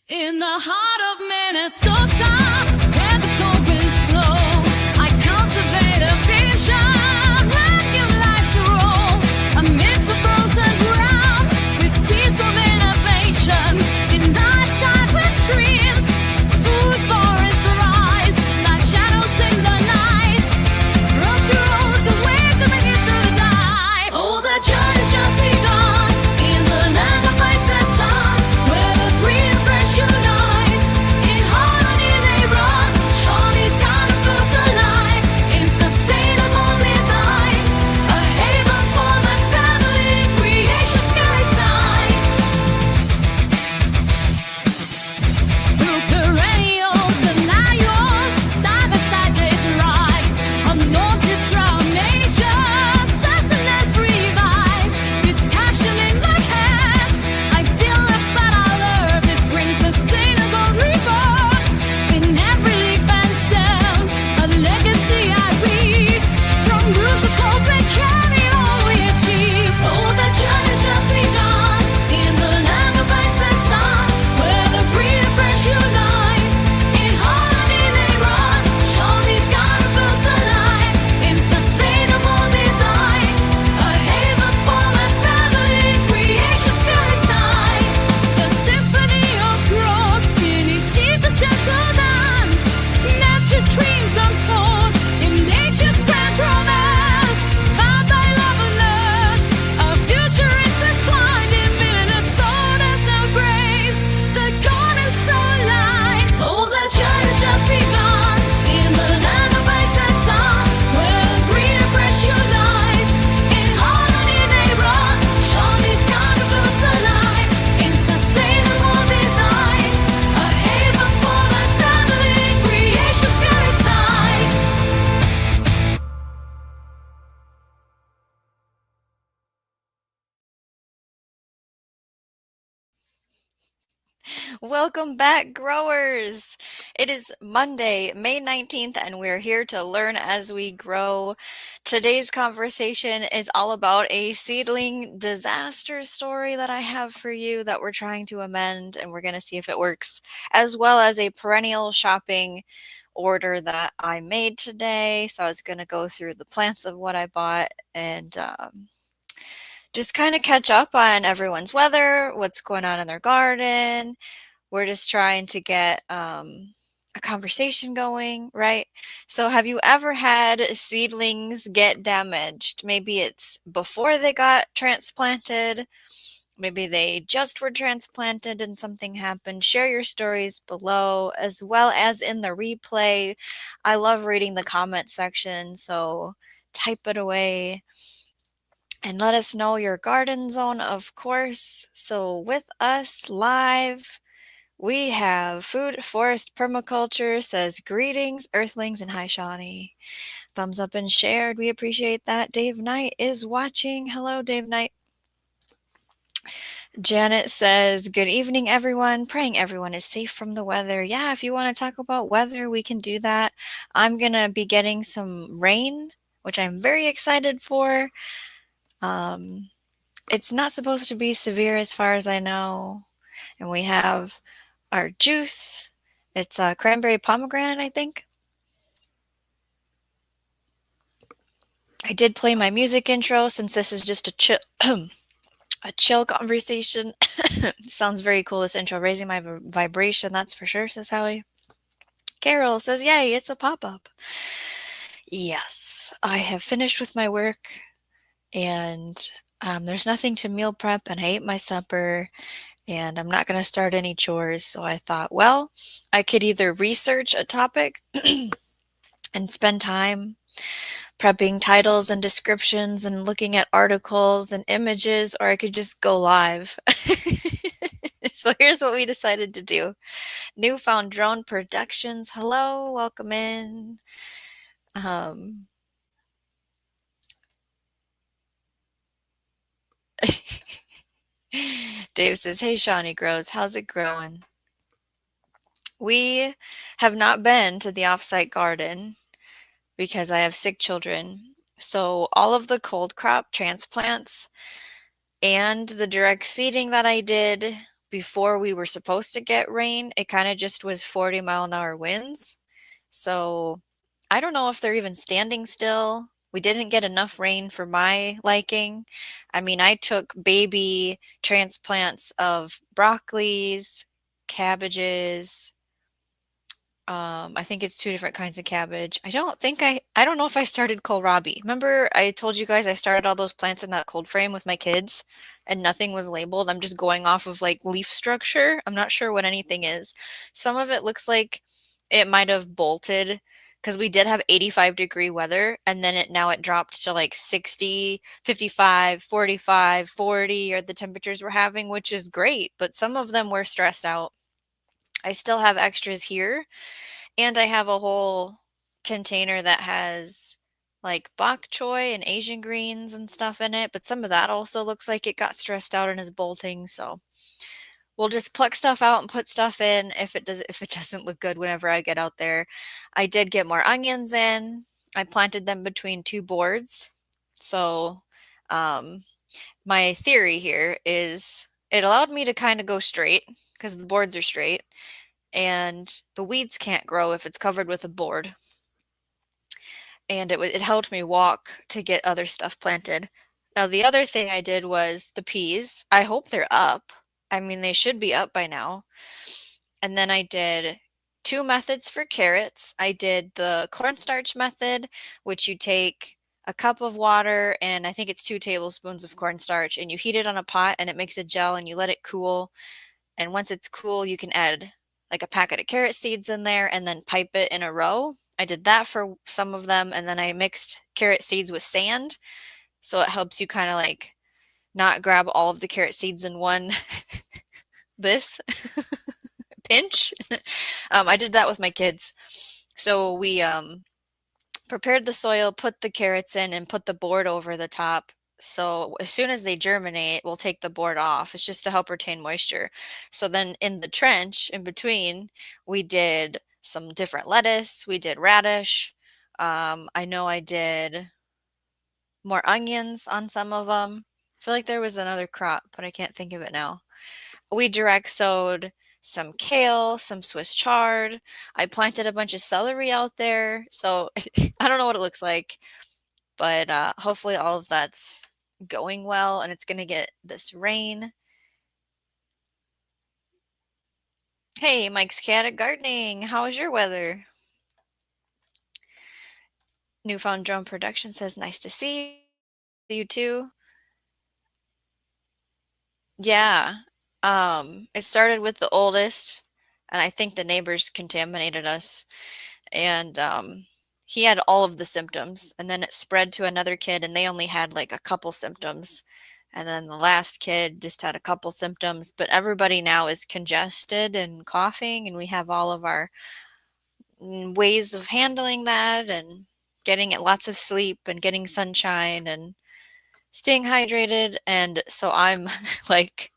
In the heart of Minnesota, where the cold winds blow, I cultivate a vision, like life to roll amidst the frozen ground, with seeds of innovation. In nighttime with streams, food forests rise, like shadows in the night. Roast your rose and wave them in through the night. Oh, the journey's just begun in the land of ice and sun, where the green fresh unites. In harmony they run. Shawnee's got a food to life in sustainable design, a haven for my family, creation sky sign. Through perennials and annuals, side by side they thrive. Unnoticed throughout nature, sustenance revive. With passion in my hands, I till the fat I love. It brings sustainable rebirth in every leaf and stem. A legacy I weave from roots of hope and carry all we achieve. Oh, the journey's just begun in the land of ice and sun, where the green and fresh unites. In harmony they run. Shawnee's got a food to life in sustainable design, a haven for my family, creation spirit side. The symphony of growth beneath seeds of gentle dance. Nature dreams unfold in nature's grand romance. Bound by love and earth, a future intertwined in Minnesota's embrace. The garden's so light. Oh, the journey's just begun in the land of ice and sun, where the green and fresh unites. In harmony they run. Shawnee's got a food to life in sustainable design, a haven for my family, creation spirit side. Welcome back, growers! It is Monday, May 19th, and we're here to learn as we grow. Today's conversation is all about a seedling disaster story that I have for you that we're trying to amend, and we're going to see if it works, as well as a perennial shopping order that I made today. So I was going to go through the plants of what I bought and just kind of catch up on everyone's weather, what's going on in their garden. We're just trying to get a conversation going, right? So have you ever had seedlings get damaged? Maybe it's before they got transplanted. Maybe they just were transplanted and something happened. Share your stories below as well as in the replay. I love reading the comment section, so type it away. And let us know your garden zone, of course. So with us live, we have Food Forest Permaculture says, greetings, Earthlings, and hi, Shawnee. Thumbs up and shared. We appreciate that. Dave Knight is watching. Hello, Dave Knight. Janet says, good evening, everyone. Praying everyone is safe from the weather. Yeah, if you want to talk about weather, we can do that. I'm going to be getting some rain, which I'm very excited for. It's not supposed to be severe as far as I know. And we have our juice. It's cranberry pomegranate, I think. I did play my music intro since this is just a chill conversation. Sounds very cool, this intro. Raising my vibration, that's for sure, says Howie. Carol says, yay, it's a pop-up. Yes, I have finished with my work and there's nothing to meal prep and I ate my supper and I'm not going to start any chores. So I thought, well, I could either research a topic and spend time prepping titles and descriptions and looking at articles and images, or I could just go live. So here's what we decided to do. Newfound Drone Productions. Hello, welcome in. Dave says, hey, Shawnee Grows, how's it growing? We have not been to the offsite garden because I have sick children. So all of the cold crop transplants and the direct seeding that I did before we were supposed to get rain, it kind of just was 40-mile-an-hour winds. So I don't know if they're even standing still. We didn't get enough rain for my liking. I mean, I took baby transplants of broccolis, cabbages, I think it's 2 different kinds of cabbage. I don't know if I started kohlrabi. Remember I told you guys I started all those plants in that cold frame with my kids and nothing was labeled. I'm just going off of like leaf structure. I'm not sure what anything is. Some of it looks like it might have bolted because we did have 85-degree weather and then it dropped to like 60, 55, 45, 40 or the temperatures we're having, which is great, but some of them were stressed out. I still have extras here and I have a whole container that has like bok choy and Asian greens and stuff in it, but some of that also looks like it got stressed out and is bolting, so we'll just pluck stuff out and put stuff in if it doesn't look good whenever I get out there. I did get more onions in. I planted them between 2 boards. So, um, my theory here is it allowed me to kind of go straight because the boards are straight and the weeds can't grow if it's covered with a board. And it helped me walk to get other stuff planted. Now the other thing I did was the peas. I hope they're up. I mean, they should be up by now. And then I did 2 methods for carrots. I did the cornstarch method, which you take a cup of water and I think it's 2 tablespoons of cornstarch and you heat it on a pot and it makes a gel and you let it cool. And once it's cool, you can add like a packet of carrot seeds in there and then pipe it in a row. I did that for some of them and then I mixed carrot seeds with sand. So it helps you kind of like not grab all of the carrot seeds in one this pinch. I did that with my kids. So we prepared the soil, put the carrots in, and put the board over the top. So as soon as they germinate, we'll take the board off. It's just to help retain moisture. So then in the trench in between, we did some different lettuce. We did radish. I know I did more onions on some of them. I feel like there was another crop, but I can't think of it now. We direct sowed some kale, some Swiss chard. I planted a bunch of celery out there. So I don't know what it looks like, but hopefully all of that's going well and it's going to get this rain. Hey, Mike's Cat at Gardening. How is your weather? Newfound Drone Production says, nice to see you too. Yeah. It started with the oldest, and I think the neighbors contaminated us. And he had all of the symptoms, and then it spread to another kid, and they only had like a couple symptoms. And then the last kid just had a couple symptoms, but everybody now is congested and coughing, and we have all of our ways of handling that and getting it lots of sleep and getting sunshine and staying hydrated. And so I'm like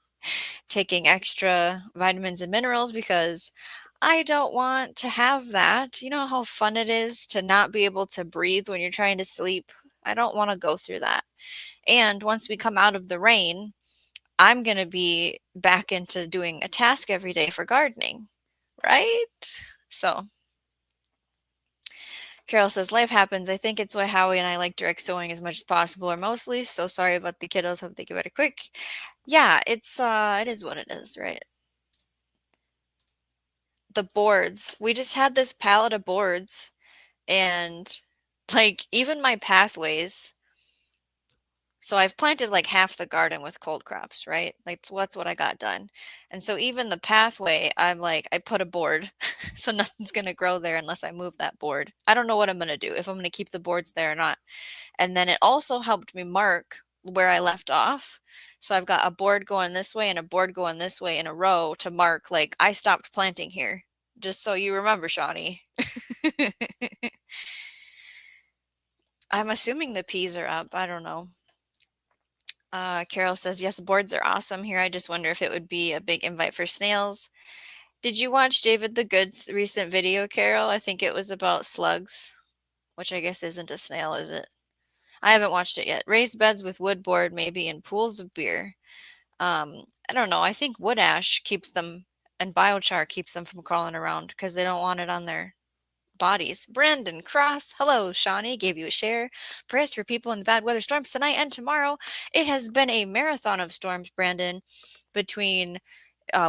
taking extra vitamins and minerals because I don't want to have that. You know how fun it is to not be able to breathe when you're trying to sleep? I don't want to go through that. And once we come out of the rain, I'm going to be back into doing a task every day for gardening, right? So Carol says, life happens. I think it's why Howie and I like direct sewing as much as possible or mostly. So sorry about the kiddos. Hope they get better quick. Yeah, it is what it is, right? The boards. We just had this pallet of boards and like even my pathways. So I've planted like half the garden with cold crops, right? Like that's what I got done. And so even the pathway, I'm like, I put a board. So nothing's going to grow there unless I move that board. I don't know what I'm going to do, if I'm going to keep the boards there or not. And then it also helped me mark where I left off. So I've got a board going this way and a board going this way in a row to mark like I stopped planting here. Just so you remember, Shawnee. I'm assuming the peas are up. I don't know. Carol says, yes, boards are awesome here. I just wonder if it would be a big invite for snails. Did you watch David the Good's recent video, Carol? I think it was about slugs, which I guess isn't a snail, is it? I haven't watched it yet. Raised beds with wood board, maybe, and pools of beer. I don't know. I think wood ash keeps them and biochar keeps them from crawling around because they don't want it on their bodies. Brandon Cross, hello, Shawnee, gave you a share. Prayers for people in the bad weather storms tonight and tomorrow. It has been a marathon of storms, Brandon, between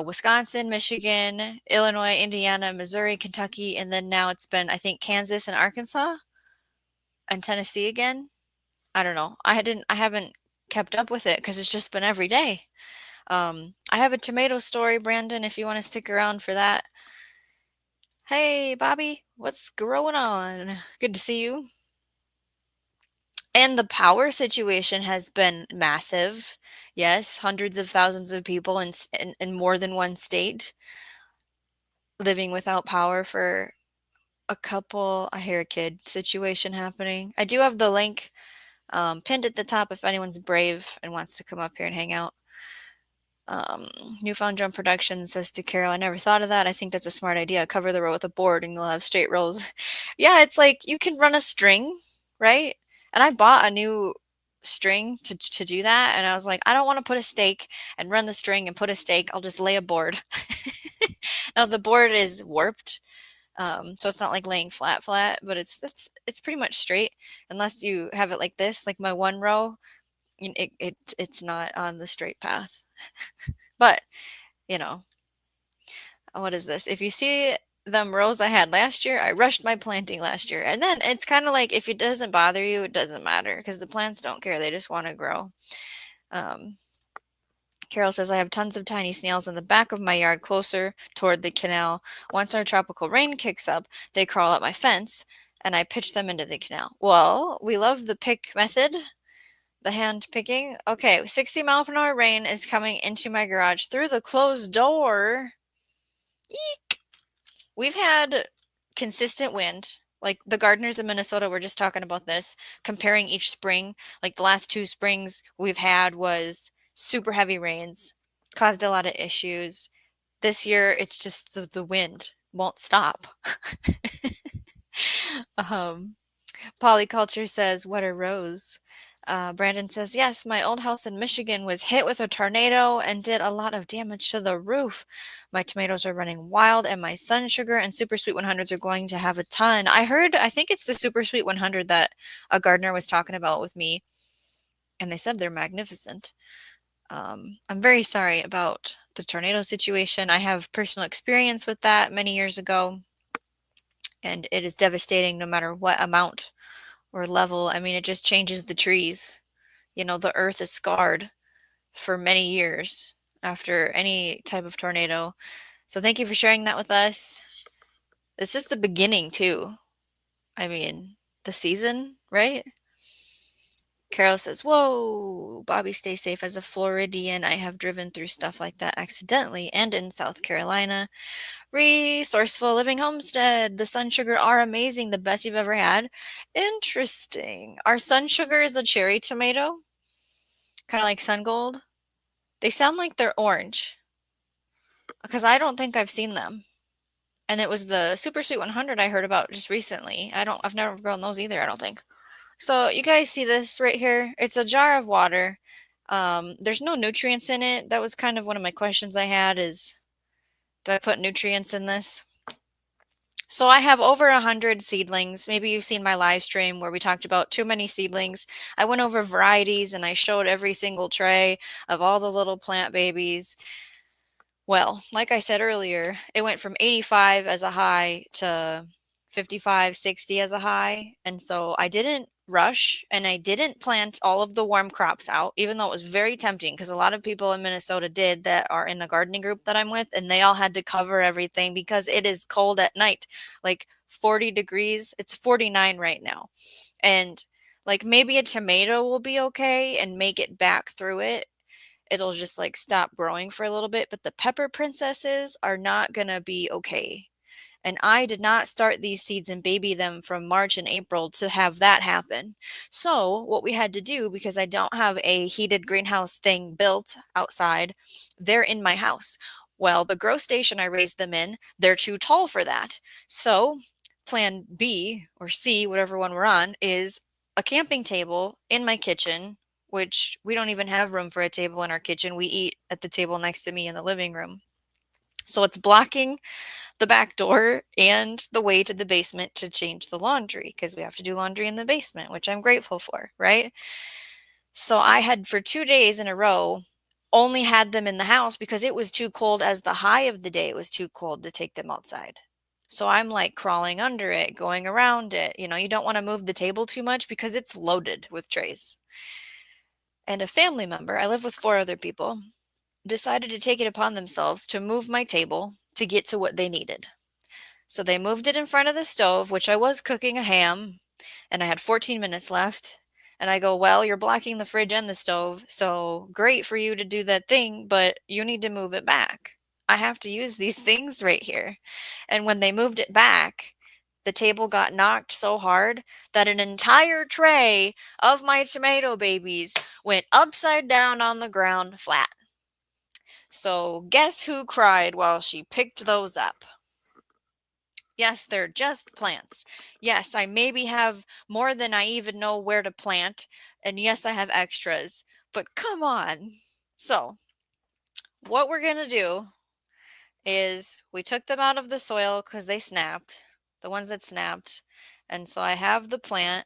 Wisconsin, Michigan, Illinois, Indiana, Missouri, Kentucky, and then now it's been, I think, Kansas and Arkansas and Tennessee again. I don't know. I haven't kept up with it because it's just been every day. I have a tomato story, Brandon, if you want to stick around for that. Hey, Bobby, what's going on? Good to see you. And the power situation has been massive. Yes, hundreds of thousands of people in more than one state living without power for a couple. I hear a kid situation happening. I do have the link pinned at the top if anyone's brave and wants to come up here and hang out. Newfound Drum Productions says to Carol, I never thought of that. I think that's a smart idea. Cover the row with a board and you'll have straight rows. Yeah, it's like you can run a string, right? And I bought a new string to do that. And I was like, I don't want to put a stake and run the string and put a stake. I'll just lay a board. Now the board is warped. So it's not like laying flat, but it's pretty much straight unless you have it like this, like my one row. It's not on the straight path. But, you know, what is this? If you see them rows I had last year, I rushed my planting last year. And then it's kind of like if it doesn't bother you, it doesn't matter because the plants don't care. They just want to grow. Carol says, I have tons of tiny snails in the back of my yard closer toward the canal. Once our tropical rain kicks up, they crawl up my fence and I pitch them into the canal. Well, we love the pick method. The hand picking. Okay, 60-mile-per-hour rain is coming into my garage through the closed door. Eek! We've had consistent wind. Like the gardeners in Minnesota were just talking about this, comparing each spring. Like the last 2 springs we've had was super heavy rains, caused a lot of issues. This year, it's just the wind won't stop. Polyculture says, what a rose. Brandon says, yes, my old house in Michigan was hit with a tornado and did a lot of damage to the roof. My tomatoes are running wild, and my sun sugar and super sweet 100s are going to have a ton. I think it's the super sweet 100 that a gardener was talking about with me, and they said they're magnificent. I'm very sorry about the tornado situation. I have personal experience with that many years ago, and it is devastating no matter what amount or level. I mean, it just changes the trees. The earth is scarred for many years after any type of tornado. So thank you for sharing that with us. This is the beginning too. I mean, the season, right? Carol says, whoa, Bobby, stay safe. As a Floridian, I have driven through stuff like that accidentally and in South Carolina. Resourceful Living Homestead. The sun sugar are amazing. The best you've ever had. Interesting. Our sun sugar is a cherry tomato. Kind of like sun gold. They sound like they're orange. Because I don't think I've seen them. And it was the Super Sweet 100 I heard about just recently. I've never grown those either, I don't think. So you guys see this right here? It's a jar of water. There's no nutrients in it. That was kind of one of my questions I had is, do I put nutrients in this? So I have over 100 seedlings. Maybe you've seen my live stream where we talked about too many seedlings. I went over varieties and I showed every single tray of all the little plant babies. Well, like I said earlier, it went from 85 as a high to 55, 60 as a high. And so I didn't rush and I didn't plant all of the warm crops out, even though it was very tempting because a lot of people in Minnesota did that are in the gardening group that I'm with, and they all had to cover everything because it is cold at night, like 40 degrees. It's 49 right now. And like maybe a tomato will be okay and make it back through it. It'll just like stop growing for a little bit, but the pepper princesses are not going to be okay. And I did not start these seeds and baby them from March and April to have that happen. So what we had to do, because I don't have a heated greenhouse thing built outside, they're in my house. Well, the grow station I raised them in, they're too tall for that. So plan B or C, whatever one we're on, is a camping table in my kitchen which we don't even have room for a table in our kitchen. We eat at the table next to me in the living room. So it's blocking the back door and the way to the basement to change the laundry because we have to do laundry in the basement, which I'm grateful for, right? So I had for 2 days in a row only had them in the house because it was too cold as the high of the day. It was too cold to take them outside. So I'm like crawling under it, going around it. You know, you don't want to move the table too much because it's loaded with trays. And a family member, I live with 4 other people, decided to take it upon themselves to move my table to get to what they needed. So they moved it in front of the stove, which I was cooking a ham, and I had 14 minutes left. And I go, well, you're blocking the fridge and the stove, so great for you to do that thing, but you need to move it back. I have to use these things right here. And when they moved it back, the table got knocked so hard that an entire tray of my tomato babies went upside down on the ground flat. So guess who cried while she picked those up? Yes, they're just plants. Yes, I maybe have more than I even know where to plant. And yes, I have extras. But come on. So, what we're going to do is we took them out of the soil because they snapped, the ones that snapped. And so I have the plant,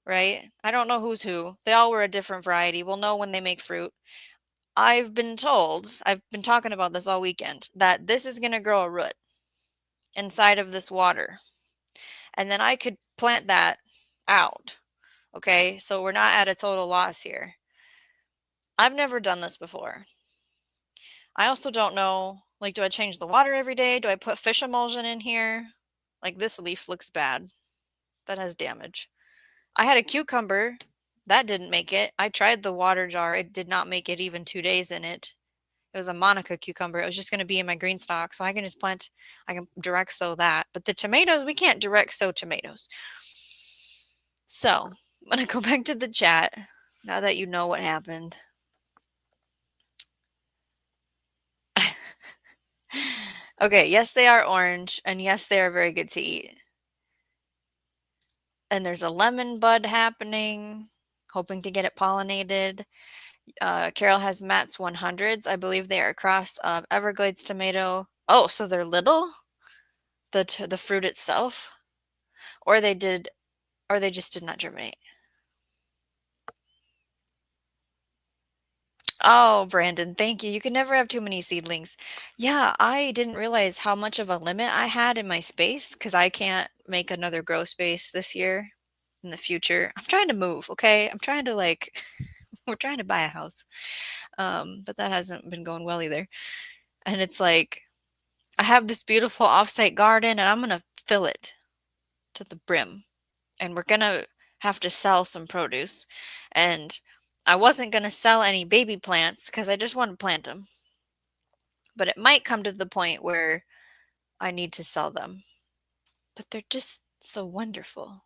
right? I don't know who's who. They all were a different variety. We'll know when they make fruit. I've been told, I've been talking about this all weekend, that this is going to grow a root inside of this water. And then I could plant that out. Okay, so we're not at a total loss here. I've never done this before. I also don't know, like, do I change the water every day? Do I put fish emulsion in here? Like, this leaf looks bad. That has damage. I had a cucumber. That didn't make it. I tried the water jar. It did not make it even 2 days in it. It was a Monica cucumber. It was just going to be in my green stock. So I can just plant, I can direct sow that. But the tomatoes, we can't direct sow tomatoes. So I'm going to go back to the chat now that you know what happened. Okay, yes, they are orange, and yes, they are very good to eat. And there's a lemon bud happening, hoping to get it pollinated. Carol has Matt's 100s. I believe they are a cross of Everglades tomato. Oh, so they're little? The fruit itself? Or they just did not germinate. Oh, Brandon, thank you. You can never have too many seedlings. Yeah, I didn't realize how much of a limit I had in my space because I can't make another grow space this year in the future. I'm trying to move, okay? I'm trying to like, we're trying to buy a house. But that hasn't been going well either. And it's like, I have this beautiful offsite garden and I'm gonna fill it to the brim. And we're gonna have to sell some produce. And I wasn't gonna sell any baby plants because I just want to plant them. But it might come to the point where I need to sell them. But they're just so wonderful.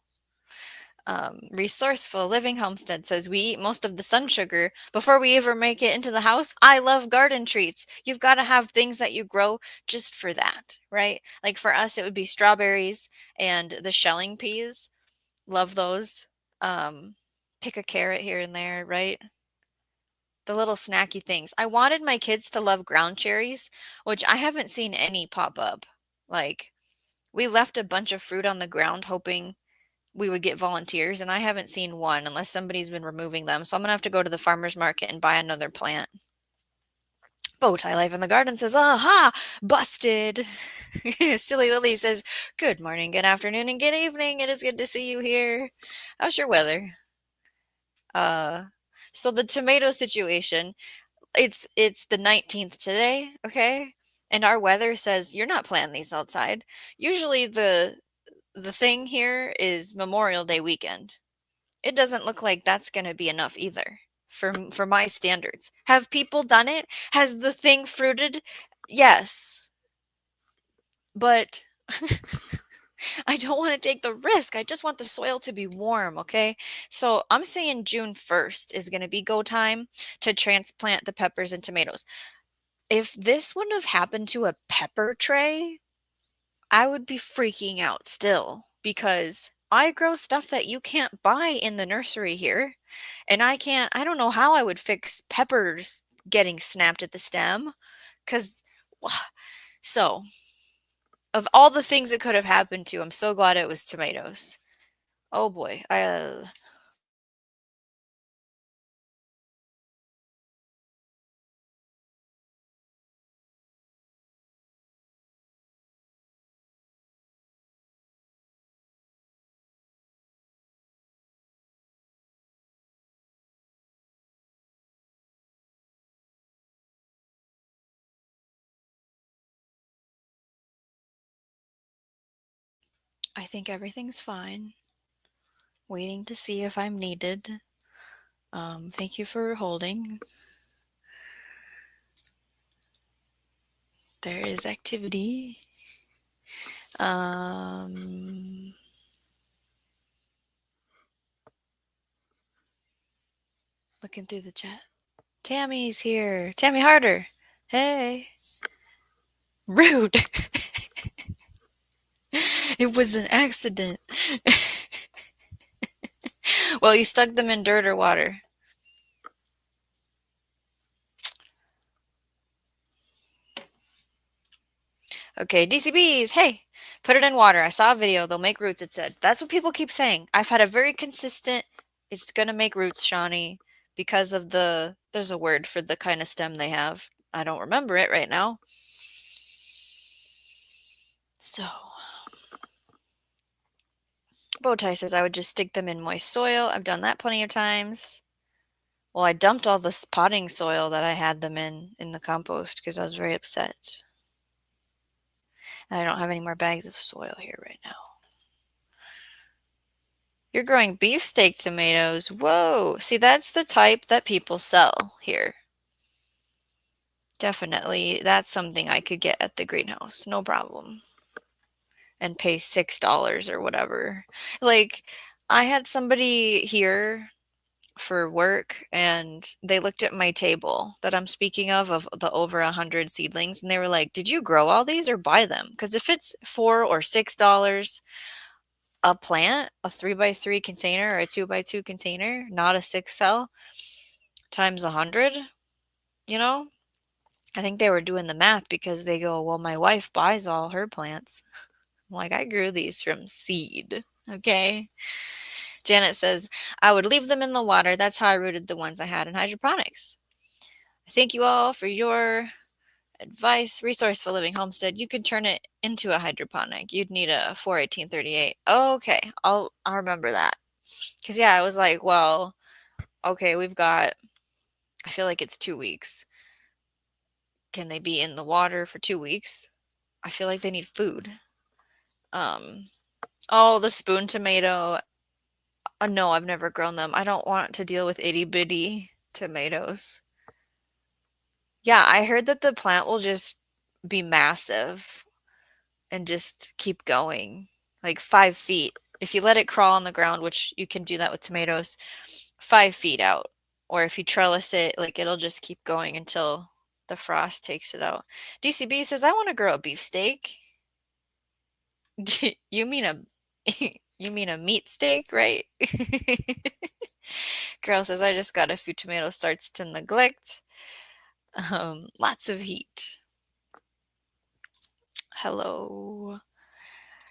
Resourceful Living Homestead says we eat most of the sun sugar before we ever make it into the house. I love garden treats. You've got to have things that you grow just for that, right? Like for us, it would be strawberries and the shelling peas. Love those. Pick a carrot here and there, right? The little snacky things. I wanted my kids to love ground cherries, which I haven't seen any pop up. Like, we left a bunch of fruit on the ground hoping we would get volunteers, and I haven't seen one unless somebody's been removing them. So I'm gonna have to go to the farmer's market and buy another plant. Bowtie Life in the Garden says, aha, busted. Silly Lily says, good morning, good afternoon, and good evening. It is good to see you here. How's your weather? So the tomato situation, it's the 19th today, okay? And our weather says you're not planting these outside. Usually the thing here is Memorial Day weekend. It doesn't look like that's going to be enough either for my standards. Have people done it? Has the thing fruited? Yes. But I don't want to take the risk. I just want the soil to be warm, okay? So I'm saying June 1st is going to be go time to transplant the peppers and tomatoes. If this wouldn't have happened to a pepper tray, I would be freaking out still because I grow stuff that you can't buy in the nursery here. And I don't know how I would fix peppers getting snapped at the stem. Because, so, of all the things it could have happened to, I'm so glad it was tomatoes. Oh boy. I think everything's fine. Waiting to see if I'm needed. Thank you for holding. There is activity. Looking through the chat. Tammy's here. Tammy Harder. Hey. Rude. It was an accident. Well, you stuck them in dirt or water. Okay, DCBs. Hey, put it in water. I saw a video. They'll make roots, it said. That's what people keep saying. I've had a very consistent, it's going to make roots, Shawnee, because of there's a word for the kind of stem they have. I don't remember it right now. So, Bowtie says I would just stick them in moist soil. I've done that plenty of times. Well, I dumped all the potting soil that I had them in the compost because I was very upset. And I don't have any more bags of soil here right now. You're growing beefsteak tomatoes. Whoa. See, that's the type that people sell here. Definitely. That's something I could get at the greenhouse. No problem. And pay $6 or whatever. Like, I had somebody here for work and they looked at my table that I'm speaking of the over 100 seedlings, and they were like, did you grow all these or buy them? Because if it's $4 or $6 a plant, a 3x3 container or a 2x2 container, not a 6 cell, times 100, you know, I think they were doing the math because they go, well, my wife buys all her plants. I'm like, I grew these from seed. Okay. Janet says, I would leave them in the water. That's how I rooted the ones I had in hydroponics. Thank you all for your advice. Resource for Living Homestead. You could turn it into a hydroponic. You'd need a 41838. Okay, I'll remember that. Because, yeah, I was like, well, okay, we've got, I feel like it's 2 weeks. Can they be in the water for 2 weeks? I feel like they need food. Oh, the spoon tomato. No, I've never grown them. I don't want to deal with itty bitty tomatoes. Yeah, I heard that the plant will just be massive and just keep going, like 5 feet. If you let it crawl on the ground, which you can do that with tomatoes, 5 feet out. Or if you trellis it, like it'll just keep going until the frost takes it out. DCB says, I want to grow a beefsteak. You mean a you mean a meat steak, right? Girl says, I just got a few tomato starts to neglect. Lots of heat. Hello.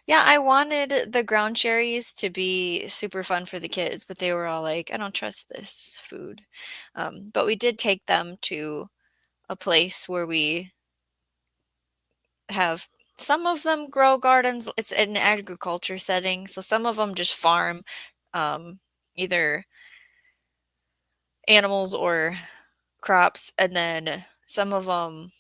Yeah, I wanted the ground cherries to be super fun for the kids, but they were all like, I don't trust this food. But we did take them to a place where we have some of them grow gardens. It's an agriculture setting, so some of them just farm either animals or crops, and then some of them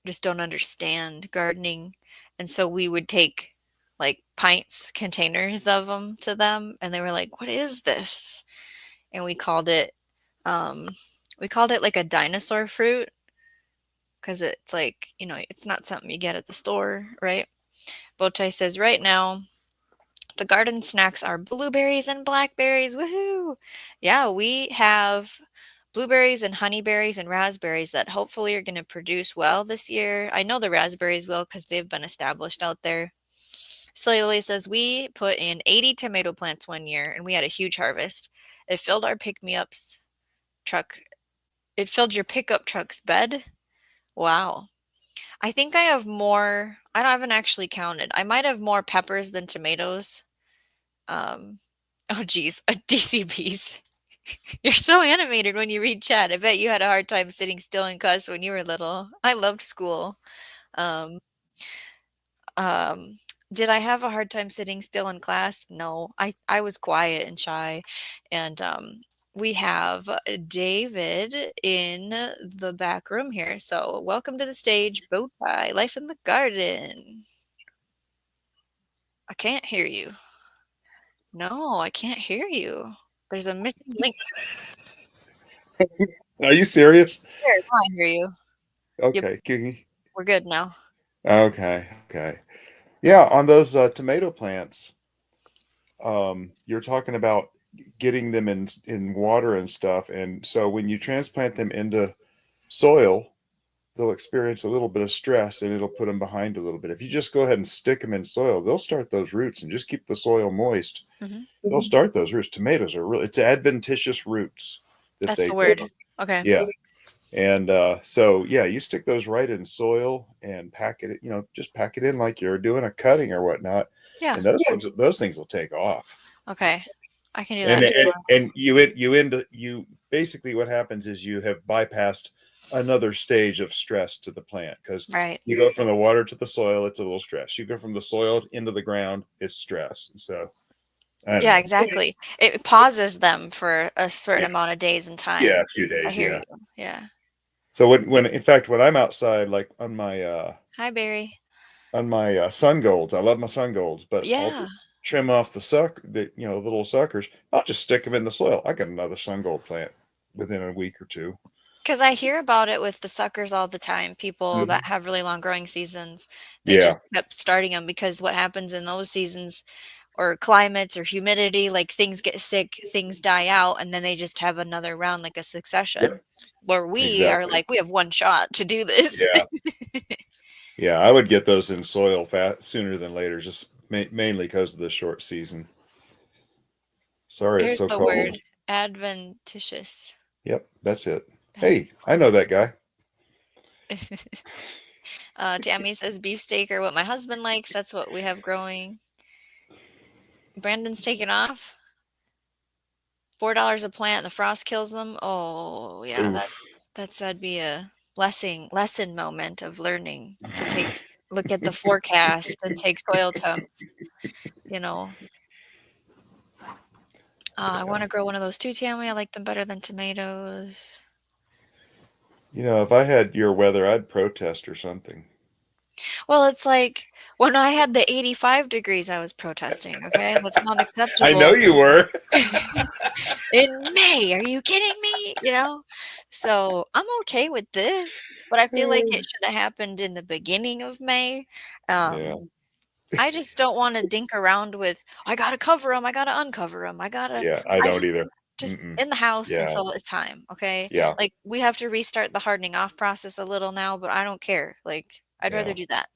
just don't understand gardening, and so we would take like pints containers of them to them, and they were like, what is this? And um we called it like a dinosaur fruit because it's like, it's not something you get at the store, right? Botai says right now the garden snacks are blueberries and blackberries. Woohoo! Yeah, we have blueberries and honeyberries and raspberries that hopefully are going to produce well this year. I know the raspberries will because they've been established out there. Cellulase says we put in 80 tomato plants one year and we had a huge harvest. It filled our pick-me-ups truck. It filled your pickup truck's bed. Wow. I think I have more. I haven't actually counted. I might have more peppers than tomatoes. Um, oh geez, DCBs. You're so animated when you read chat. I bet you had a hard time sitting still in class when you were little. I loved school. Um, um, did I have a hard time sitting still in class? No, I was quiet and shy, and we have David in the back room here. So welcome to the stage, bow tie, life in the garden. I can't hear you. No, I can't hear you. There's a missing link. Are you serious? There, now I hear you. Yep, Okay, we're good now. okay. Yeah, on those tomato plants, you're talking about getting them in water and stuff, and so when you transplant them into soil, they'll experience a little bit of stress, and it'll put them behind a little bit. If you just go ahead and stick them in soil, they'll start those roots, and just keep the soil moist. Mhm. They'll start those roots. Tomatoes are really it's adventitious roots that That's they the grow. word. Okay. Yeah. And so, yeah, you stick those right in soil and pack it, just pack it in like you're doing a cutting or whatnot, Yeah. and those things will take off. Okay. I can do And that and, tomorrow. and you basically what happens is you have bypassed another stage of stress to the plant because Right. you go from the water to the soil, it's a little stress. You go from the soil into the ground, it's stress. So I don't Yeah, know. exactly. It pauses them for a certain Yeah, amount of days and yeah, time. a few I days, hear yeah. you. Yeah. So when in fact when I'm outside, like Hi, Barry. on my sun golds. I love my sun golds, but I'll Yeah. just trim off the little suckers. I'll just stick them in the soil. I got another sun gold plant within a week or two. Because I hear about it with the suckers all the time. People that Mhm. have really long growing seasons, they Yeah, just kept starting them because what happens in those seasons or climates or humidity, like things get sick, things die out, and then they just have another round like a succession. yep, Where we are exactly. like, we have one shot to do this. Yeah, yeah. I would get those in soil fat sooner than later, just mainly because of the short season. Sorry, it's Here's so the cold. word adventitious. Yep, that's it. That's Hey, I know that guy. Tammy says beefsteak are what my husband likes. That's what we have growing. Brandon's taking off. $4 a plant and the frost kills them. Oh, yeah, Oof. that'd be a lesson moment of learning to take look at the forecast and take soil temps, you know. I Yeah. want to grow one of those too, Tammy. I like them better than tomatoes. If I had your weather, I'd protest or something. Well, it's like when I had the 85 degrees, I was protesting. Okay, that's not I know acceptable. you were. In May, are you kidding me? You know? So, I'm okay with this, but I feel like it should have happened in the beginning of May. Yeah, I just don't wanna dink around with, "I gotta cover them. I gotta uncover them. I gotta." yeah. I I don't either. just Mm-mm. in the house Yeah, until it's time, okay? yeah, Like, we have to restart the hardening off process a little now, but I don't care. Like, I'd rather yeah. do that.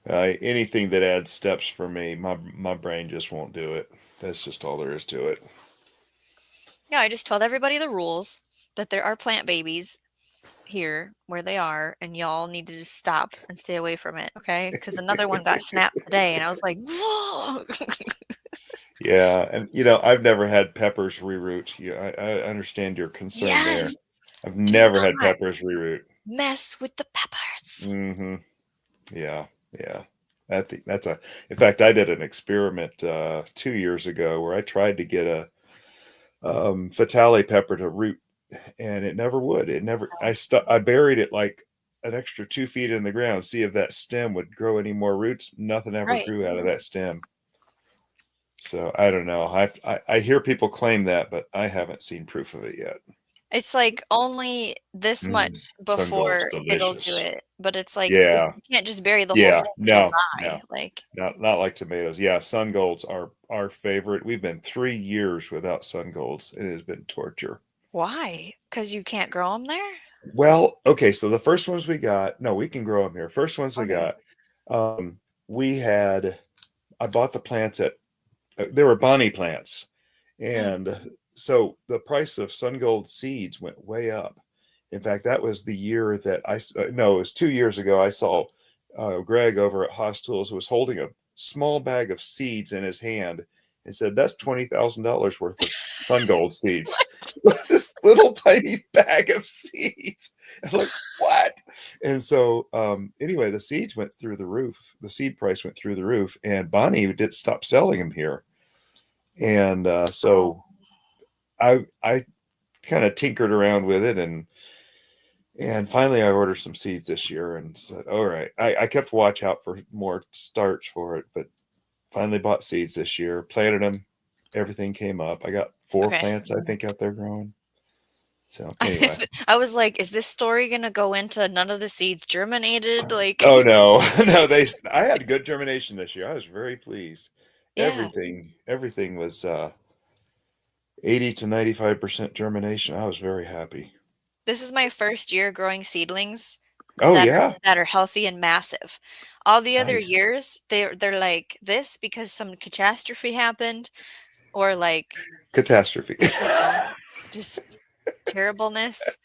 Anything that adds steps for me, my brain just won't do it. That's just all there is to it. Yeah, I just told everybody the rules, that there are plant babies here where they are, and y'all need to just stop and stay away from it, okay? Because another one got snapped today, and I was like, "Whoa." Yeah, and I've never had peppers reroot. Yeah, I understand your concern there. Yes, I've do never had not peppers reroot. mess with the peppers. Hmm. Yeah, yeah. I think that's a. In fact, I did an experiment 2 years ago where I tried to get a fatale pepper to root, and it never would. It never. I buried it like an extra 2 feet in the ground, see if that stem would grow any more roots. Nothing ever Right. grew out of that stem. So I don't know. I hear people claim that, but I haven't seen proof of it yet. It's like only this much Sun gold's before it'll do delicious. it, but it's like, Yeah, you can't just bury the whole yeah. thing, it'll No, no, die, like, not like tomatoes. Yeah, sun golds are our favorite. We've been 3 years without sun golds. It has been torture. why? Because you can't grow them there? Well, okay, so the first ones we got, no, we can grow them here. First ones we Okay. got, we had I bought the plants at they were Bonnie plants, Mm. and so the price of sun gold seeds went way up. In fact, that was the year that no, it was 2 years ago. I saw Greg over at Haas Tools was holding a small bag of seeds in his hand and said, "That's $20,000 worth of sun gold seeds." This little tiny bag of seeds. I'm like, what? And so, anyway, the seeds went through the roof. The seed price went through the roof, and Bonnie did stop selling them here. And Oh, so I kind of tinkered around with it, and finally I ordered some seeds this year and said, all right. I kept watch out for more starts for it, but finally bought seeds this year, planted them, everything came up. I got 4 okay. plants I think out there growing. So anyway. I was like, is this story gonna go into none of the seeds germinated? Like, Oh no. No, I had good germination this year. I was very pleased. yeah, Everything was 80 to 95% germination. I was very happy. this is my first year growing seedlings Oh that yeah. that are healthy and massive. All the other Nice. years, they're like this because some catastrophe happened or like, Catastrophe. you know, just terribleness.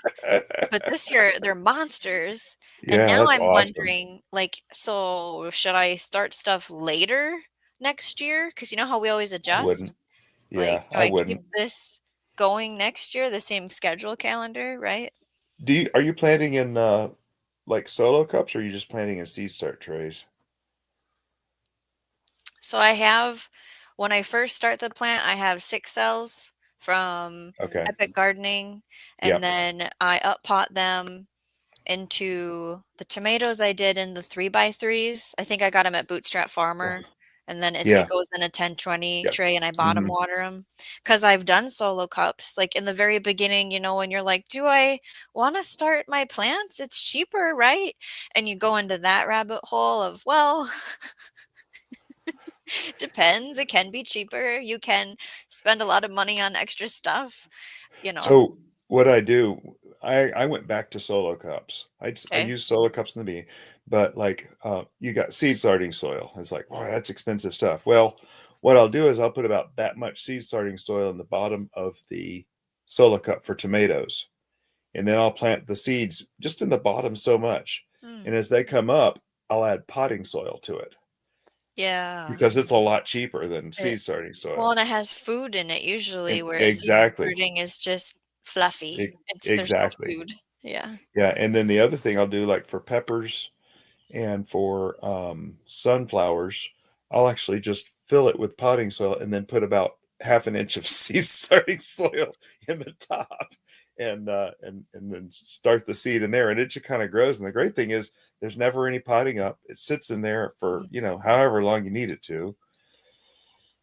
But this year they're monsters, and Yeah, now that's I'm awesome. wondering, like, so should I start stuff later next year? Because you know how we always I adjust? wouldn't. Like, Yeah, do I I keep wouldn't. this going next year, the same schedule calendar, right? Are you planting in like solo cups, or are you just planting in seed start trays? So I have, when I first start the plant, I have 6 cells from Okay. Epic Gardening, and Yep. then I up pot them into the tomatoes I did in the 3 by 3s. I think I got them at Bootstrap Oh, Farmer, and then it yeah. goes in a 10-20 Yep. tray, and I bottom Hmm. water them. Because 'Cause I've done solo cups, like, in the very beginning, when you're like, "Do I wanna start my plants? It's cheaper, right?" And you go into that rabbit hole of, well, depends, it can be cheaper, you can spend a lot of money on extra stuff, you know? So what I do, I went back to solo cups. I Okay. used solo cups in the beginning, but like you got seed starting soil. It's like, wow, that's expensive stuff. Well, what I'll do is I'll put about that much seed starting soil in the bottom of the solo cup for tomatoes, and then I'll plant the seeds just in the bottom so much. And Mm. as they come up, I'll add potting soil to it Yeah. because it's a lot cheaper than It seed starting Well, soil. and it has food in it usually, And where seed exactly, starting is just fluffy. There's no exactly. food. Yeah. Yeah, and then the other thing I'll do, like for peppers and for sunflowers, I'll actually just fill it with potting soil and then put about half an inch of seed starting soil in the top, and then start the seed in there, and it just kind of grows. And the great thing is, there's never any potting up. It sits in there for Mm. however long you need it to.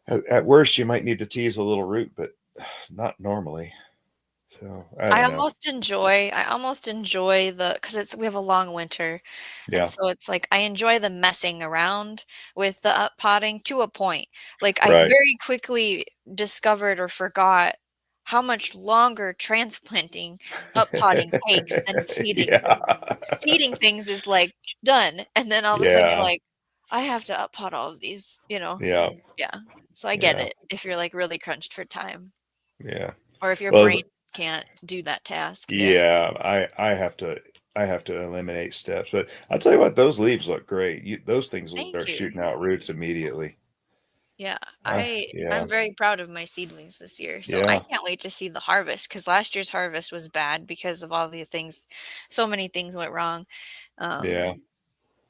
At worst, you might need to tease a little root, but not normally. So I I don't know. almost enjoy I almost enjoy the because it's we have a long winter, and Yeah, so it's like I enjoy the messing around with the up potting to a point. Like, I right. very quickly discovered or forgot how much longer transplanting up potting takes than seeding Yeah. things. Seeding things is, like, done, and then all of a sudden you're Yeah. like, "I have to up pot all of these," you know? Yeah. Yeah. So I get Yeah. it if you're, like, really crunched for time, Yeah. or if your Well, brain can't do that task. Yeah. yeah, I have to eliminate steps, but I'll tell you what, those leaves look great. Those things will Thank start you. shooting out roots immediately. Yeah, Yeah. I'm very proud of my seedlings this year, so I Yeah. can't wait to see the harvest. Because last year's harvest was bad because of all the things, so many things went wrong. Um, Yeah.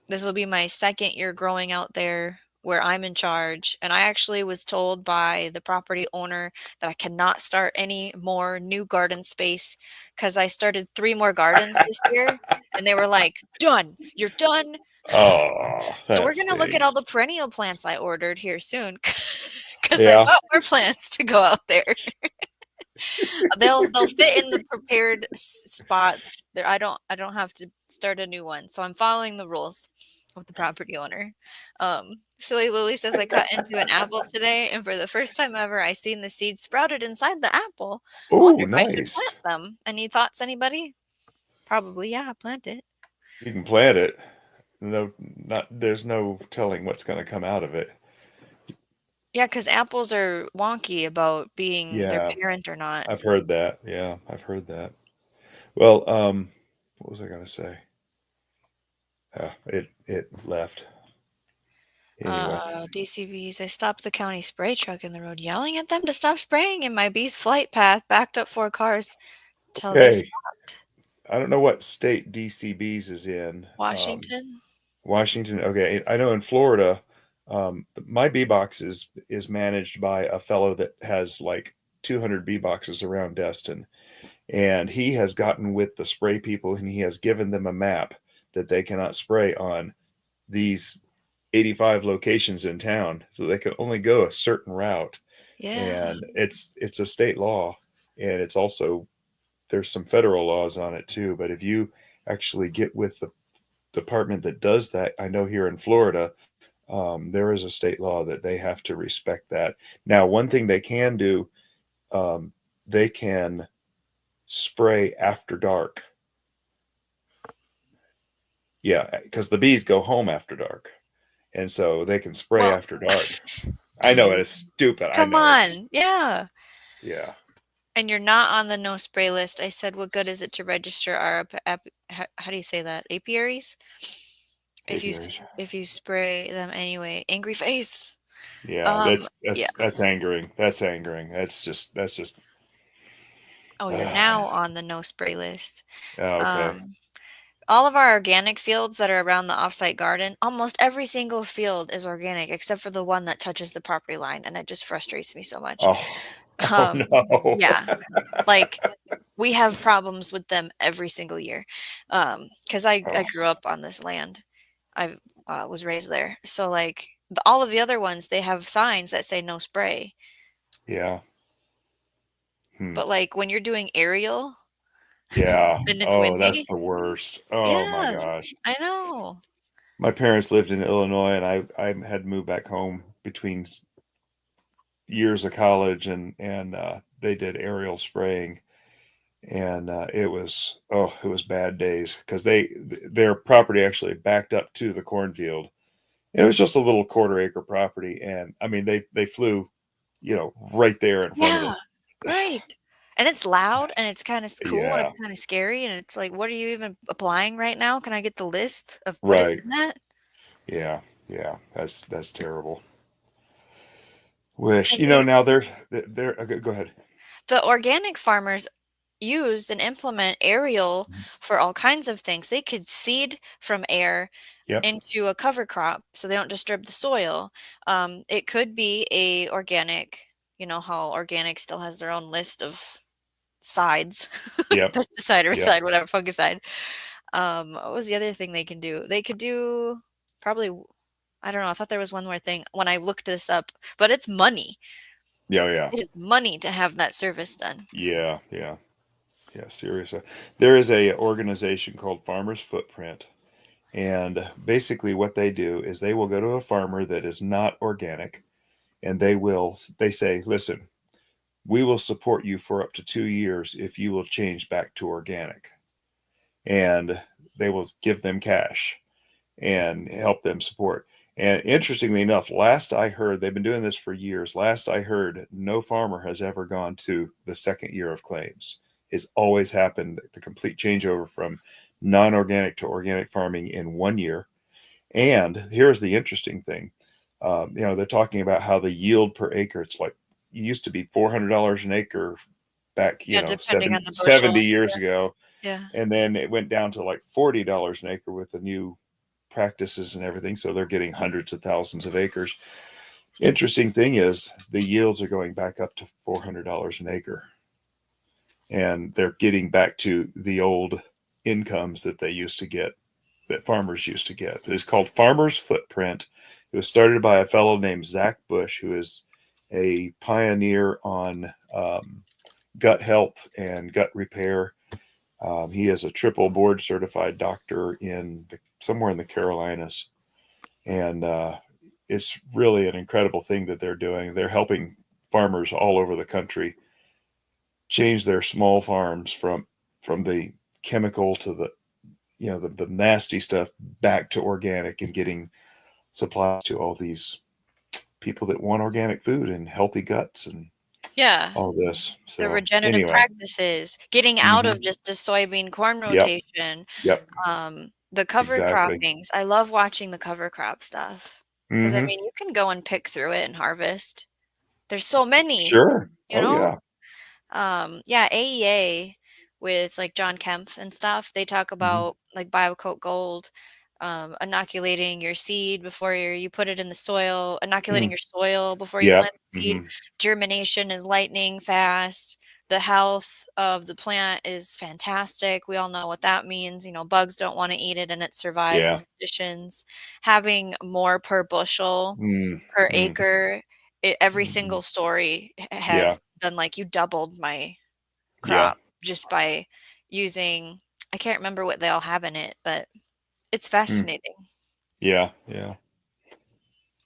this will be my second year growing out there where I'm in charge, and I actually was told by the property owner that I cannot start any more new garden space because I started 3 more gardens this year, and they were like, "Done. You're done." Oh, So that we're gonna look at all stinks. the perennial plants I ordered here soon, because I Yeah. bought more plants to go out there. They'll fit in the prepared spots. There, I don't have to start a new one, so I'm following the rules of the property owner. Silly Lily says I cut into an apple today, and for the first time ever, I seen the seeds sprouted inside the apple. I wonder Oh, if I should nice. plant them. Any thoughts, anybody? Probably, yeah, plant it. You can plant it. No, not there's no telling what's going to come out of it. Yeah, because apples are wonky about being their Yeah, parent or not. I've heard that. Yeah, I've heard that. Well, what was I gonna say? It left. Anyway, DCBs. I stopped the county spray truck in the road, yelling at them to stop spraying in my bee's flight path, backed up 4 cars till they okay. stopped. I don't know what state DCBs is in. Washington? Washington. Okay, I know in Florida, my bee box is managed by a fellow that has like 200 bee boxes around Destin, and he has gotten with the spray people, and he has given them a map that they cannot spray on these 85 locations in town, so they can only go a certain route, Yeah. and it's a state law, and it's also there's some federal laws on it too. But if you actually get with the department that does that, I know here in Florida, there is a state law that they have to respect that. Now, one thing they can do, um, they can spray after dark. Yeah, because the bees go home after dark, and so they can spray Well, after dark. I know jeez. it's stupid. I Come know it's on. Yeah. yeah, And you're not on the no spray list. I said, what good is it to register our how do you say that? Apiaries? apiaries. If you spray them anyway. Angry face. Yeah, Yeah. that's angering. That's angering. That's just. Oh, you're Uh, now on the no spray list. okay. Um, all of our organic fields that are around the offsite garden, almost every single field is organic except for the one that touches the property line, and it just frustrates me so much. Oh, oh Um, no. yeah, like we have problems with them every single year. Because I Oh, grew up on this land. I was raised there. So like all of the other ones, they have signs that say no spray. yeah. Hmm. But like when you're doing aerial Yeah. and it's Oh, that's windy, the worst. Oh my yes, gosh. I know. My parents lived in Illinois, and I had moved back home between years of college, and they did aerial spraying, and it was bad days because their property actually backed up to the cornfield. It was just a little quarter acre property, and I mean they flew, right there in front of Yeah, the. right. And it's loud and it's kinda cool and Yeah, it's kinda scary and it's like, "What are you even applying right now? Can I get the list of what is right. in that?" Yeah, yeah. That's terrible. Wish 'Cause we now they're go ahead. the organic farmers use and implement aerial Mhm. for all kinds of things. They could seed from air Yep, into a cover crop so they don't disturb the soil. It could be a organic, you know how organic still has their own list of sides, yep, pesticide, yep. herbicide, whatever, fungicide. What was the other thing they can do? They could do probably I don't know, I thought there was one more thing when I looked this up, but it's money. Yeah, yeah, It is money to have that service done. yeah, yeah, yeah. Seriously, there is a organization called Farmers Footprint, and basically what they do is they will go to a farmer that is not organic, and they say, listen, we will support you for up to 2 years if you will change back to organic, and they will give them cash and help them support. And interestingly enough, last I heard, they've been doing this for years. Last I heard, no farmer has ever gone to the second year of claims. It's always happened the complete changeover from non organic to organic farming in 1 year. And here's the interesting thing they're talking about how the yield per acre, it's like it used to be $400 an acre back, Yeah, depending on the bushel. 70 years ago, Yeah. and then it went down to like $40 an acre with the new practices and everything. So they're getting hundreds of thousands of acres. Interesting thing is the yields are going back up to $400 an acre, and they're getting back to the old incomes that they used to get, that farmers used to get. It's called Farmers Footprint. It was started by a fellow named Zach Bush, who is a pioneer on gut health and gut repair. He is a triple board certified doctor somewhere in the Carolinas, and it's really an incredible thing that they're doing. They're helping farmers all over the country change their small farms from the chemical to the nasty stuff back to organic, and getting supplies to all these people that want organic food and healthy guts and Yeah. all this. The So regenerative anyway, practices, getting out hmm of just a soybean corn yep, rotation, yep, the cover exactly. croppings. I love watching the cover crop stuff because I Hmm. mean, you can go and pick through it and harvest. There's so many, Sure. you Oh know? yeah. Yeah, AEA with like John Kempf and stuff, they talk Hmm. about like BioCoat Gold, inoculating your seed before you put it in the soil, inoculating Mm. your soil before you Yep. plant the seed. Hmm. Germination is lightning fast. The health of the plant is fantastic. We all know what that means. You know, bugs don't want to eat it and it Yeah. survives conditions. Having more per bushel Mm. per Mm. acre, every Hmm. single story Yeah. has been like you doubled my Yeah. crop just by using, I can't remember what they all have in it, but it's Mm. fascinating. Yeah. Yeah.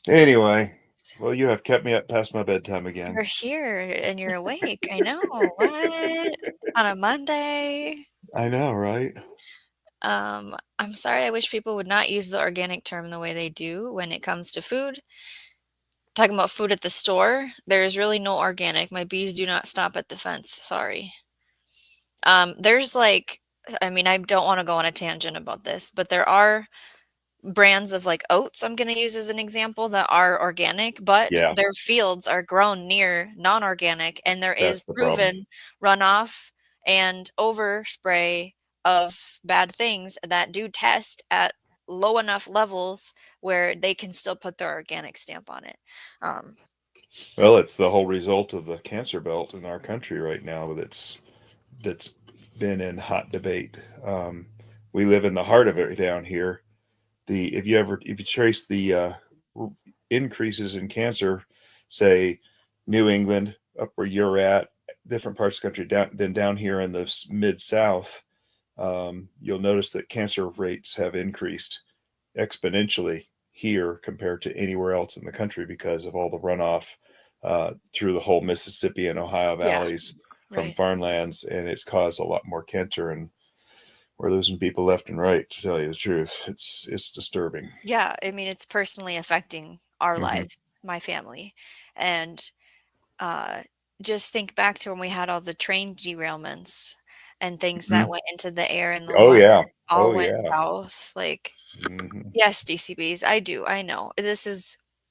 Anyway, well, you have kept me up past my bedtime again. You're here and you're awake. I know. What? On a Monday? I know, right? I'm sorry. I wish people would not use the organic term the way they do when it comes to food. Talking about food at the store, there is really no organic. My bees do not stop at the fence. Sorry. There's like, I mean, I don't want to go on a tangent about this, but there are brands of like oats I'm going to use as an example that are organic, but Yeah. their fields are grown near non-organic and there That's is the problem. proven runoff and overspray of bad things that do test at low enough levels where they can still put their organic stamp on it. Um, Well, it's the whole result of the cancer belt in our country right now that's been in hot debate. We live in the heart of it down here. If you trace the increases in cancer, say New England up where you're at, different parts of the country down here in the mid South, you'll notice that cancer rates have increased exponentially here compared to anywhere else in the country because of all the runoff through the whole Mississippi and Ohio yeah, valleys from right. farmlands, and it's caused a lot more cancer, and we're losing people left and right. To tell you the truth, it's disturbing. Yeah, I mean, it's personally affecting our Hmm. lives, my family. And uh, just think back to when we had all the train derailments and things that Hmm. went into the air and the Oh water yeah, all oh went yeah. south. Like, Hmm. yes, DCBs, I do, I know.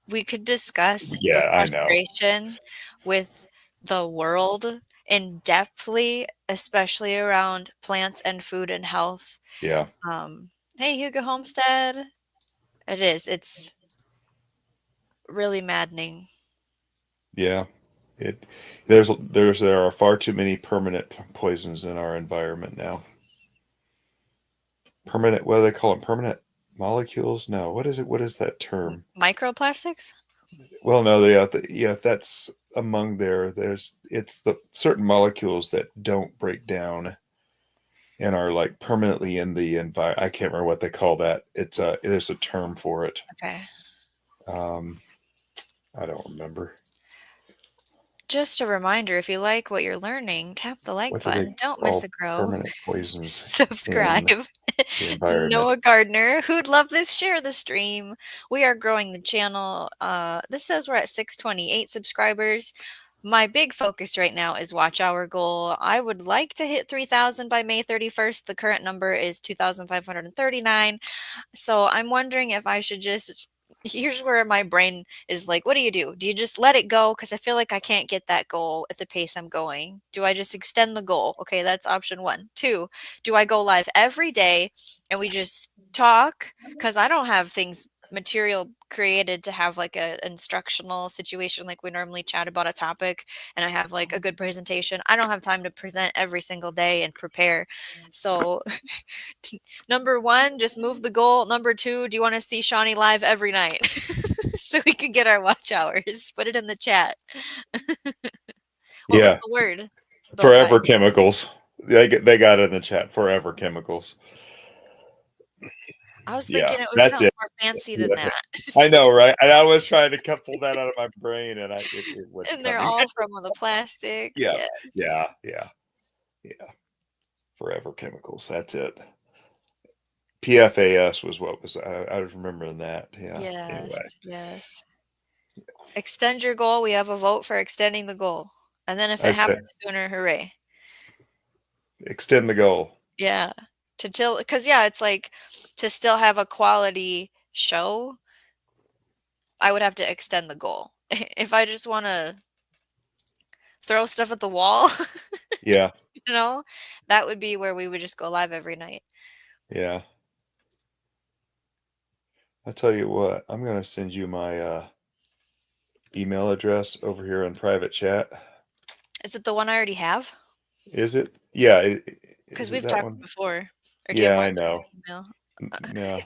We could discuss the Yeah, I know. frustration with the world in depthly, especially around plants and food and health. Yeah, Um, hey, Hugo Homestead. It's really maddening. yeah. It there are far too many permanent poisons in our environment now. Permanent, what do they call them? Permanent molecules? No, what is it? What is that term? Microplastics? Well, no, yeah, that's among it's the certain molecules that don't break down and are like permanently in the environment. I can't remember what they call that. There's a term for it. Okay. Um, I don't remember. Just a reminder, if you like what you're learning, tap the like What do they button. Don't miss call a grow. permanent poisons Subscribe. in the environment? Noah Gardner, who'd love this, share the stream. We are growing the channel. This says we're at 628 subscribers. My big focus right now is watch hour goal. I would like to hit 3,000 by May 31st. The current number is 2,539. So I'm wondering if I should just, here's where my brain is like, what do? Do you just let it go? Because I feel like I can't get that goal at the pace I'm going. Do I just extend the goal? Okay, that's option one. Two, do I go live every day and we just talk? Because I don't have things material created to have like a instructional situation like we normally chat about a topic and I have like a good presentation. I don't have time to present every single day and prepare. So number one, just move the goal. Number two, do you want to see Shawnee live every night so we can get our watch hours? Put it in the chat. What was Yeah, the word? Bow tie. forever chemicals. They got it in the chat. Forever chemicals. I was Yeah, thinking it was that's something it. more fancy than Yeah. that. I know, right? And I was trying to pull that out of my brain, and it wasn't And they're coming. all from the plastics. Yeah, Yes. yeah, yeah, yeah. Forever chemicals. That's it. PFAS was what was I was remembering that. Yeah. Yes. Anyway, Yes. Extend your goal. We have a vote for extending the goal. And then if I it say happens sooner, hooray. extend the goal. Yeah. Because yeah, it's like to still have a quality show, I would have to extend the goal. If I just want to throw stuff at the wall, Yeah, you know, that would be where we would just go live every night. yeah. I'll tell you what, I'm gonna send you my email address over here in private chat. Is it the one I already have? Is it? Yeah, Because is it we've that talked one? before. Or do you have Yeah, more I than know. one email? Yeah.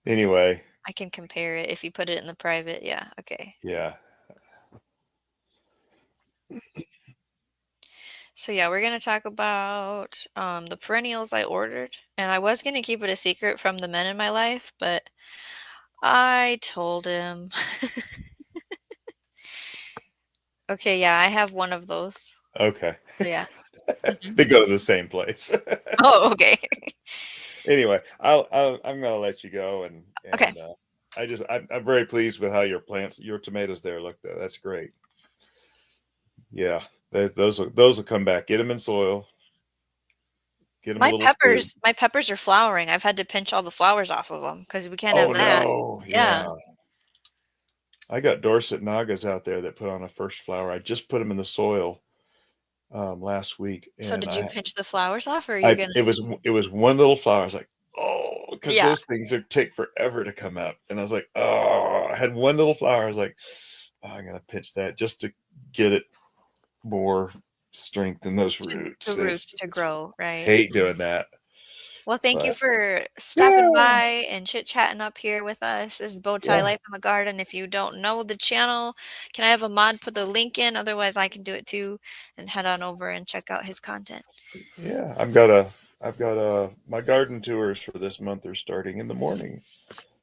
Anyway, I can compare it if you put it in the private. Yeah, okay. yeah. So yeah, we're gonna talk about the perennials I ordered, and I was gonna keep it a secret from the men in my life, but I told him. Okay, yeah, I have one of those. Okay. So yeah. Mhm. They go to the same place. Oh, okay. Anyway, I'm gonna let you go, Okay. and I'm very pleased with how your tomatoes there look though. That's great. Yeah, those will come back. Get them in soil. Get them a little food. My peppers are flowering. I've had to pinch all the flowers off of them because we can't Oh have that. no, Yeah. yeah. I got Dorset Nagas out there that put on a first flower. I just put them in the soil last week, So and did you pinch the flowers off, or are you gonna? it was one little flower. I was like, oh, because Yeah. those things take forever to come up, and I was like, oh, I had one little flower. I was like, oh, I'm gonna pinch that just to get it more strength in those The roots. roots to grow, right? Hate doing that, Well, thank you but for stopping yeah, by and chit-chatting up here with us. This is Bowtie yeah, Life in the Garden. If you don't know the channel, can I have a mod put the link in? Otherwise, I can do it too and head on over and check out his content. yeah. I've got my garden tours for this month are starting in the morning,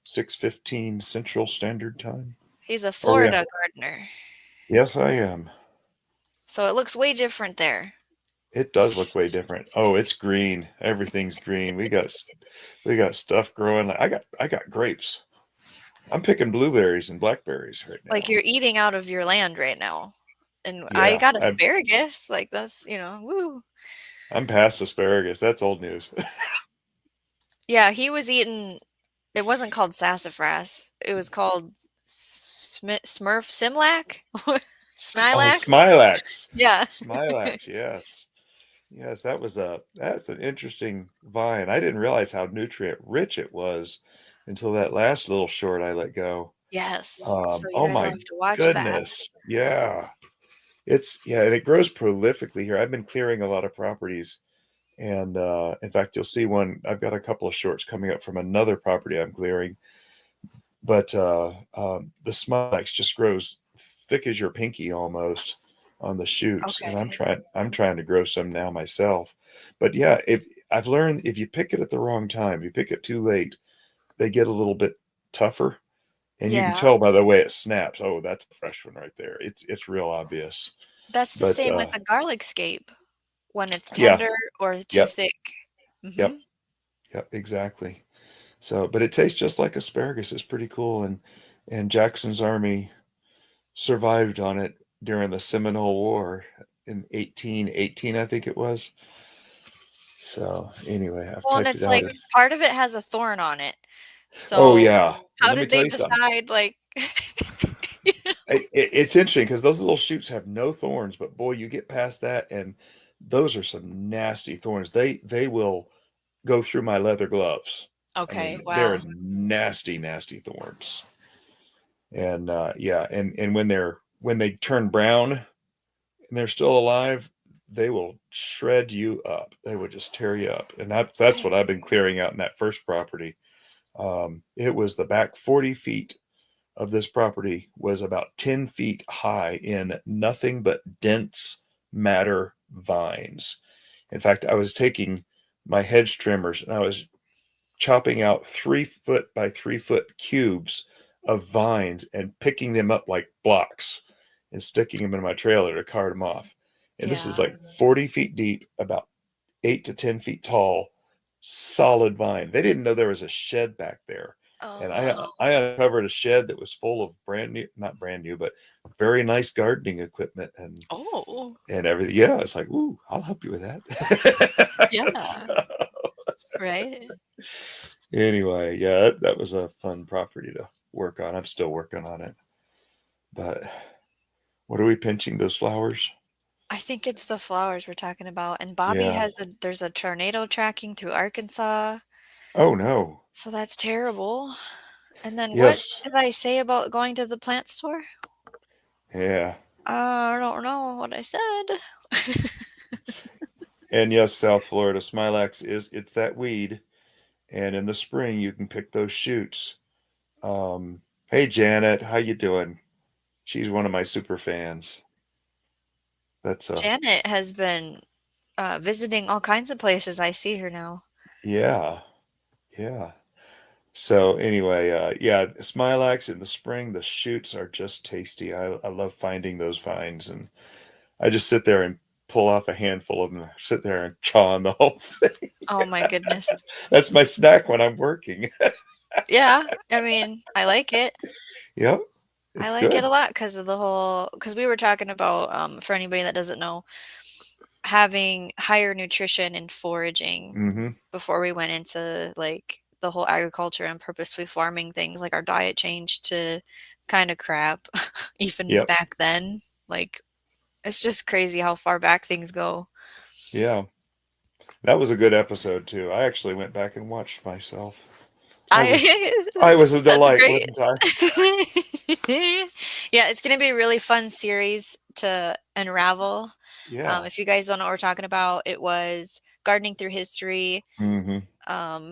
6:15 Central Standard Time. He's a Oh yeah, Florida gardener, yes, I am. so it looks way different there. It does look way different. Oh, it's green. Everything's green. We got stuff growing. I got grapes. I'm picking blueberries and blackberries right Like now. you're eating out of your land right now. And I Yeah, got asparagus. Like that's, woo. I'm past asparagus. That's old news. Yeah, he was eating. It wasn't called sassafras. It was called Smurf Simlac? Oh, Smilax? Smilax. Yeah. Smilax, yes. Yes, that's an interesting vine. I didn't realize how nutrient rich it was until that last little short I let go. Yes. So you Oh guys will my have to watch that. goodness. Yeah. And it grows prolifically here. I've been clearing a lot of properties, and in fact, you'll see one. I've got a couple of shorts coming up from another property I'm clearing, but the Smilex just grows thick as your pinky almost on the shoots, and Okay. I'm trying to grow some now myself. But yeah, if I've learned if you pick it at the wrong time, you pick it too late, they get a little bit tougher, and you can Yeah. tell by the way it snaps. Oh, that's a fresh one right there. It's real obvious. That's the But same with a garlic scape when it's yeah, tender or too yep, thick. yep, Mhm. yep, exactly. So, but it tastes just like asparagus. It's pretty cool, and Jackson's army survived on it during the Seminole War in 1818, I think it was. So anyway, I've Well, and typed it it's out. like part of it has a thorn on it. Oh So yeah, and how let me did tell they you something. decide like It's interesting because those little shoots have no thorns, but boy, you get past that, and those are some nasty thorns. They will go through my leather gloves. I Okay, mean, they're wow. nasty, nasty thorns. And yeah, and when they turn brown and they're still alive, they will shred you up. They will just tear you up. And that's what I've been clearing out in that first property. It was the back 40 feet of this property was about 10 feet high in nothing but dense matter vines. In fact, I was taking my hedge trimmers and I was chopping out 3 foot by 3 foot cubes of vines and picking them up like blocks and sticking them in my trailer to cart them off. And this is Yeah. like 40 feet deep, about 8 to 10 feet tall, solid vine. They didn't know there was a shed back there. Oh And no. I uncovered a shed that was full of brand new, not brand new, but very nice gardening equipment Oh, and everything. Yeah, it's like, ooh, I'll help you with that. yeah, So, right. anyway, yeah, that was a fun property to work on. I'm still working on it. But what are we pinching those flowers? I think it's the flowers we're talking about. And Bobby Yeah. has there's a tornado tracking through Arkansas. Oh no. So that's terrible. And then what Yes. did I say about going to the plant store? Yeah. I don't know what I said. And yes, South Florida smilax it's that weed, and in the spring you can pick those shoots. Hey Janet, how you doing? She's one of my super fans. That's Janet has been visiting all kinds of places. I see her now. yeah, yeah. So anyway, yeah, smilax in the spring, the shoots are just tasty. I love finding those vines, and I just sit there and pull off a handful of them, sit there and chaw on the whole thing. Oh my goodness. That's my snack when I'm working. Yeah, I mean, I like it. Yep, I it's like it a good. lot because of the whole, because we were talking about, for anybody that doesn't know, having higher nutrition and foraging Mm-hmm. before we went into like the whole agriculture and purposefully farming things. Like our diet changed to kind of crap, even Yep. back then. Like it's just crazy how far back things go. Yeah. That was a good episode too. I actually went back and watched myself. I was I I was a that's delight, great. wasn't I? Yeah, it's gonna be a really fun series to unravel. Yeah. If you guys don't know what we're talking about, it was gardening through history. Mm-hmm.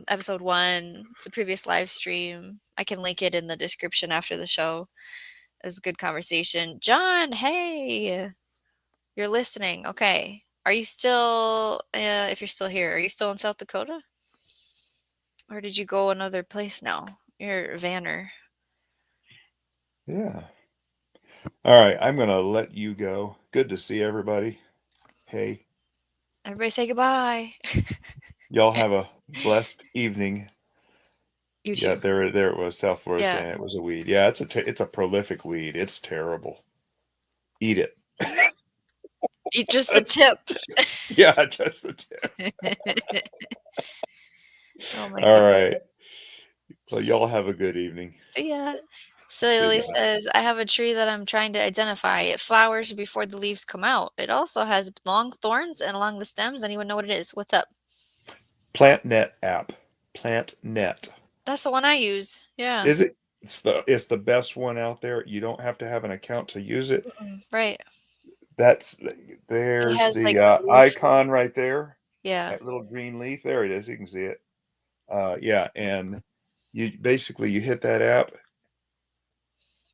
Episode 1. It's a previous live stream. I can link it in the description after the show. It was a good conversation. John, hey, you're listening. Okay. Are you still, if you're still here, are you still in South Dakota? Or did you go another place now? You're Vanner. Yeah. All right, I'm gonna let you go. Good to see everybody. Hey, Everybody say goodbye. y'all have a blessed evening. You Yeah, too. there it was. South Florida Yeah. saying it was a weed. Yeah, it's a prolific weed. It's terrible. Eat it. Eat just the That's tip. yeah, just the tip. Oh my All goodness. right. Well, y'all have a good evening. See ya. Silly See Lily ya. says, I have a tree that I'm trying to identify. It flowers before the leaves come out. It also has long thorns and along the stems. Anyone know what it is? What's up? PlantNet app. PlantNet. That's the one I use. Yeah. Is it? It's the best one out there. You don't have to have an account to use it. Right. That's It there's has like the the leaf. icon right there. Yeah. That little green leaf. There it is. You can see it. Yeah, and you hit that app.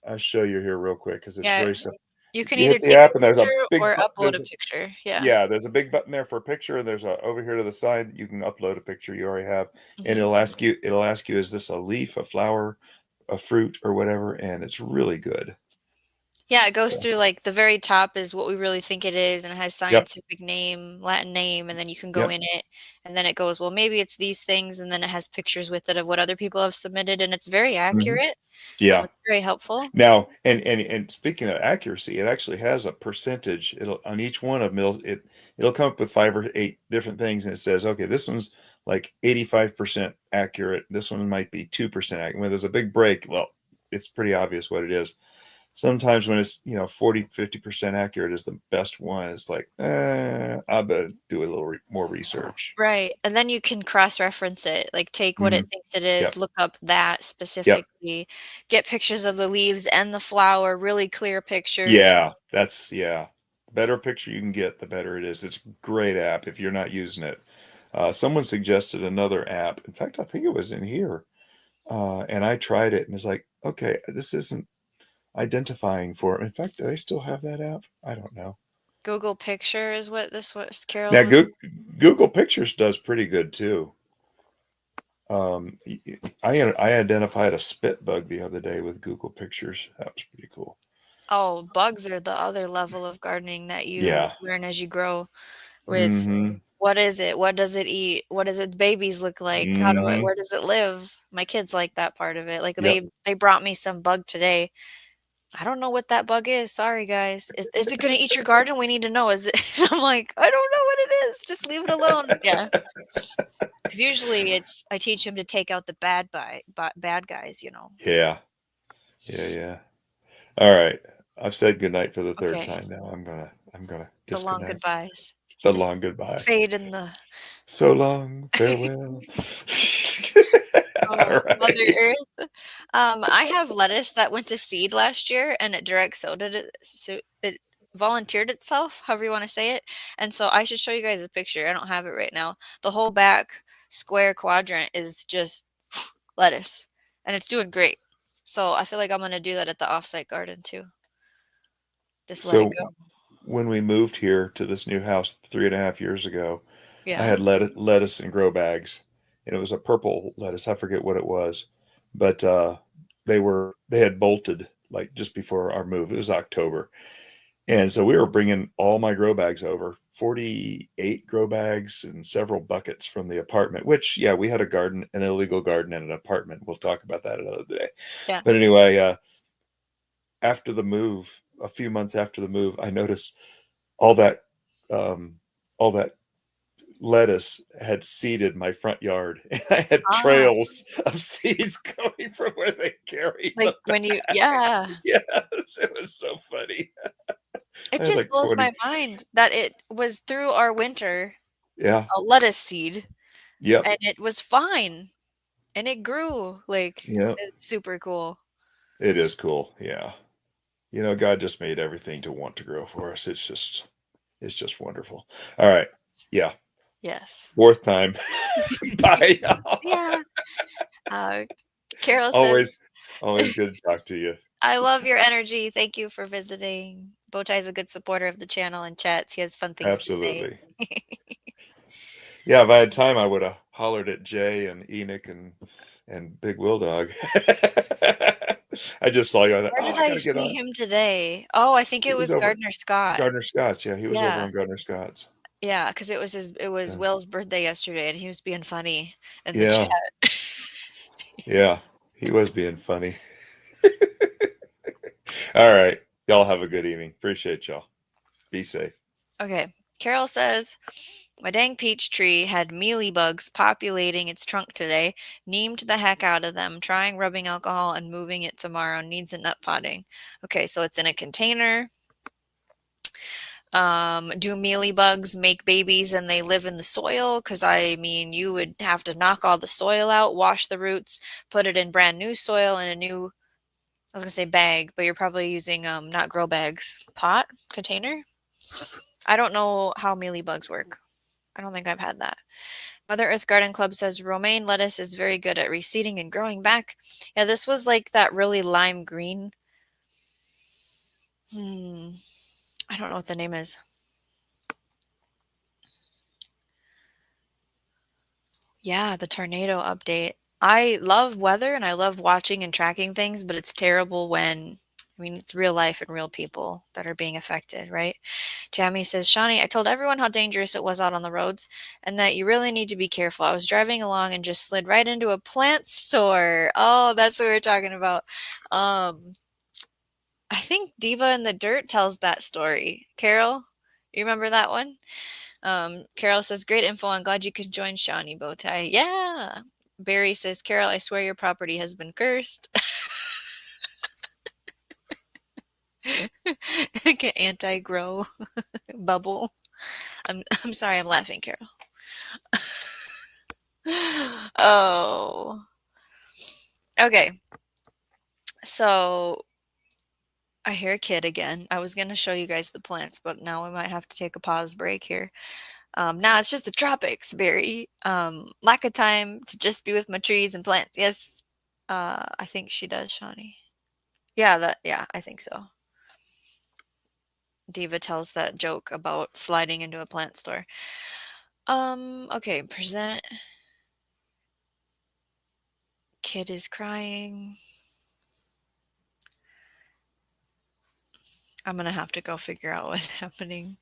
I'll show you here real quick because it's Yeah. very simple. You can You either hit the take a app and there's a picture big or upload a picture. Yeah. yeah, there's a big button there for a picture, and there's a over here to the side you can upload a picture you already have, and Hmm. it'll ask you is this a leaf, a flower, a fruit, or whatever, and it's really good. Yeah, it goes So through like the very top is what we really think it is, and it has yep, scientific name, Latin name, and then you can go yep, in it, and then it goes, well, maybe it's these things, and then it has pictures with it of what other people have submitted, and it's very hmm accurate. yeah. It's very helpful. Now, and speaking of accuracy, it actually has a percentage. It'll on each one of them, it'll come up with 5 or 8 different things, and it says, okay, this one's like 85% accurate. This one might be 2% accurate. When there's a big break, well, it's pretty obvious what it is. Sometimes when it's 40, 50% accurate is the best one. It's like, I better do a little more research. Right, and then you can cross-reference it, like, take what Hmm. it thinks it is, Yep, look up that yep, specifically, get pictures of the leaves and the flower, really clear pictures. yeah. That's yeah. The better picture you can get, the better it is. It's a great app if you're not using it. Someone suggested another app. In fact, I think it was in here, and I tried it, and it's like, okay, this isn't identifying for. In fact, do I still have that app? I don't know. Google Picture is what this was Carol Now, was. Google Pictures does pretty good too. I identified a spit bug the other day with Google Pictures. That was pretty cool. Oh, bugs are the other level of gardening that you Yeah. learn as you grow with Hmm. What is it? What does it eat? What does its babies look like? Hmm. Where does it live? My kids like that part of it. Like Yep. they brought me some bug today. I don't know what that bug is. Sorry, guys. Is it gonna eat your garden? We need to know. Is it? I'm like, I don't know what it is. Just leave it alone. Yeah, because usually it's I teach him to take out the bad guys. Yeah. Yeah. Yeah. All right. I've said goodnight for the third Okay, time now. I'm gonna the long disconnect. goodbyes. The Just long goodbye. fade in the So long, farewell. All oh, Mother right. Earth. I have lettuce that went to seed last year, and it direct sowed it. So it volunteered itself, however you want to say it. And so I should show you guys a picture. I don't have it right now. The whole back square quadrant is just lettuce, and it's doing great. So I feel like I'm gonna do that at the offsite garden too. Just let it So go. when we moved here to this new house 3.5 years ago, I Yeah. had lettuce in grow bags, and it was a purple lettuce. I forget what it was, but they had bolted like just before our move. It was October, and so we were bringing all my grow bags over, 48 grow bags and several buckets from the apartment. Which, yeah, we had a garden, an illegal garden, and an apartment. We'll talk about that another day. Yeah. But anyway, after the move, a few months after the move, I noticed all that um, all that lettuce had seeded my front yard, and I had Ah, trails of seeds going from where they carried like the when you, bag. yeah. Yes, it was so funny. It I had just like blows 20. my mind that it was through our winter, Yeah. a lettuce seed, Yep. and it was fine, and it grew, like, Yep. it's super cool. It is cool. Yeah. God just made everything to want to grow for us. It's just wonderful. All right. Yeah. Yes. Fourth time. Bye, y'all. Yeah. Uh, Carol says, Always, always good to talk to you. "I love your energy. Thank you for visiting." Bowtie's a good supporter of the channel and chats. He has fun things to say. Absolutely. Yeah, if I had time, I would have hollered at Jay and Enoch and Big Will Dog. I just saw you. I thought, Where oh, did I I gotta get see on. him today? Oh, I think He it was was over Gardner Scott. Gardner Scott's. Yeah, he was over Yeah. on Gardner Scott's. Yeah, because it was So, Will's birthday yesterday, and he was being funny in the chat. yeah, yeah, he was being funny. All right, y'all have a good evening. Appreciate y'all. Be safe. Okay. Carol says, my dang peach tree had mealybugs populating its trunk today. Neemed the heck out of them. Trying rubbing alcohol and moving it tomorrow. Needs a nut potting. Okay, so it's in a container. Do mealybugs make babies and they live in the soil? Because I mean, you would have to knock all the soil out, wash the roots, put it in brand new soil in a new, I was gonna say bag, but you're probably using not grow bags, pot container. I don't know how mealybugs work. I don't think I've had that. Mother Earth Garden Club says romaine lettuce is very good at reseeding and growing back. Yeah, this was like that really lime green. Hmm, I don't know what the name is. Yeah, the tornado update. I love weather and I love watching and tracking things, but it's terrible when, I mean, it's real life and real people that are being affected, right? Tammy says, Shawnee, I told everyone how dangerous it was out on the roads and that you really need to be careful. I was driving along and just slid right into a plant store. Oh, that's what we're talking about. Um, I think Diva in the Dirt tells that story. Carol, you remember that one? Carol says, great info. I'm glad you could join Shawnee Bowtie. Yeah. Barry says, Carol, I swear your property has been cursed. Like an anti-grow bubble. I'm sorry, I'm laughing, Carol. Oh. Okay. So I hear a kid again. I was gonna show you guys the plants, but now we might have to take a pause break here. Now it's just the tropics, Barry. Lack of time to just be with my trees and plants. Yes. I think she does, Shawnee. Yeah, I think so. Diva tells that joke about sliding into a plant store. Okay, present. Kid is crying. I'm gonna have to go figure out what's happening.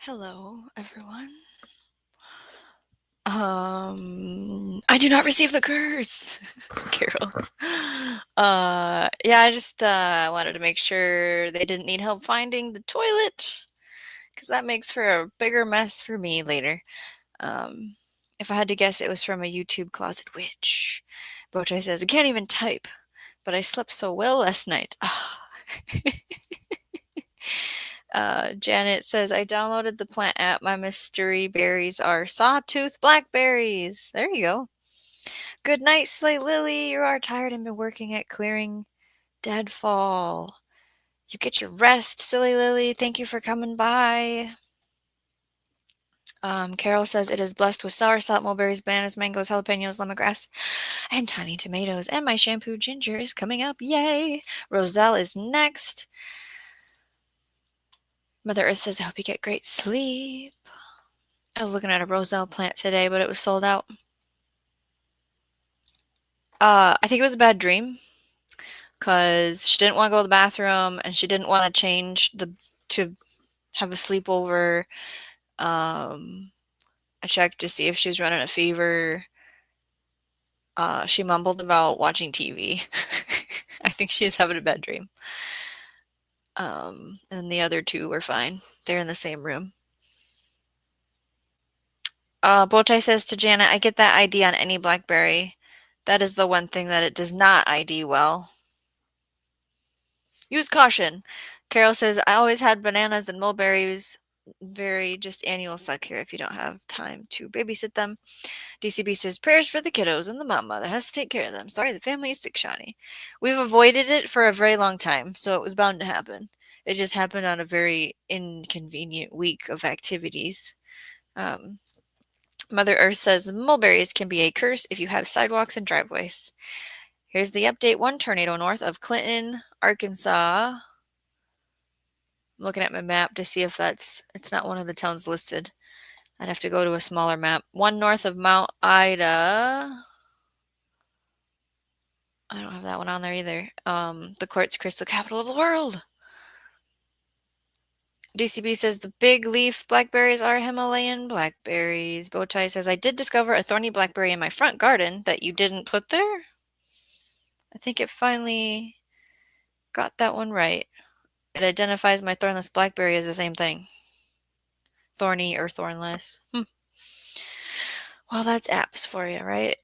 Hello, everyone. I do not receive the curse, Carol. Yeah, I just wanted to make sure they didn't need help finding the toilet, because that makes for a bigger mess for me later. If I had to guess, it was from a YouTube closet witch. Bochai says, I can't even type, but I slept so well last night. Janet says, I downloaded the plant app. My mystery berries are sawtooth blackberries. There you go. Good night, Slate Lily. You are tired and been working at clearing deadfall. You get your rest, Silly Lily. Thank you for coming by. Carol says it is blessed with soursop, mulberries, bananas, mangoes, jalapenos, lemongrass, and tiny tomatoes. And my shampoo ginger is coming up. Yay! Roselle is next. Mother Earth says, I hope you get great sleep. I was looking at a Roselle plant today, but it was sold out. I think it was a bad dream because she didn't want to go to the bathroom and she didn't want to change to have a sleepover. I checked to see if she was running a fever. She mumbled about watching TV. I think she is having a bad dream. And the other two were fine. They're in the same room. Botai says to Janet, I get that ID on any BlackBerry. That is the one thing that it does not ID well. Use caution. Carol says, I always had bananas and mulberries. Very just annual suck here if you don't have time to babysit them. DCB says, prayers for the kiddos and the mama that has to take care of them. Sorry, the family is sick, Shawnee. We've avoided it for a very long time, so it was bound to happen. It just happened on a very inconvenient week of activities. Mother Earth says, mulberries can be a curse if you have sidewalks and driveways. Here's the update. One tornado north of Clinton, Arkansas. I'm looking at my map to see if it's not one of the towns listed. I'd have to go to a smaller map. One north of Mount Ida. I don't have that one on there either. The quartz crystal capital of the world. DCB says the big leaf blackberries are Himalayan blackberries. Bochai says, I did discover a thorny blackberry in my front garden that you didn't put there. I think it finally got that one right. It identifies my thornless blackberry as the same thing. Thorny or thornless. Well, that's apps for you, right?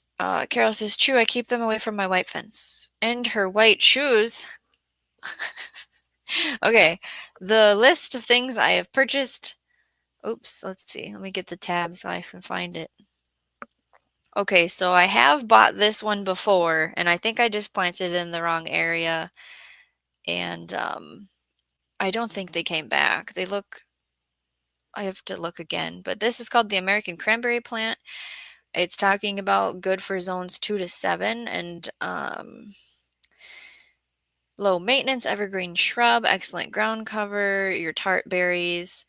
Carol says, true, I keep them away from my white fence. And her white shoes. Okay, the list of things I have purchased. Oops, let's see. Let me get the tab so I can find it. Okay, so I have bought this one before, and I think I just planted it in the wrong area. And I don't think they came back. I have to look again. But this is called the American cranberry plant. It's talking about good for zones 2 to 7 and low maintenance, evergreen shrub, excellent ground cover, your tart berries.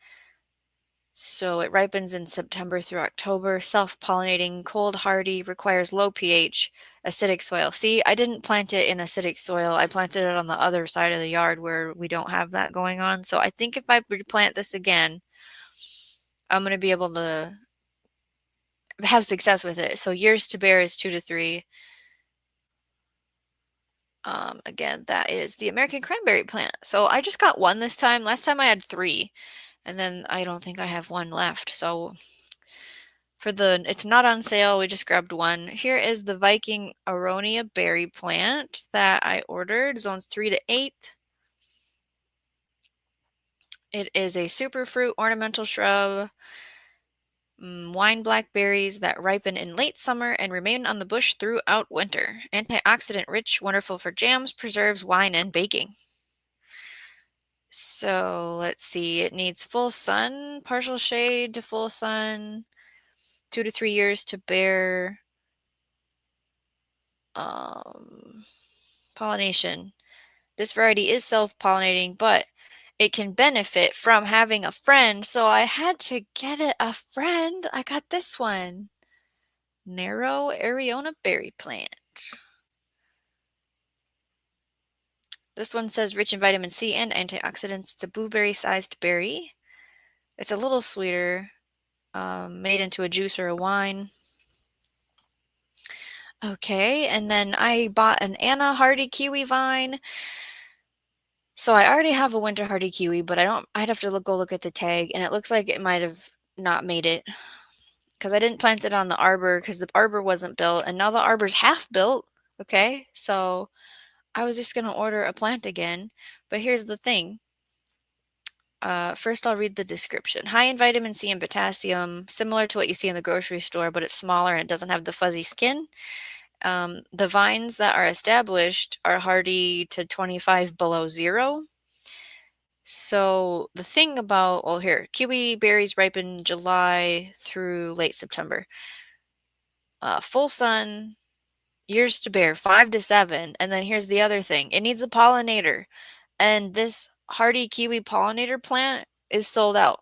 So it ripens in September through October, self-pollinating, cold hardy, requires low pH, acidic soil. See, I didn't plant it in acidic soil. I planted it on the other side of the yard where we don't have that going on. So I think if I replant this again, I'm going to be able to have success with it. So years to bear is 2 to 3. Again, that is the American cranberry plant. So I just got one this time. Last time I had 3. And then I don't think I have one left. So it's not on sale. We just grabbed one. Here is the Viking Aronia berry plant that I ordered. Zones 3 to 8. It is a superfruit ornamental shrub. Wine blackberries that ripen in late summer and remain on the bush throughout winter. Antioxidant rich, wonderful for jams, preserves, wine, and baking. So let's see. It needs full sun, partial shade to full sun, 2 to 3 years to bear. Pollination. This variety is self-pollinating, but it can benefit from having a friend. So I had to get it a friend. I got this one. Narrow Ariona berry plant. This one says rich in vitamin C and antioxidants. It's a blueberry-sized berry. It's a little sweeter, made into a juice or a wine. Okay, and then I bought an Anna Hardy kiwi vine. So I already have a winter hardy kiwi, but I'd have to go look at the tag, and it looks like it might have not made it because I didn't plant it on the arbor because the arbor wasn't built, and now the arbor's half built. Okay, so I was just gonna order a plant again, but here's the thing. First, I'll read the description. High in vitamin C and potassium, similar to what you see in the grocery store, but it's smaller and it doesn't have the fuzzy skin. The vines that are established are hardy to 25 below zero. So the thing about, well, here, kiwi berries ripen July through late September. Full sun, years to bear, 5 to 7. And then here's the other thing. It needs a pollinator. And this hardy kiwi pollinator plant is sold out.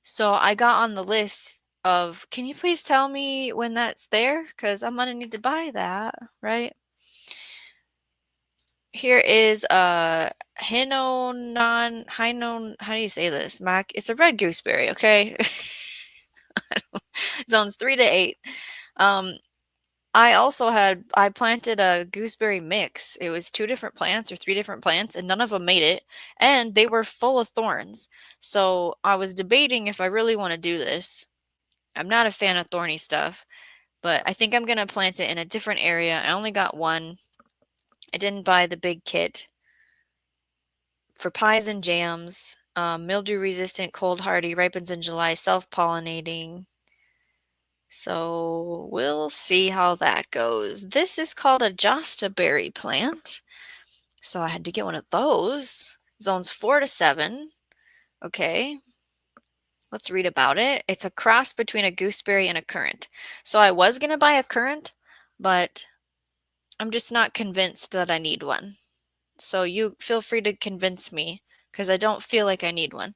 So I got on the list of, can you please tell me when that's there? Because I'm going to need to buy that, right? Here is Hinonon, how do you say this? Mac, it's a red gooseberry, okay? Zones 3 to 8. I planted a gooseberry mix. It was 2 different plants or 3 different plants, and none of them made it, and they were full of thorns. So I was debating if I really want to do this. I'm not a fan of thorny stuff, but I think I'm going to plant it in a different area. I only got one. I didn't buy the big kit. For pies and jams, mildew resistant, cold hardy, ripens in July, self-pollinating. So we'll see how that goes. This is called a Josta berry plant. So I had to get one of those. Zones 4 to 7. Okay. Let's read about it. It's a cross between a gooseberry and a currant. So I was going to buy a currant, but I'm just not convinced that I need one. So you feel free to convince me because I don't feel like I need one.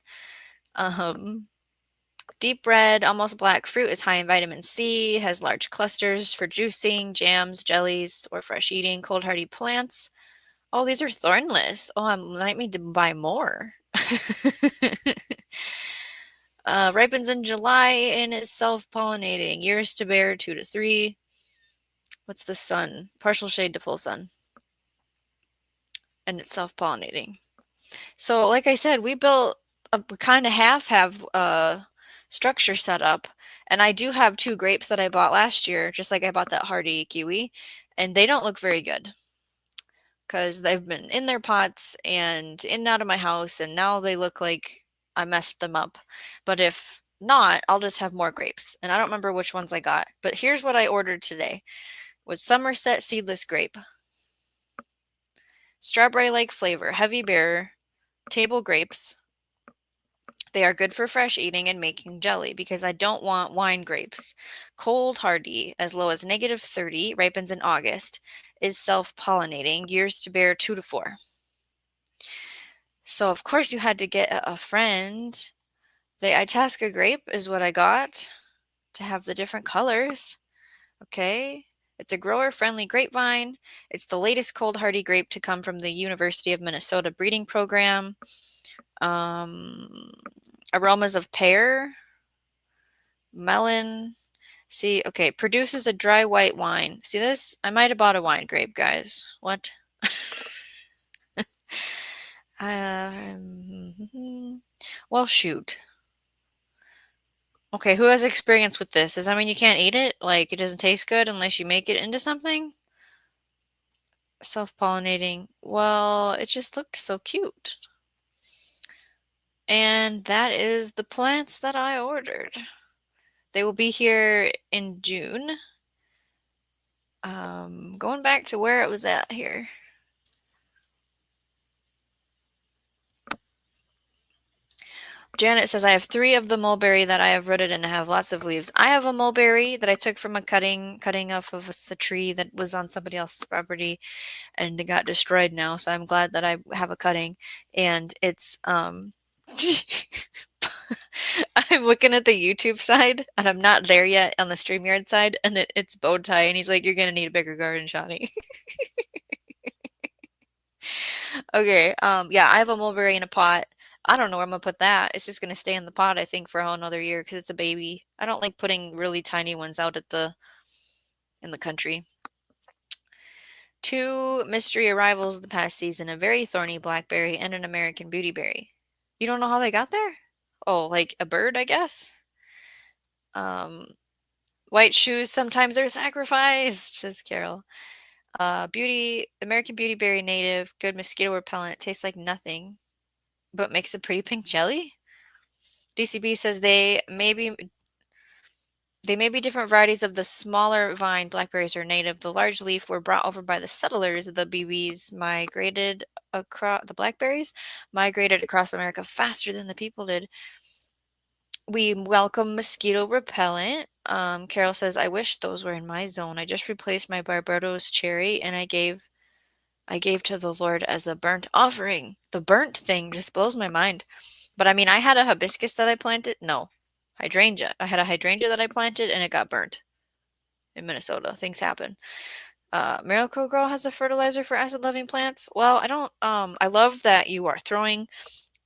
Deep red, almost black fruit is high in vitamin C, has large clusters for juicing, jams, jellies, or fresh eating. Cold hardy plants. Oh, these are thornless. Oh, I might need to buy more. Ripens in July and is self-pollinating. Years to bear 2 to 3. What's the sun? Partial shade to full sun. And it's self-pollinating. So, like I said, we kind of have structure set up, and I do have 2 grapes that I bought last year, just like I bought that hardy kiwi, and they don't look very good because they've been in their pots and in and out of my house, and now they look like I messed them up. But if not, I'll just have more grapes, and I don't remember which ones I got. But here's what I ordered today: was Somerset seedless grape, strawberry-like flavor, heavy bearer, table grapes. They are good for fresh eating and making jelly because I don't want wine grapes. Cold hardy, as low as -30, ripens in August, is self-pollinating, years to bear 2 to 4. So of course you had to get a friend. The Itasca grape is what I got to have the different colors. Okay. It's a grower-friendly grapevine. It's the latest cold hardy grape to come from the University of Minnesota breeding program. Aromas of pear, melon. See, okay, produces a dry white wine. See this? I might have bought a wine grape, guys. What? Well, shoot. Okay, who has experience with this? Does that mean you can't eat it? Like, it doesn't taste good unless you make it into something? Self-pollinating. Well, it just looked so cute. And that is the plants that I ordered. They will be here in June. Going back to where it was at here. Janet says, I have 3 of the mulberry that I have rooted and have lots of leaves. I have a mulberry that I took from a cutting off of a tree that was on somebody else's property, and it got destroyed now, so I'm glad that I have a cutting. And it's, I'm looking at the YouTube side, and I'm not there yet on the StreamYard side, and it's bow tie, and he's like, you're going to need a bigger garden, Shawnee. Okay, yeah, I have a mulberry in a pot. I don't know where I'm gonna put that. It's just gonna stay in the pot, I think, for a whole another year because it's a baby. I don't like putting really tiny ones out at in the country. Two mystery arrivals the past season, a very thorny blackberry and an American beautyberry. You don't know how they got there? Oh, like a bird, I guess? Um, white shoes sometimes are sacrificed, says Carol. American beautyberry native, good mosquito repellent, tastes like nothing, but makes a pretty pink jelly. DCB says they may be different varieties of the smaller vine blackberries are native. The large leaf were brought over by the settlers. The blackberries migrated across America faster than the people did. We welcome mosquito repellent. Carol says, I wish those were in my zone. I just replaced my Barbados cherry and I gave to the Lord as a burnt offering. The burnt thing just blows my mind. But I mean, I had a hibiscus that I planted. No, hydrangea. I had a hydrangea that I planted and it got burnt in Minnesota. Things happen. Miracle Grow has a fertilizer for acid-loving plants. Well, I don't. I love that you are throwing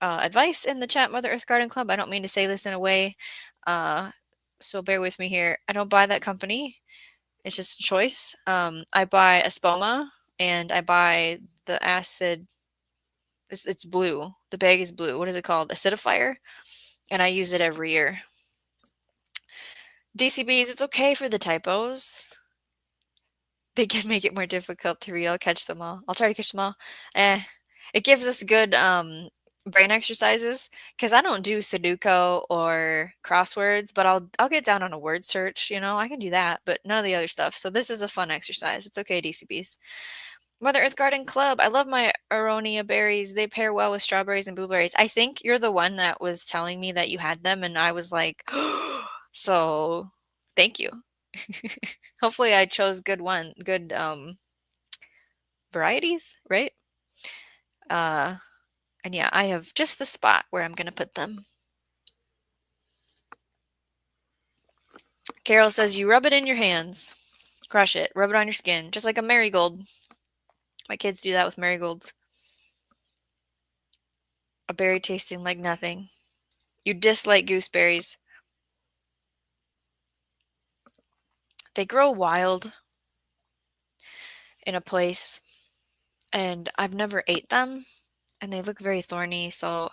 advice in the chat, Mother Earth Garden Club. I don't mean to say this in a way, uh, so bear with me here. I don't buy that company. It's just a choice. I buy Espoma and I buy the acid. It's blue. The bag is blue. What is it called? Acidifier. And I use it every year. DCBs, it's okay for the typos. They can make it more difficult to read. I'll catch them all. I'll try to catch them all. It gives us good brain exercises because I don't do Sudoku or crosswords, but I'll get down on a word search. You know, I can do that, but none of the other stuff. So this is a fun exercise. It's okay, DCBs. Mother Earth Garden Club. I love my aronia berries. They pair well with strawberries and blueberries. I think you're the one that was telling me that you had them, and I was like, so thank you. Hopefully I chose good varieties, right? And yeah, I have just the spot where I'm gonna put them. Carol says you rub it in your hands. Crush it. Rub it on your skin, just like a marigold. My kids do that with marigolds. A berry tasting like nothing. You dislike gooseberries. They grow wild in a place, and I've never ate them, and they look very thorny, so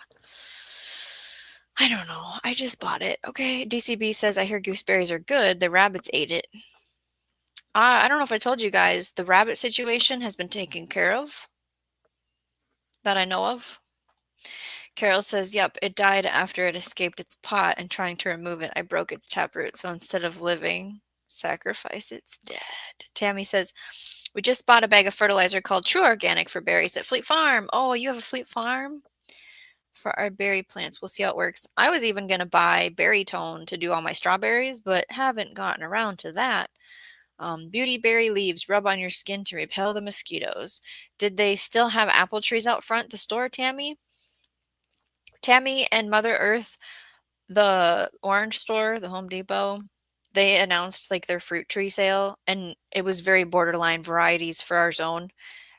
I don't know. I just bought it. Okay, DCB says I hear gooseberries are good. The rabbits ate it. I don't know if I told you guys, the rabbit situation has been taken care of that I know of. Carol says, yep, it died after it escaped its pot, and trying to remove it, I broke its taproot, so instead of living, sacrifice its dead. Tammy says, we just bought a bag of fertilizer called True Organic for berries at Fleet Farm. Oh, you have a Fleet Farm? For our berry plants. We'll see how it works. I was even going to buy berry tone to do all my strawberries, but haven't gotten around to that. Beauty berry leaves rub on your skin to repel the mosquitoes. Did they still have apple trees out front the store, Tammy? Tammy and Mother Earth, the orange store, the Home Depot, they announced like their fruit tree sale, and it was very borderline varieties for our zone,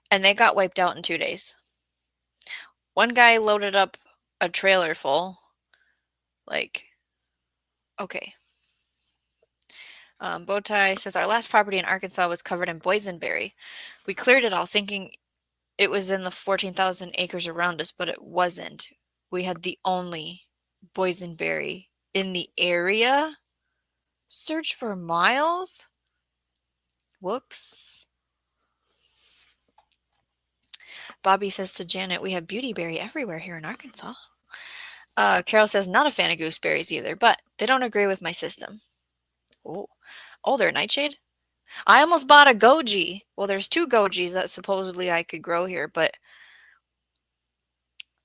and they got wiped out in 2 days. One guy loaded up a trailer full. Like, okay. Bowtie says our last property in Arkansas was covered in boysenberry. We cleared it all thinking it was in the 14,000 acres around us, but it wasn't. We had the only boysenberry in the area. Search for miles? Whoops. Bobby says to Janet, we have beautyberry everywhere here in Arkansas. Carol says, not a fan of gooseberries either, but they don't agree with my system. Oh, they're a nightshade? I almost bought a goji. Well, there's 2 gojis that supposedly I could grow here, but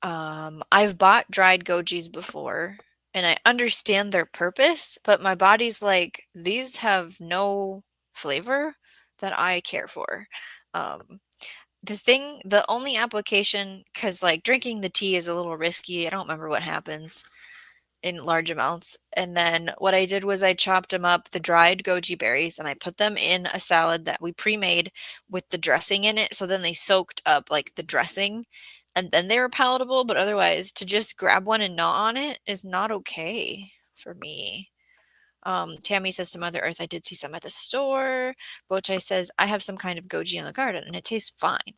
I've bought dried gojis before, and I understand their purpose, but my body's like, these have no flavor that I care for. The only application, because like drinking the tea is a little risky. I don't remember what happens. in large amounts. And then what I did was I chopped them up, the dried goji berries, and I put them in a salad that we pre-made with the dressing in it. So then they soaked up like the dressing and then they were palatable. But otherwise, to just grab one and gnaw on it is not okay for me. Tammy says some Mother Earth. I did see some at the store. Bochai says I have some kind of goji in the garden and it tastes fine.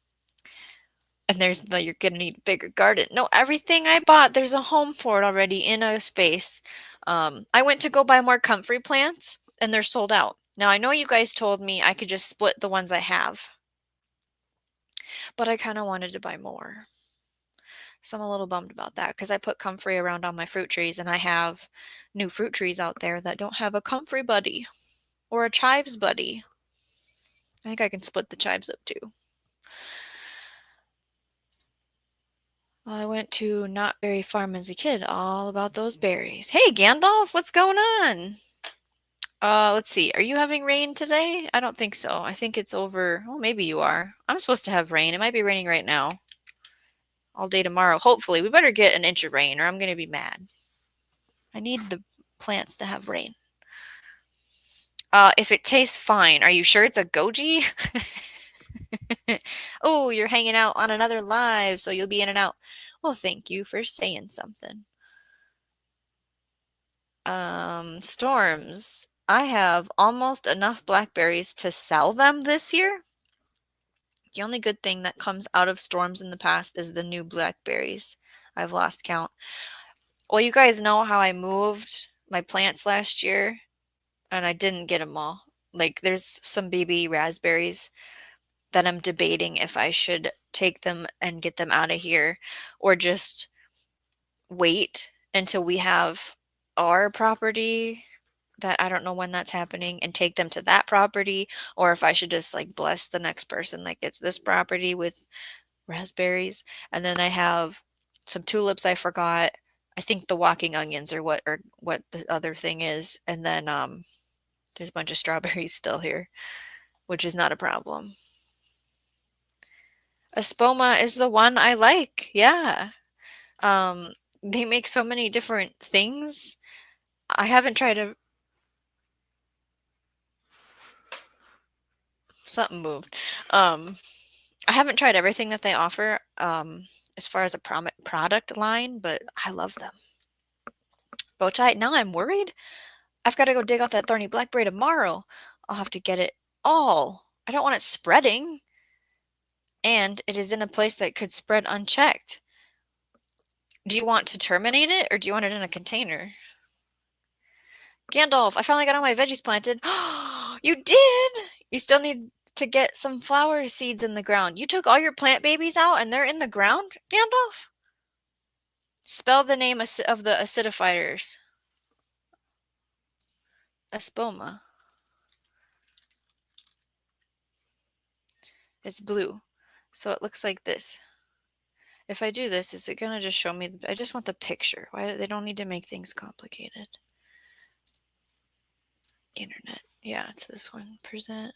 And there's the you're gonna need a bigger garden. No, everything I bought, there's a home for it already in a space. I went to go buy more comfrey plants and they're sold out. Now I know you guys told me I could just split the ones I have, but I kind of wanted to buy more. So I'm a little bummed about that because I put comfrey around all my fruit trees and I have new fruit trees out there that don't have a comfrey buddy or a chives buddy. I think I can split the chives up too. I went to Not Berry Farm as a kid, all about those berries. Hey, Gandalf, what's going on? Let's see. Are you having rain today? I don't think so. I think it's over. Oh, maybe you are. I'm supposed to have rain. It might be raining right now. All day tomorrow. Hopefully. We better get an inch of rain or I'm going to be mad. I need the plants to have rain. If it tastes fine, are you sure it's a goji? Oh, you're hanging out on another live, so you'll be in and out. Well, thank you for saying something. Storms. I have almost enough blackberries to sell them this year. The only good thing that comes out of storms in the past is the new blackberries. I've lost count. Well, you guys know how I moved my plants last year and I didn't get them all. Like, there's some baby raspberries that I'm debating if I should take them and get them out of here or just wait until we have our property that I don't know when that's happening and take them to that property or if I should just like bless the next person that gets this property with raspberries. And then I have some tulips I forgot. I think the walking onions are what the other thing is. And then there's a bunch of strawberries still here, which is not a problem. Espoma is the one I like. Yeah. They make so many different things. I haven't tried a something moved. I haven't tried everything that they offer as far as a product line, but I love them. Bowtie, now I'm worried. I've got to go dig out that thorny blackberry tomorrow. I'll have to get it all. I don't want it spreading. And it is in a place that could spread unchecked. Do you want to terminate it or do you want it in a container? Gandalf, I finally got all my veggies planted. You did! You still need to get some flower seeds in the ground. You took all your plant babies out and they're in the ground, Gandalf? Spell the name of the acidifiers. Espoma. It's blue. So it looks like this. If I do this, is it going to just show me? I just want the picture. Why they don't need to make things complicated. Internet. Yeah, it's this one. Present.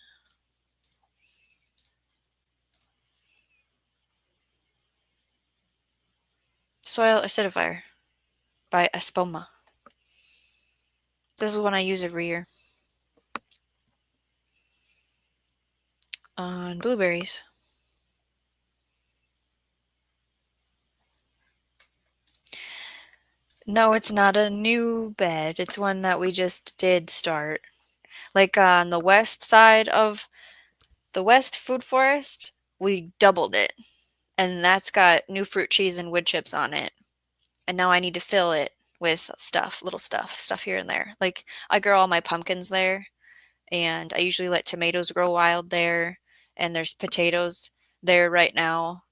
Soil acidifier by Espoma. This is one I use every year. On blueberries. No, it's not a new bed. It's one that we just did start. Like on the west side of the West Food Forest, we doubled it. And that's got new fruit cheese and wood chips on it. And now I need to fill it with stuff, little stuff here and there. Like I grow all my pumpkins there, and I usually let tomatoes grow wild there, and there's potatoes there right now.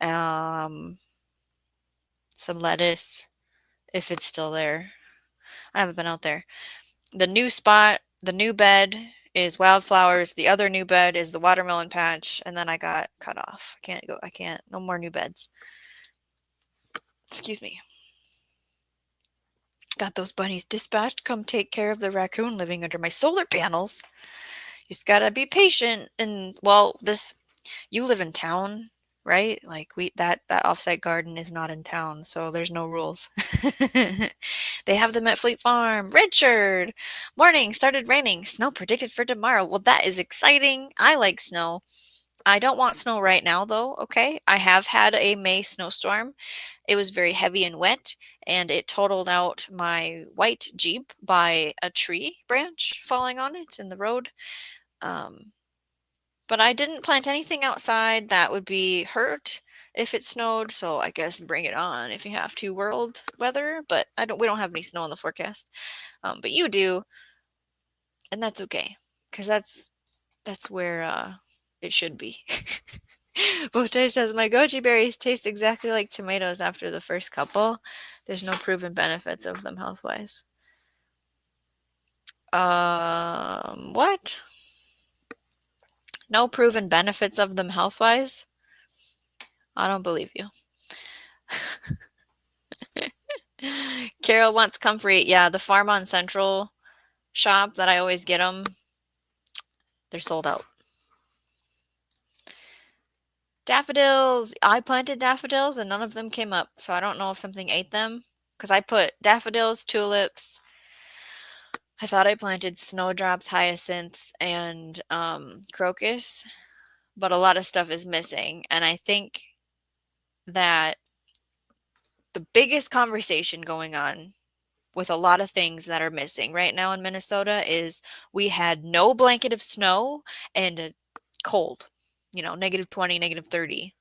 Some lettuce, if it's still there. I haven't been out there. The new spot, the new bed is wildflowers. The other new bed is the watermelon patch, and then I got cut off. I can't, no more new beds. Excuse me. Got those bunnies dispatched. Come take care of the raccoon living under my solar panels. You just gotta be patient. And, well, you live in town. right? Like that offsite garden is not in town, so there's no rules. They have them at Fleet Farm. Richard, morning, started raining. Snow predicted for tomorrow. Well, that is exciting. I like snow. I don't want snow right now, though, okay? I have had a May snowstorm. It was very heavy and wet, and it totaled out my white Jeep by a tree branch falling on it in the road. Um, but I didn't plant anything outside that would be hurt if it snowed, so I guess bring it on if you have to, world weather. But we don't have any snow in the forecast. But you do, and that's okay, because that's where it should be. Bote says, my goji berries taste exactly like tomatoes after the first couple. There's no proven benefits of them health-wise. What? No proven benefits of them health-wise? I don't believe you. Carol wants comfrey. Yeah, the Farm on Central shop that I always get them, they're sold out. Daffodils. I planted daffodils and none of them came up, so I don't know if something ate them. Because I put daffodils, tulips. I thought I planted snowdrops, hyacinths, and crocus, but a lot of stuff is missing. And I think that the biggest conversation going on with a lot of things that are missing right now in Minnesota is we had no blanket of snow and cold, -20, -30.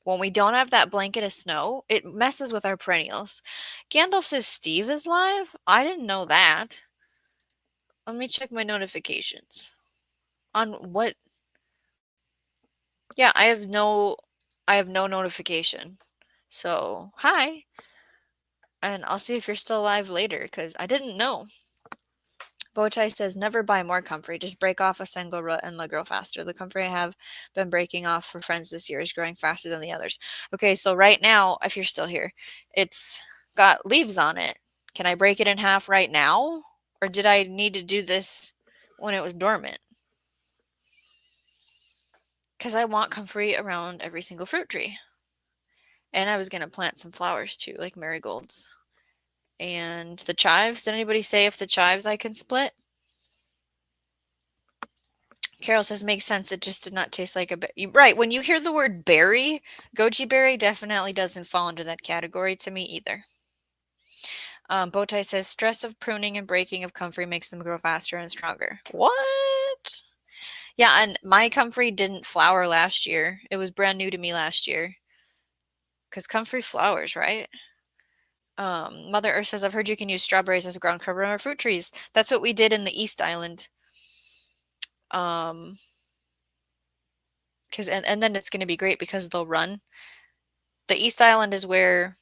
When we don't have that blanket of snow, it messes with our perennials. Gandalf says Steve is live? I didn't know that. Let me check my notifications. On what? Yeah, I have no notification. So, hi. And I'll see if you're still alive later, because I didn't know. Bochai says, never buy more comfrey. Just break off a single root and let grow faster. The comfrey I have been breaking off for friends this year is growing faster than the others. Okay, so right now, if you're still here, it's got leaves on it. Can I break it in half right now? Or did I need to do this when it was dormant? Because I want comfrey around every single fruit tree. And I was going to plant some flowers too, like marigolds. And the chives. Did anybody say if the chives I can split? Carol says, makes sense. It just did not taste like a berry. Right. When you hear the word berry, goji berry definitely doesn't fall into that category to me either. Bowtie says, stress of pruning and breaking of comfrey makes them grow faster and stronger. What? Yeah, and my comfrey didn't flower last year. It was brand new to me last year. Because comfrey flowers, right? Mother Earth says, I've heard you can use strawberries as a ground cover on our fruit trees. That's what we did in the East Island. Because and then it's going to be great because they'll run. The East Island is where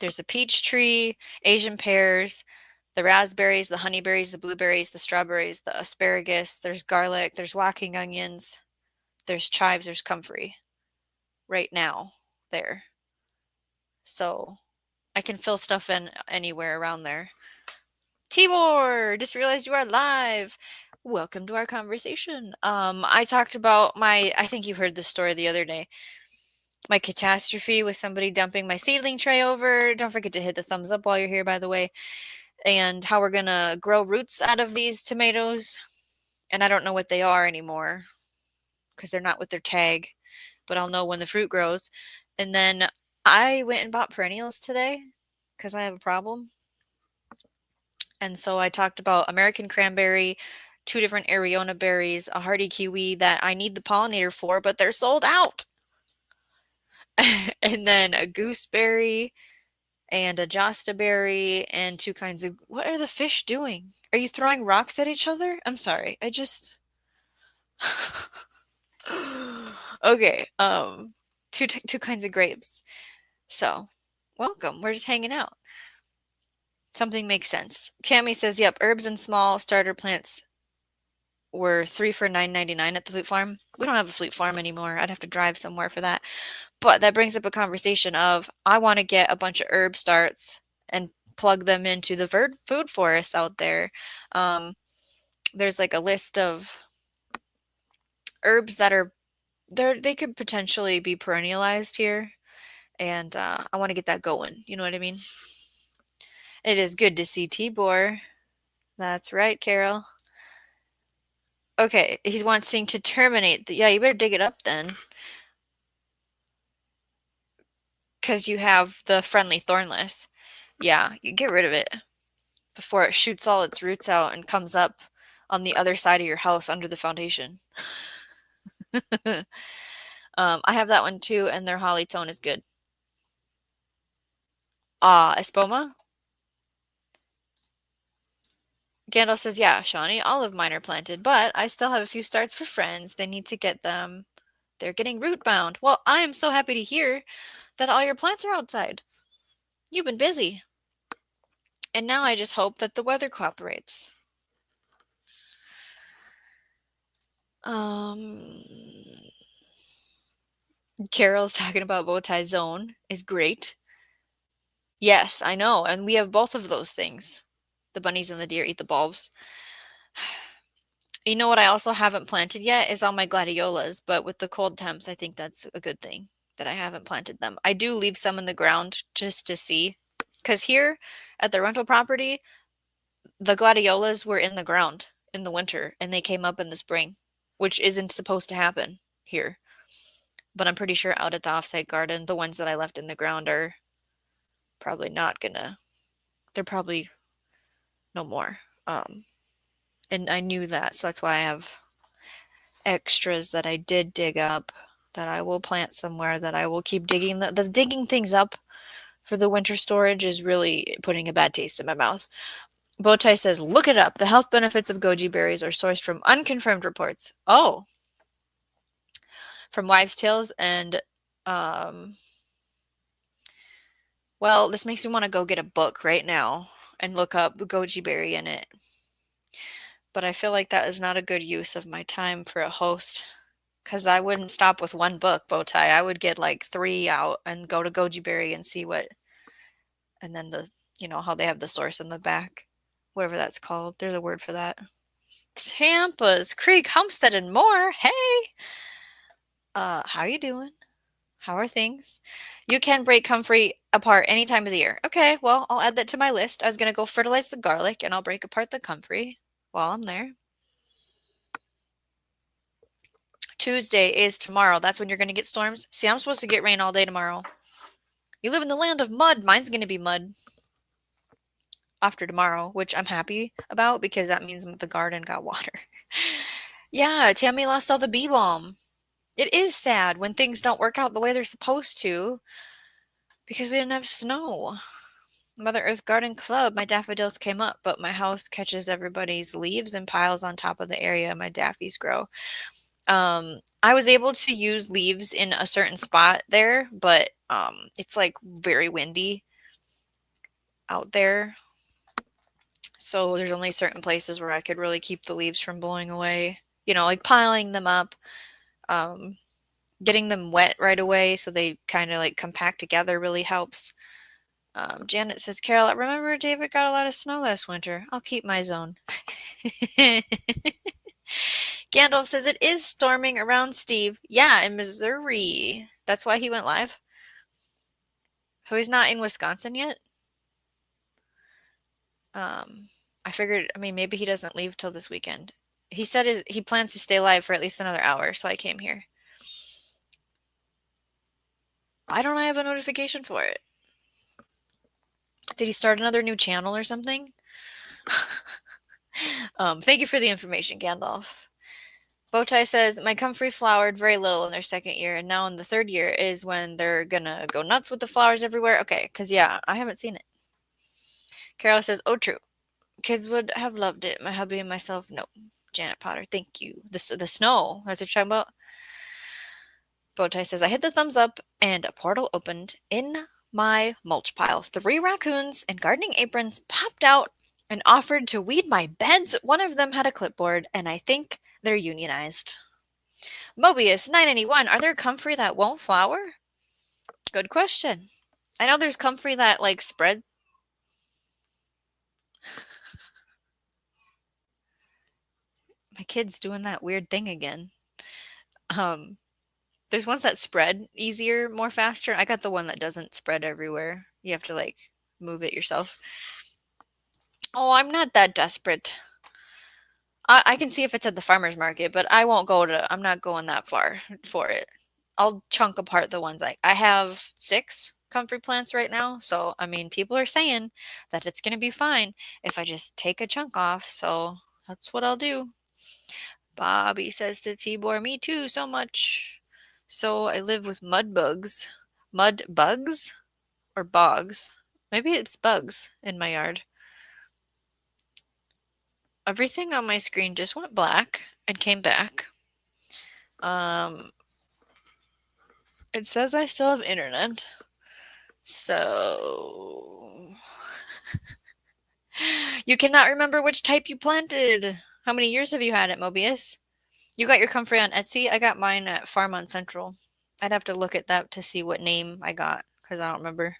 there's a peach tree, Asian pears, the raspberries, the honeyberries, the blueberries, the strawberries, the asparagus, there's garlic, there's walking onions, there's chives, there's comfrey right now there. So I can fill stuff in anywhere around there. Tibor, just realized you are live. Welcome to our conversation. I talked about I think you heard this story the other day. My catastrophe with somebody dumping my seedling tray over. Don't forget to hit the thumbs up while you're here, by the way. And how we're going to grow roots out of these tomatoes. And I don't know what they are anymore because they're not with their tag, but I'll know when the fruit grows. And then I went and bought perennials today because I have a problem. And so I talked about American cranberry, 2 different Ariona berries, a hardy kiwi that I need the pollinator for, but they're sold out. And then a gooseberry and a josta berry and 2 kinds of... What are the fish doing? Are you throwing rocks at each other? I'm sorry. I just... Okay. 2 kinds of grapes. So, welcome. We're just hanging out. Something makes sense. Cami says, yep, herbs and small starter plants were 3 for $9.99 at the Fleet Farm. We don't have a Fleet Farm anymore. I'd have to drive somewhere for that. But that brings up a conversation of, I want to get a bunch of herb starts and plug them into the food forests out there. There's like a list of herbs that are they could potentially be perennialized here, and I want to get that going. You know what I mean? It is good to see Tibor. That's right, Carol. Okay, he's wanting to terminate. Yeah, you better dig it up then, because you have the friendly thornless. Yeah, you get rid of it before it shoots all its roots out and comes up on the other side of your house under the foundation. I have that one too, and their holly tone is good. Espoma? Gandalf says, yeah, Shawnee, all of mine are planted, but I still have a few starts for friends. They need to get them. They're getting root bound. Well, I am so happy to hear that all your plants are outside. You've been busy. And now I just hope that the weather cooperates. Carol's talking about Bowtie Zone is great. Yes, I know, and we have both of those things. The bunnies and the deer eat the bulbs. You know what I also haven't planted yet is all my gladiolas, but with the cold temps, I think that's a good thing that I haven't planted them. I do leave some in the ground just to see, because here at the rental property, the gladiolas were in the ground in the winter, and they came up in the spring, which isn't supposed to happen here. But I'm pretty sure out at the offsite garden, the ones that I left in the ground are probably not gonna, they're probably no more. And I knew that, so that's why I have extras that I did dig up that I will plant somewhere that I will keep digging. The digging things up for the winter storage is really putting a bad taste in my mouth. Bowtie says, look it up. The health benefits of goji berries are sourced from unconfirmed reports. Oh, from wives' tales and, well, this makes me want to go get a book right now and look up goji berry in it. But I feel like that is not a good use of my time for a host. Because I wouldn't stop with one book, Bowtie. I would get like 3 out and go to Goji Berry and see what, and then how they have the source in the back, whatever that's called. There's a word for that. Tampa's Creek, Homestead, and more. Hey, how you doing? How are things? You can break comfrey apart any time of the year. Okay, well, I'll add that to my list. I was gonna go fertilize the garlic, and I'll break apart the comfrey while I'm there. Tuesday is tomorrow. That's when you're gonna get storms. See, I'm supposed to get rain all day tomorrow. You live in the land of mud. Mine's going to be mud after tomorrow, which I'm happy about because that means the garden got water. Yeah, Tammy lost all the bee balm. It is sad when things don't work out the way they're supposed to because we didn't have snow. Mother Earth Garden Club, my daffodils came up, but my house catches everybody's leaves and piles on top of the area my daffies grow. I was able to use leaves in a certain spot there, but it's like very windy out there. So there's only certain places where I could really keep the leaves from blowing away. Like piling them up, getting them wet right away so they kind of like compact together really helps. Janet says, Carol, remember David got a lot of snow last winter. I'll keep my zone. Gandalf says it is storming around Steve. Yeah, in Missouri. That's why he went live. So he's not in Wisconsin yet. I figured, maybe he doesn't leave till this weekend. He said he plans to stay live for at least another hour, so I came here. Why don't I have a notification for it? Did he start another new channel or something? Thank you for the information, Gandalf. Bowtie says, my comfrey flowered very little in their second year, and now in the third year is when they're gonna go nuts with the flowers everywhere. Okay, because yeah, I haven't seen it. Carol says, oh, true. Kids would have loved it. My hubby and myself, no. Janet Potter, thank you. The snow, that's what you're talking about? Bowtie says, I hit the thumbs up, and a portal opened in my mulch pile. 3 raccoons in gardening aprons popped out and offered to weed my beds. One of them had a clipboard, and I think they're unionized. Mobius, 981, are there comfrey that won't flower? Good question. I know there's comfrey that, like, spread. My kid's doing that weird thing again. There's ones that spread easier, more faster. I got the one that doesn't spread everywhere. You have to like move it yourself. Oh, I'm not that desperate. I can see if it's at the farmer's market, but I'm not going that far for it. I'll chunk apart the ones I have 6 comfrey plants right now. So, I mean, people are saying that it's going to be fine if I just take a chunk off. So that's what I'll do. Bobby says to Tibor, me too, so much. So I live with mud bugs. Mud bugs? Or bogs? Maybe it's bugs in my yard. Everything on my screen just went black and came back. Um, it says I still have internet. So you cannot remember which type you planted. How many years have you had it, Mobius? You got your comfrey on Etsy? I got mine at Farm on Central. I'd have to look at that to see what name I got, because I don't remember.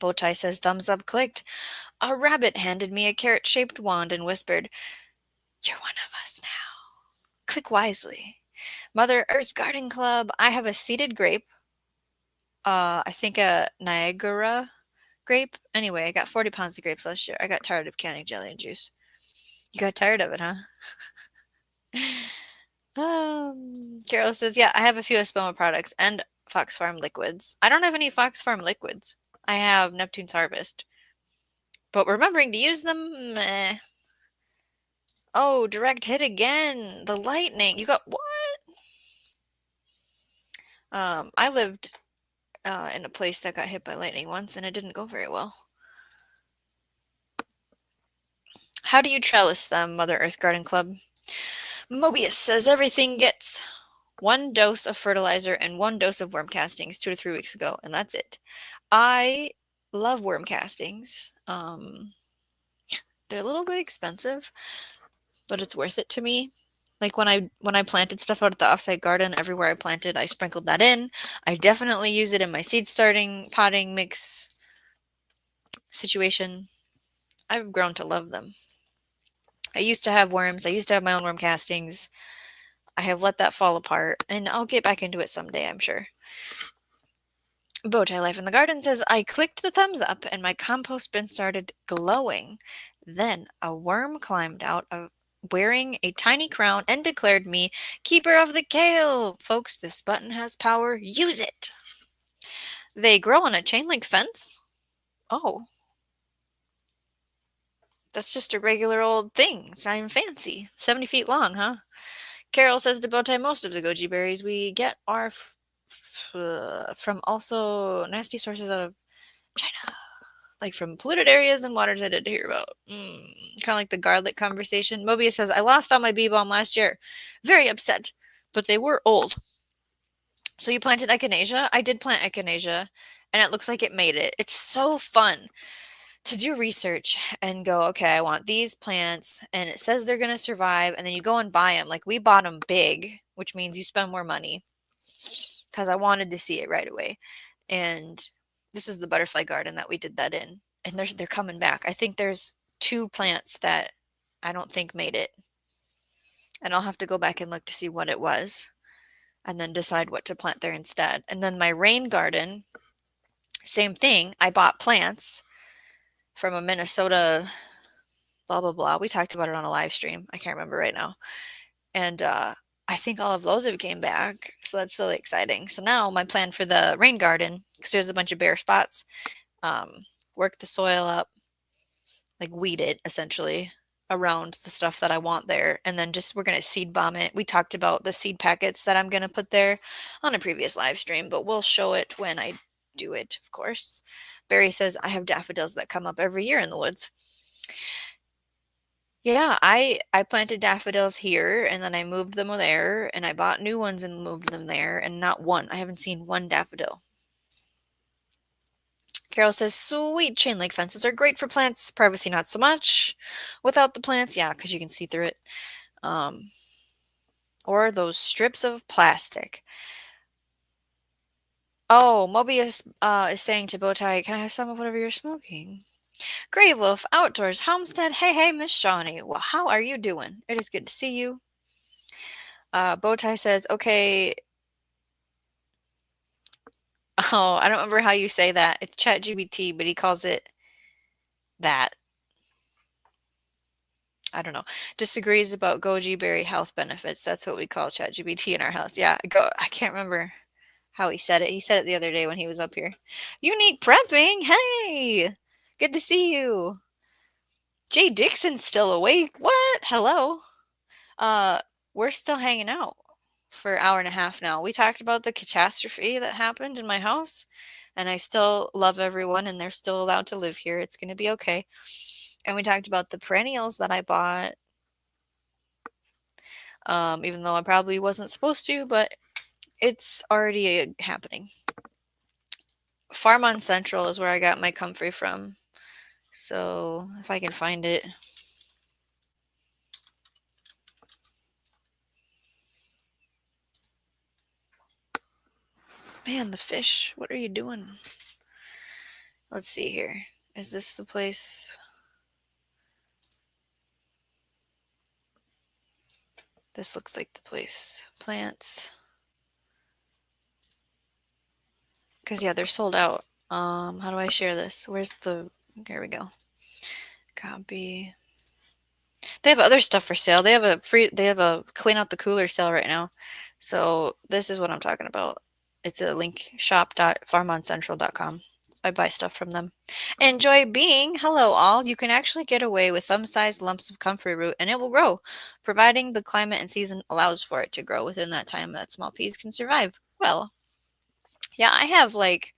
Bowtie says thumbs up clicked. A rabbit handed me a carrot-shaped wand and whispered, "You're one of us now. Click wisely." Mother Earth Garden Club. I have a seeded grape. I think a Niagara grape. Anyway, I got 40 pounds of grapes last year. I got tired of canning jelly and juice. You got tired of it, huh? Carol says, yeah, I have a few Espoma products and Fox Farm liquids. I don't have any Fox Farm liquids. I have Neptune's Harvest. But remembering to use them, meh. Oh, direct hit again. The lightning. You got what? I lived in a place that got hit by lightning once, and it didn't go very well. How do you trellis them, Mother Earth Garden Club? Mobius says everything gets 1 dose of fertilizer and 1 dose of worm castings 2 to 3 weeks ago, and that's it. I love worm castings. They're a little bit expensive, but it's worth it to me. Like when I planted stuff out at the offsite garden, everywhere I planted, I sprinkled that in. I definitely use it in my seed starting potting mix situation. I've grown to love them. I used to have worms. I used to have my own worm castings. I have let that fall apart, and I'll get back into it someday, I'm sure. Bowtie Life in the Garden says, I clicked the thumbs up and my compost bin started glowing. Then a worm climbed out of wearing a tiny crown and declared me keeper of the kale. Folks, this button has power. Use it. They grow on a chain link fence. Oh. That's just a regular old thing. It's not even fancy. 70 feet long, huh? Carol says to Bowtie, most of the goji berries we get are from also nasty sources out of China. Like from polluted areas and waters I did hear about. Kind of like the garlic conversation. Mobius says, I lost all my bee balm last year. Very upset. But they were old. So you planted echinacea? I did plant echinacea, and it looks like it made it. It's so fun to do research and go, okay, I want these plants, and it says they're going to survive, and then you go and buy them. Like we bought them big, which means you spend more money, because I wanted to see it right away. And this is the butterfly garden that we did that in, and they're coming back. I think there's 2 plants that I don't think made it, and I'll have to go back and look to see what it was, and then decide what to plant there instead. And then my rain garden, same thing. I bought plants from a Minnesota blah blah blah. We talked about it on a live stream. I can't remember right now. And I think all of those have came back. So that's really exciting. So now my plan for the rain garden, because there's a bunch of bare spots, work the soil up, like weed it essentially around the stuff that I want there. And then just we're going to seed bomb it. We talked about the seed packets that I'm going to put there on a previous live stream, but we'll show it when I do it, of course. Barry says, I have daffodils that come up every year in the woods. Yeah, I planted daffodils here, and then I moved them there, and I bought new ones and moved them there, and not one. I haven't seen one daffodil. Carol says, sweet chain link fences are great for plants. Privacy not so much. Without the plants, yeah, because you can see through it. Or those strips of plastic. Oh, Mobius is saying to Bowtie, can I have some of whatever you're smoking? Grey Wolf, Outdoors, Homestead. Hey, Miss Shawnee. Well, how are you doing? It is good to see you. Bowtie says, okay, Oh, I don't remember how you say that. It's ChatGPT, but he calls it that. I don't know. Disagrees about goji berry health benefits. That's what we call ChatGPT in our house. Yeah, I can't remember how he said it. He said it the other day when he was up here. Unique prepping. Hey, good to see you. Jay Dixon's still awake. What? Hello. Uh, we're still hanging out for an hour and a half now. We talked about the catastrophe that happened in my house, and I still love everyone, and they're still allowed to live here. It's going to be okay. And we talked about the perennials that I bought, even though I probably wasn't supposed to, but it's already happening. Farm on Central is where I got my comfrey from. So if I can find it. Man, the fish. What are you doing? Let's see here. Is this the place? This looks like the place. Plants. Because, yeah, they're sold out. How do I share this? Where's the... There we go. Copy. They have other stuff for sale. They have a clean out the cooler sale right now. So this is what I'm talking about. It's a link, shop.farmoncentral.com. I buy stuff from them. Enjoy being. Hello, all. You can actually get away with thumb-sized lumps of comfrey root, and it will grow, providing the climate and season allows for it to grow within that time that small peas can survive. Well, yeah, I have like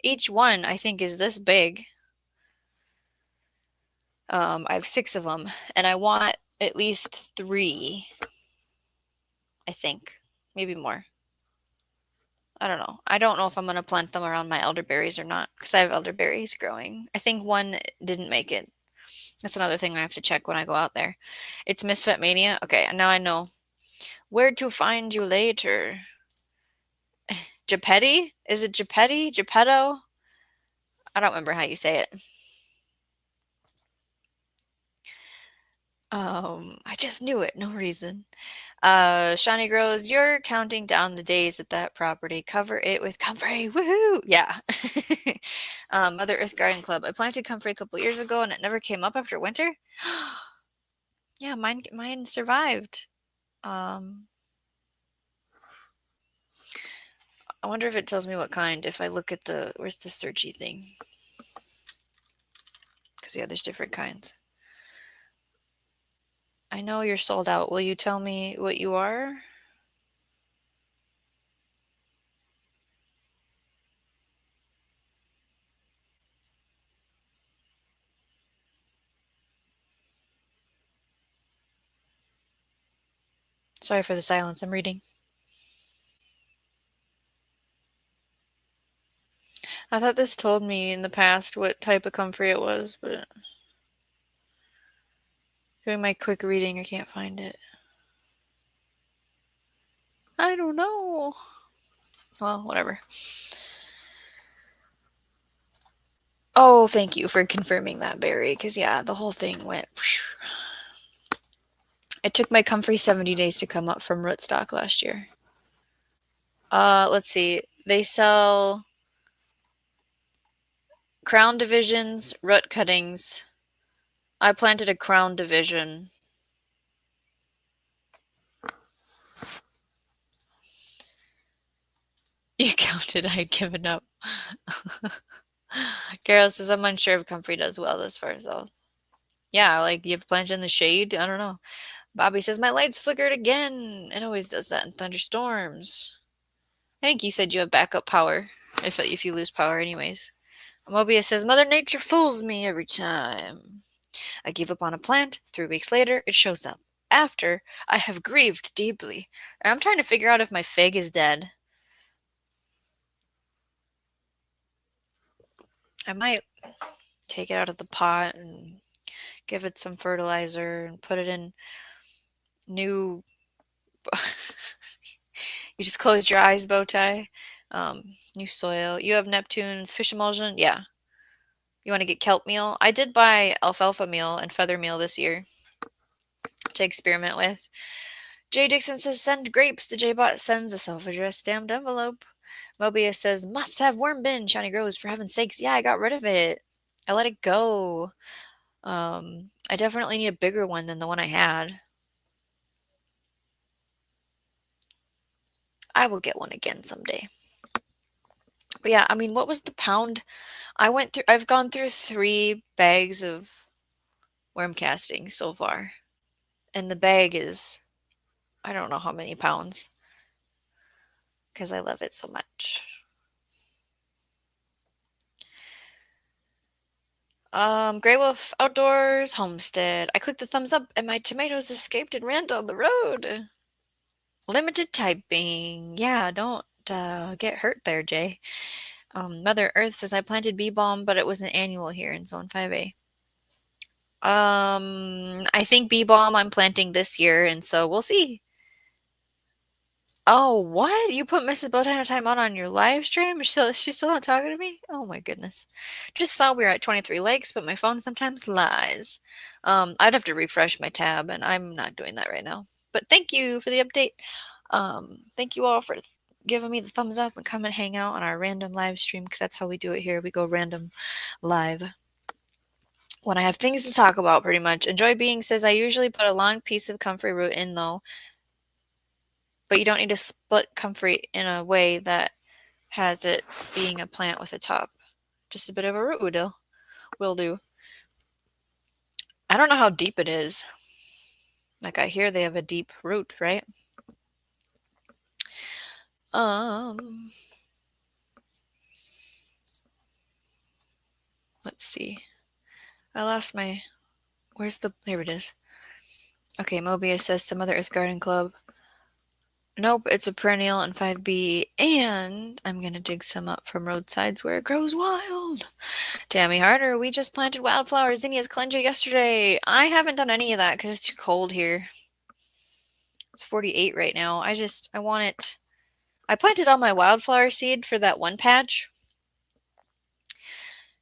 each one I think is this big. I have 6 of them, and I want at least 3. I think maybe more. I don't know. I don't know if I'm gonna plant them around my elderberries or not because I have elderberries growing. I think one didn't make it. That's another thing I have to check when I go out there. It's Misfit Mania. Okay, now I know where to find you later. Geppetto? Is it Geppetto? Geppetto? I don't remember how you say it. I just knew it. No reason. Shawnee Grows, you're counting down the days at that property. Cover it with comfrey. Woohoo! Yeah. Mother Earth Garden Club. I planted comfrey a couple years ago and it never came up after winter. Yeah, mine survived. I wonder if it tells me what kind if I look at where's the searchy thing? Because yeah, there's different kinds. I know you're sold out. Will you tell me what you are? Sorry for the silence. I'm reading. I thought this told me in the past what type of comfrey it was, but doing my quick reading, I can't find it. I don't know. Well, whatever. Oh, thank you for confirming that, Barry, because yeah, the whole thing went... It took my comfrey 70 days to come up from rootstock last year. Let's see. They sell crown divisions, root cuttings. I planted a crown division. You counted, I had given up. Carol says, I'm unsure if comfrey does well this far south. Yeah, like you have to plant in the shade. I don't know. Bobby says, my lights flickered again. It always does that in thunderstorms. I think you said you have backup power if you lose power anyways. Mobius says, Mother Nature fools me every time. I give up on a plant. 3 weeks later, it shows up. After I have grieved deeply. I'm trying to figure out if my fig is dead. I might take it out of the pot and give it some fertilizer and put it in new... You just closed your eyes, Bowtie. New soil. You have Neptune's fish emulsion? Yeah. You want to get kelp meal? I did buy alfalfa meal and feather meal this year to experiment with. Jay Dixon says, send grapes. The J-Bot sends a self-addressed stamped envelope. Mobius says, must have worm bin, Shiny Grows, for heaven's sakes. Yeah, I got rid of it. I let it go. I definitely need a bigger one than the one I had. I will get one again someday. But yeah, I mean, what was the pound? I've gone through 3 bags of worm casting so far. And the bag is, I don't know how many pounds. Because I love it so much. Grey Wolf Outdoors Homestead. I clicked the thumbs up and my tomatoes escaped and ran down the road. Limited typing. Yeah, don't get hurt there, Jay. Mother Earth says I planted bee balm, but it was an annual here in Zone 5A. I think bee balm I'm planting this year, and so we'll see. Oh, what? You put Mrs. Botana Time on your live stream? She's still not talking to me? Oh my goodness. Just saw we were at 23 likes, but my phone sometimes lies. I'd have to refresh my tab, and I'm not doing that right now. But thank you for the update. Thank you all for giving me the thumbs up and come and hang out on our random live stream, because that's how we do it here. We go random live when I have things to talk about, pretty much. Enjoy Being says, I usually put a long piece of comfrey root in, though. But you don't need to split comfrey in a way that has it being a plant with a top. Just a bit of a root will do. I don't know how deep it is. Like, I hear they have a deep root, right? Let's see. I lost my... There it is. Okay, Mobius says to Mother Earth Garden Club. Nope, it's a perennial in 5B, and I'm gonna dig some up from roadsides where it grows wild. Tammy Harder, we just planted wildflowers, zinnias, calendula yesterday. I haven't done any of that because it's too cold here. It's 48 right now. I want it. I planted all my wildflower seed for that one patch.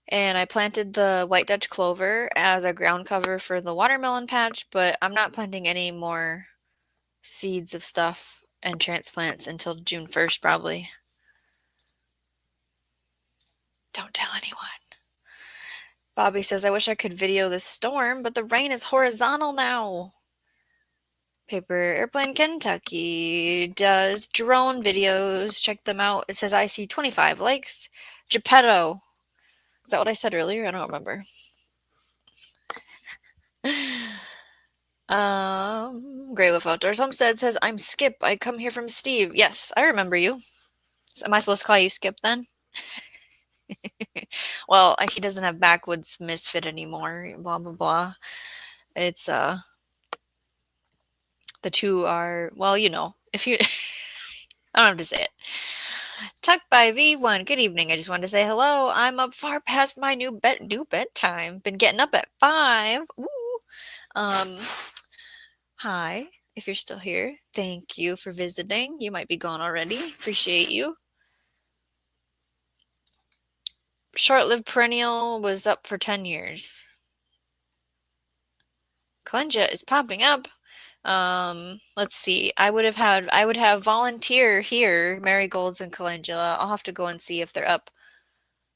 And I planted the white Dutch clover as a ground cover for the watermelon patch, but I'm not planting any more seeds of stuff and transplants until June 1st, probably. Don't tell anyone. Bobby says, I wish I could video this storm, but the rain is horizontal now. Paper Airplane Kentucky does drone videos. Check them out. It says I see 25 likes. Geppetto. Is that what I said earlier? I don't remember. Grey Wolf Outdoors Homestead says, I'm Skip. I come here from Steve. Yes, I remember you. Am I supposed to call you Skip then? Well, he doesn't have Backwoods Misfit anymore. Blah, blah, blah. It's, the two are, well, you know, if you, I don't have to say it. Tuck by V1. Good evening. I just wanted to say hello. I'm up far past my new bedtime. Been getting up at 5. Ooh. Hi. If you're still here, thank you for visiting. You might be gone already. Appreciate you. Short-lived perennial was up for 10 years. Calendula is popping up. Let's see. I would have volunteer here, marigolds and calendula. I'll have to go and see if they're up.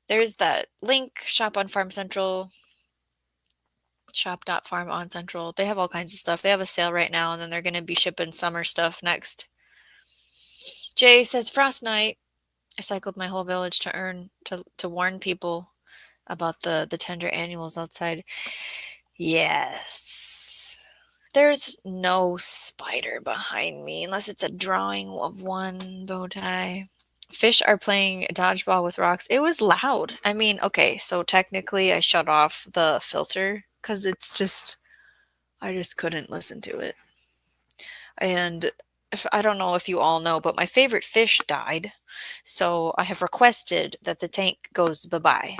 There's that link, shop on Farm Central. Shop.farm on Central. They have all kinds of stuff. They have a sale right now, and then they're going to be shipping summer stuff next. Jay says, Frost Night. I cycled my whole village to warn people about the tender annuals outside. Yes. There's no spider behind me, unless it's a drawing of one bow tie. Fish are playing dodgeball with rocks. It was loud. I mean, okay, so technically I shut off the filter because I just couldn't listen to it. And I don't know if you all know, but my favorite fish died. So I have requested that the tank goes bye-bye.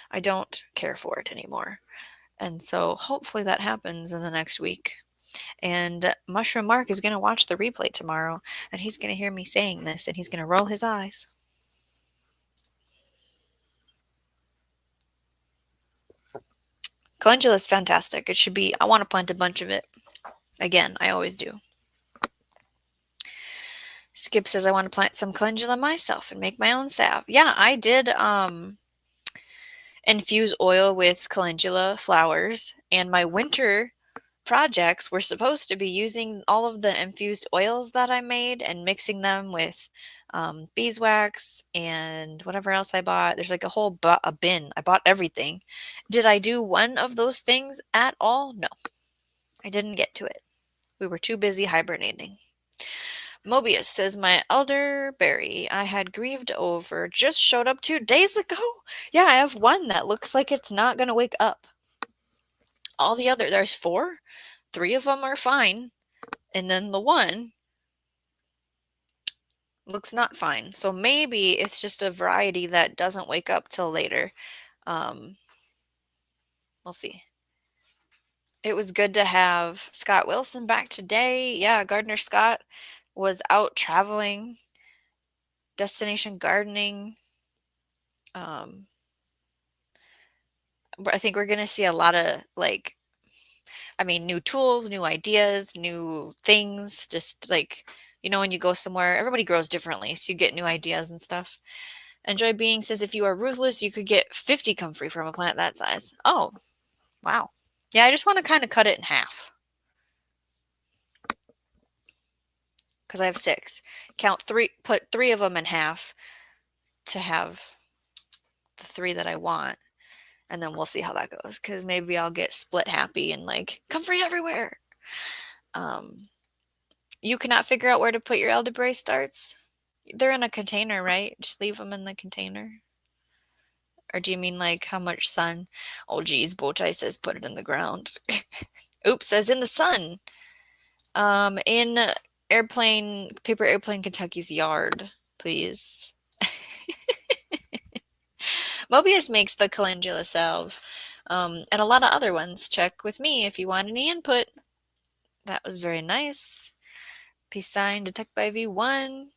I don't care for it anymore. And so hopefully that happens in the next week. And Mushroom Mark is going to watch the replay tomorrow, and he's going to hear me saying this, and he's going to roll his eyes. Calendula is fantastic. It should be, I want to plant a bunch of it. Again, I always do. Skip says, I want to plant some calendula myself and make my own salve. Yeah, I did infuse oil with calendula flowers, and my winter projects were supposed to be using all of the infused oils that I made and mixing them with beeswax and whatever else I bought. There's like a whole a bin. I bought everything. Did I do one of those things at all? No, I didn't get to it. We were too busy hibernating. Mobius says, my elderberry I had grieved over just showed up 2 days ago. Yeah, I have one that looks like it's not going to wake up. All the other, there's 4. 3 of them are fine. And then the one looks not fine. So maybe it's just a variety that doesn't wake up till later. We'll see. It was good to have Scott Wilson back today. Yeah, Gardner Scott was out traveling, destination gardening. I think we're going to see a lot of new tools, new ideas, new things. Just like, when you go somewhere, everybody grows differently. So you get new ideas and stuff. Enjoy Being says, if you are ruthless, you could get 50 comfrey from a plant that size. Oh, wow. Yeah, I just want to kind of cut it in half. Because I have 6. Count 3, put 3 of them in half to have the 3 that I want. And then we'll see how that goes. Because maybe I'll get split happy and comfrey everywhere. You cannot figure out where to put your elderberry starts? They're in a container, right? Just leave them in the container. Or do you mean how much sun? Oh, geez, Bowtie says put it in the ground. Oops, says in the sun. In Paper Airplane Kentucky's yard, please. Mobius makes the calendula salve. And a lot of other ones. Check with me if you want any input. That was very nice. Peace sign, detect by V1.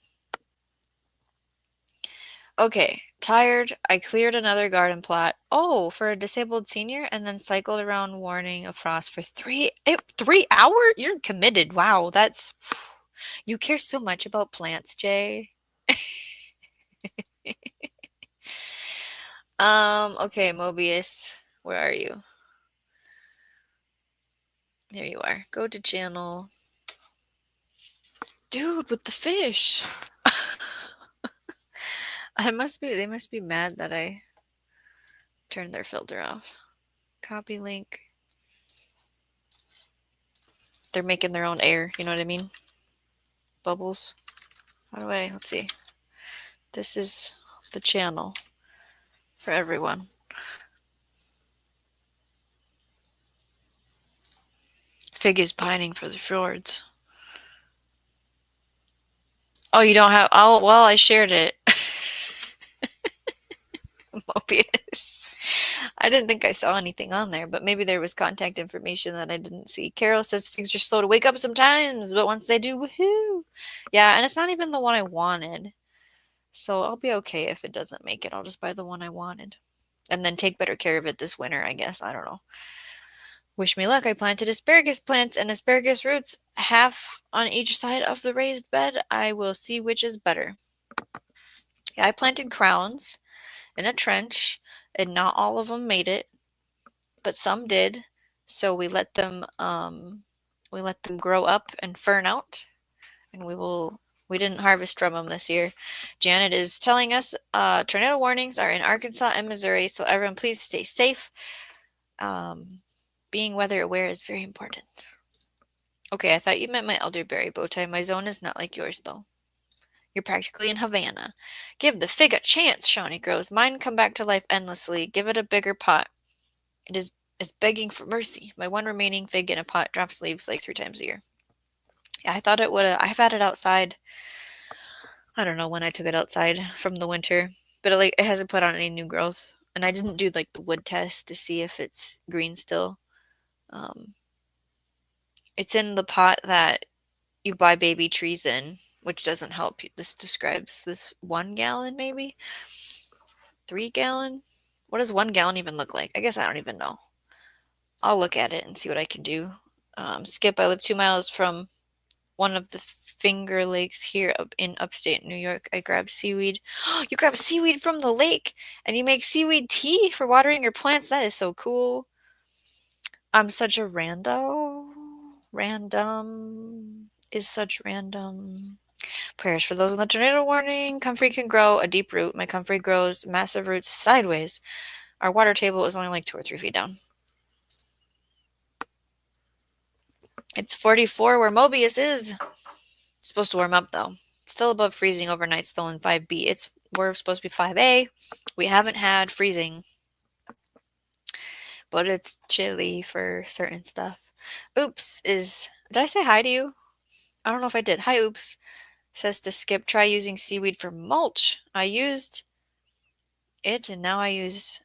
Okay, tired. I cleared another garden plot. Oh, for a disabled senior, and then cycled around warning of frost for 3 hours? You're committed. Wow, that's... You care so much about plants, Jay. Okay, Mobius. Where are you? There you are. Go to channel. Dude, with the fish. They must be mad that I turned their filter off. Copy link. They're making their own air, you know what I mean? Bubbles. Let's see. This is the channel for everyone. Fig is pining for the fjords. Oh, you don't have... Oh, well, I shared it. Mobius. I didn't think I saw anything on there, but maybe there was contact information that I didn't see. Carol says figs are slow to wake up sometimes, but once they do, woohoo! Yeah, and it's not even the one I wanted. So I'll be okay if it doesn't make it. I'll just buy the one I wanted. And then take better care of it this winter, I guess. I don't know. Wish me luck. I planted asparagus plants and asparagus roots, half on each side of the raised bed. I will see which is better. Yeah, I planted crowns in a trench, and not all of them made it, but some did. So we let them grow up and fern out, and we didn't harvest from them this year. Janet is telling us tornado warnings are in Arkansas and Missouri, so everyone please stay safe. Being weather aware is very important. Okay, I thought you meant my elderberry bowtie. My zone is not like yours, though. You're practically in Havana. Give the fig a chance, Shawnee grows. Mine come back to life endlessly. Give it a bigger pot. It is begging for mercy. My one remaining fig in a pot drops leaves 3 times a year. Yeah, I thought it would. I've had it outside. I don't know when I took it outside from the winter, but it hasn't put on any new growth. And I didn't do the wood test to see if it's green still. It's in the pot that you buy baby trees in, which doesn't help. This describes this 1 gallon, maybe 3 gallon. What does 1 gallon even look like? I guess I don't even know. I'll look at it and see what I can do. Skip, I live 2 miles from one of the Finger Lakes here up in upstate New York. I grab seaweed. You grab seaweed from the lake and you make seaweed tea for watering your plants. That is so cool. I'm such a rando. Random is such random. Prayers for those in the tornado warning. Comfrey can grow a deep root. My comfrey grows massive roots sideways. Our water table is only like 2 or 3 feet down. It's 44 where Mobius is. It's supposed to warm up though. Still above freezing overnights though in 5B. We're supposed to be 5A. We haven't had freezing. But it's chilly for certain stuff. Oops is... Did I say hi to you? I don't know if I did. Hi, Oops. Says to skip. Try using seaweed for mulch. I used it and now I use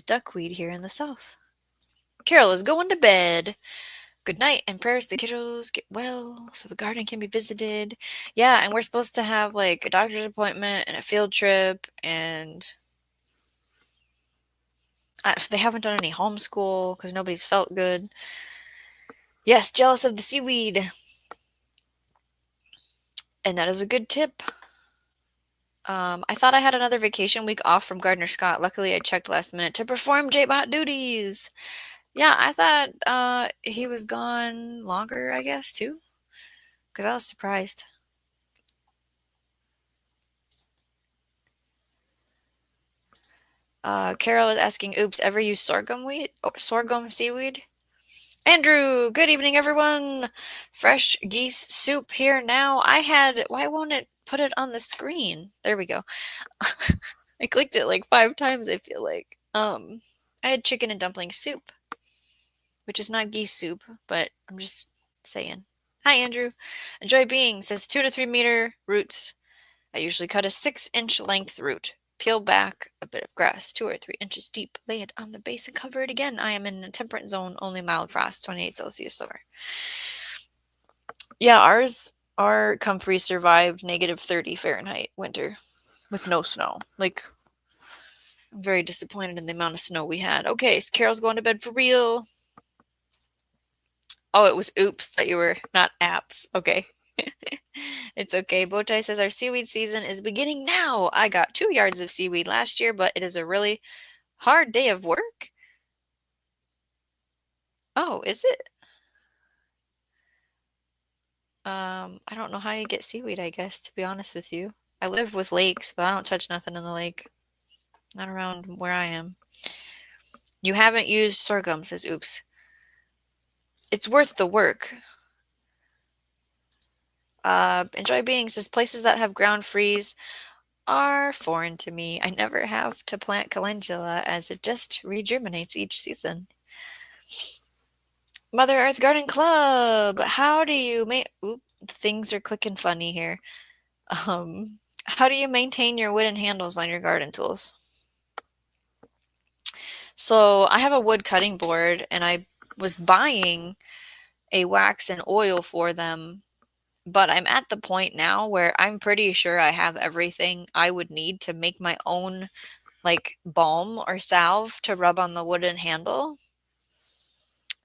duckweed here in the south. Carol is going to bed. Good night and prayers the kiddos get well so the garden can be visited. Yeah, and we're supposed to have like a doctor's appointment and a field trip, and they haven't done any homeschool because nobody's felt good. Yes, jealous of the seaweed. And that is a good tip. I thought I had another vacation week off from Gardner Scott. Luckily, I checked last minute to perform JBot duties. Yeah, I thought he was gone longer, I guess, too. Because I was surprised. Carol is asking, oops, ever use sorghum seaweed? Andrew, good evening, everyone. Fresh geese soup here now. Why won't it put it on the screen? There we go. I clicked it like 5 times, I feel like. I had chicken and dumpling soup, which is not geese soup, but I'm just saying. Hi, Andrew. Enjoy being, says 2 to 3 meter roots. I usually cut a 6-inch length root. Peel back a bit of grass 2 or 3 inches deep. Lay it on the base and cover it again. I am in a temperate zone, only mild frost, 28 Celsius summer. Yeah, our comfrey survived -30 Fahrenheit winter with no snow. Like, I'm very disappointed in the amount of snow we had. Okay, so Carol's going to bed for real. Oh, it was oops that you were, not apps. Okay. It's okay. Bowtie says our seaweed season is beginning now. I got 2 yards of seaweed last year, but it is a really hard day of work. Oh, is it? I don't know how you get seaweed, I guess, to be honest with you. I live with lakes, but I don't touch nothing in the lake. Not around where I am. You haven't used sorghum, says oops. It's worth the work. Enjoy being, says places that have ground freeze are foreign to me. I never have to plant calendula as it just regerminates each season. Mother Earth Garden Club, how do you things are clicking funny here. How do you maintain your wooden handles on your garden tools? So I have a wood cutting board and I was buying a wax and oil for them, but I'm at the point now where I'm pretty sure I have everything I would need to make my own like balm or salve to rub on the wooden handle.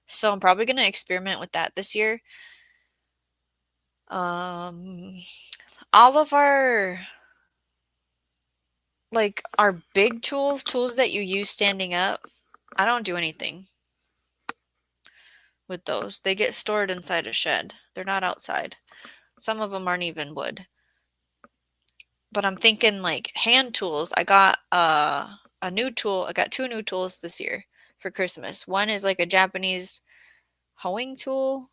So I'm probably going to experiment with that this year. All of our big tools that you use standing up, I don't do anything with those. They get stored inside a shed. They're not outside. Some of them aren't even wood. But I'm thinking like hand tools. I got a new tool. I got 2 new tools this year for Christmas. One is like a Japanese hoeing tool.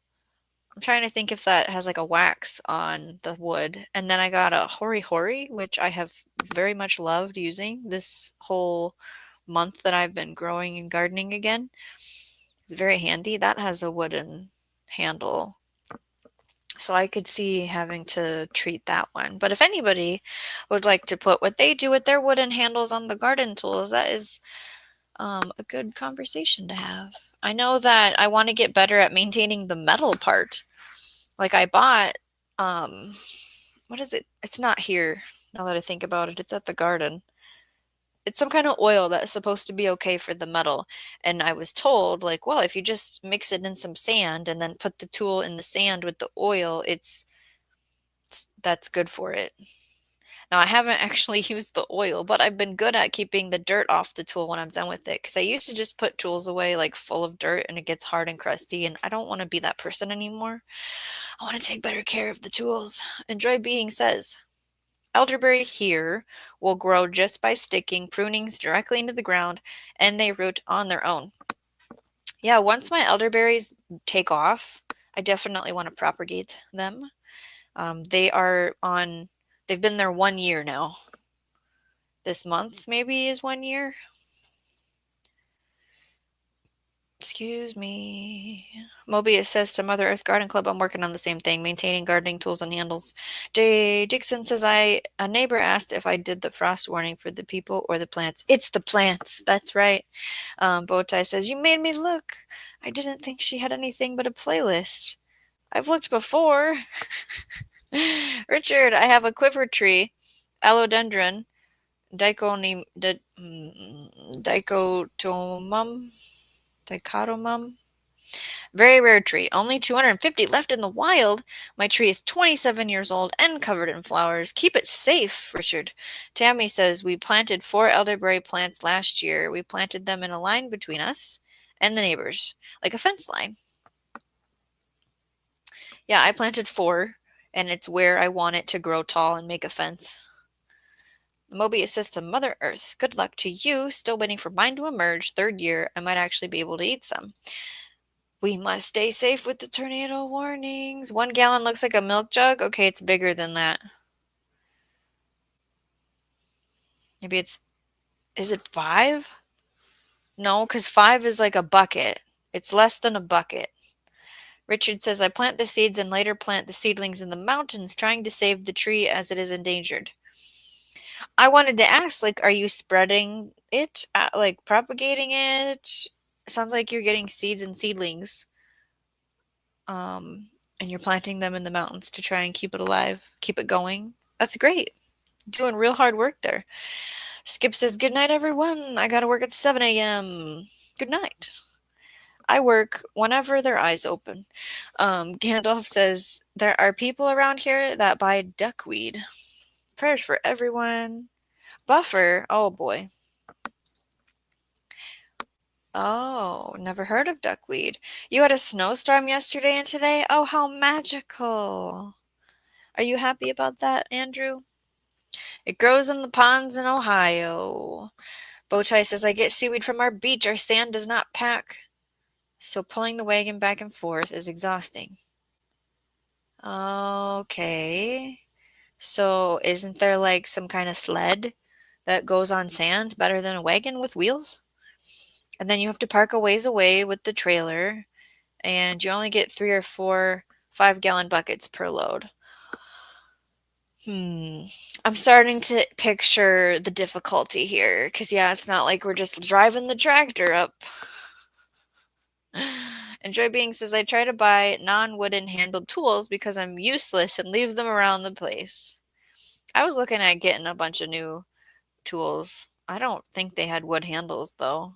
I'm trying to think if that has like a wax on the wood. And then I got a hori hori, which I have very much loved using this whole month that I've been growing and gardening again. It's very handy. That has a wooden handle. So I could see having to treat that one. But if anybody would like to put what they do with their wooden handles on the garden tools, that is a good conversation to have. I know that I want to get better at maintaining the metal part. Like I bought, what is it? It's not here now that I think about it. It's at the garden. It's some kind of oil that's supposed to be okay for the metal. And I was told, like, well, if you just mix it in some sand and then put the tool in the sand with the oil, it's that's good for it. Now, I haven't actually used the oil, but I've been good at keeping the dirt off the tool when I'm done with it, because I used to just put tools away like full of dirt and it gets hard and crusty, and I don't want to be that person anymore. I want to take better care of the tools. Enjoy Being says, elderberry here will grow just by sticking prunings directly into the ground, and they root on their own. Yeah, once my elderberries take off, I definitely want to propagate them. They are on, they've been there 1 year now. This month maybe is 1 year. Excuse me. Mobius says to Mother Earth Garden Club, I'm working on the same thing, maintaining gardening tools and handles. Jay Dixon says, a neighbor asked if I did the frost warning for the people or the plants. It's the plants. That's right. Bowtie says, you made me look. I didn't think she had anything but a playlist. I've looked before. Richard, I have a quiver tree, allodendron, dichotomum. Dichotomum. Very rare tree. Only 250 left in the wild. My tree is 27 years old and covered in flowers. Keep it safe, Richard. Tammy says, we planted 4 elderberry plants last year. We planted them in a line between us and the neighbors, like a fence line. Yeah, I planted 4, and it's where I want it to grow tall and make a fence. Mobius says to Mother Earth, good luck to you. Still waiting for mine to emerge. 3rd year. I might actually be able to eat some. We must stay safe with the tornado warnings. 1 gallon looks like a milk jug. Okay, it's bigger than that. Maybe is it 5? No, because 5 is like a bucket. It's less than a bucket. Richard says, I plant the seeds and later plant the seedlings in the mountains, trying to save the tree as it is endangered. I wanted to ask, like, are you spreading it, like propagating it? Sounds like you're getting seeds and seedlings. And you're planting them in the mountains to try and keep it alive, keep it going. That's great. Doing real hard work there. Skip says, good night, everyone. I gotta work at 7 a.m. Good night. I work whenever their eyes open. Gandalf says, there are people around here that buy duckweed. Prayers for everyone. Buffer. Oh, boy. Oh, never heard of duckweed. You had a snowstorm yesterday and today? Oh, how magical. Are you happy about that, Andrew? It grows in the ponds in Ohio. Bowtie says, I get seaweed from our beach. Our sand does not pack, so pulling the wagon back and forth is exhausting. Okay. So isn't there like some kind of sled that goes on sand better than a wagon with wheels? And then you have to park a ways away with the trailer, and you only get 3 or 4 5-gallon buckets per load. I'm starting to picture the difficulty here, because yeah, it's not like we're just driving the tractor up. Enjoy Being says, I try to buy non-wooden handled tools because I'm useless and leave them around the place. I was looking at getting a bunch of new tools. I don't think they had wood handles, though.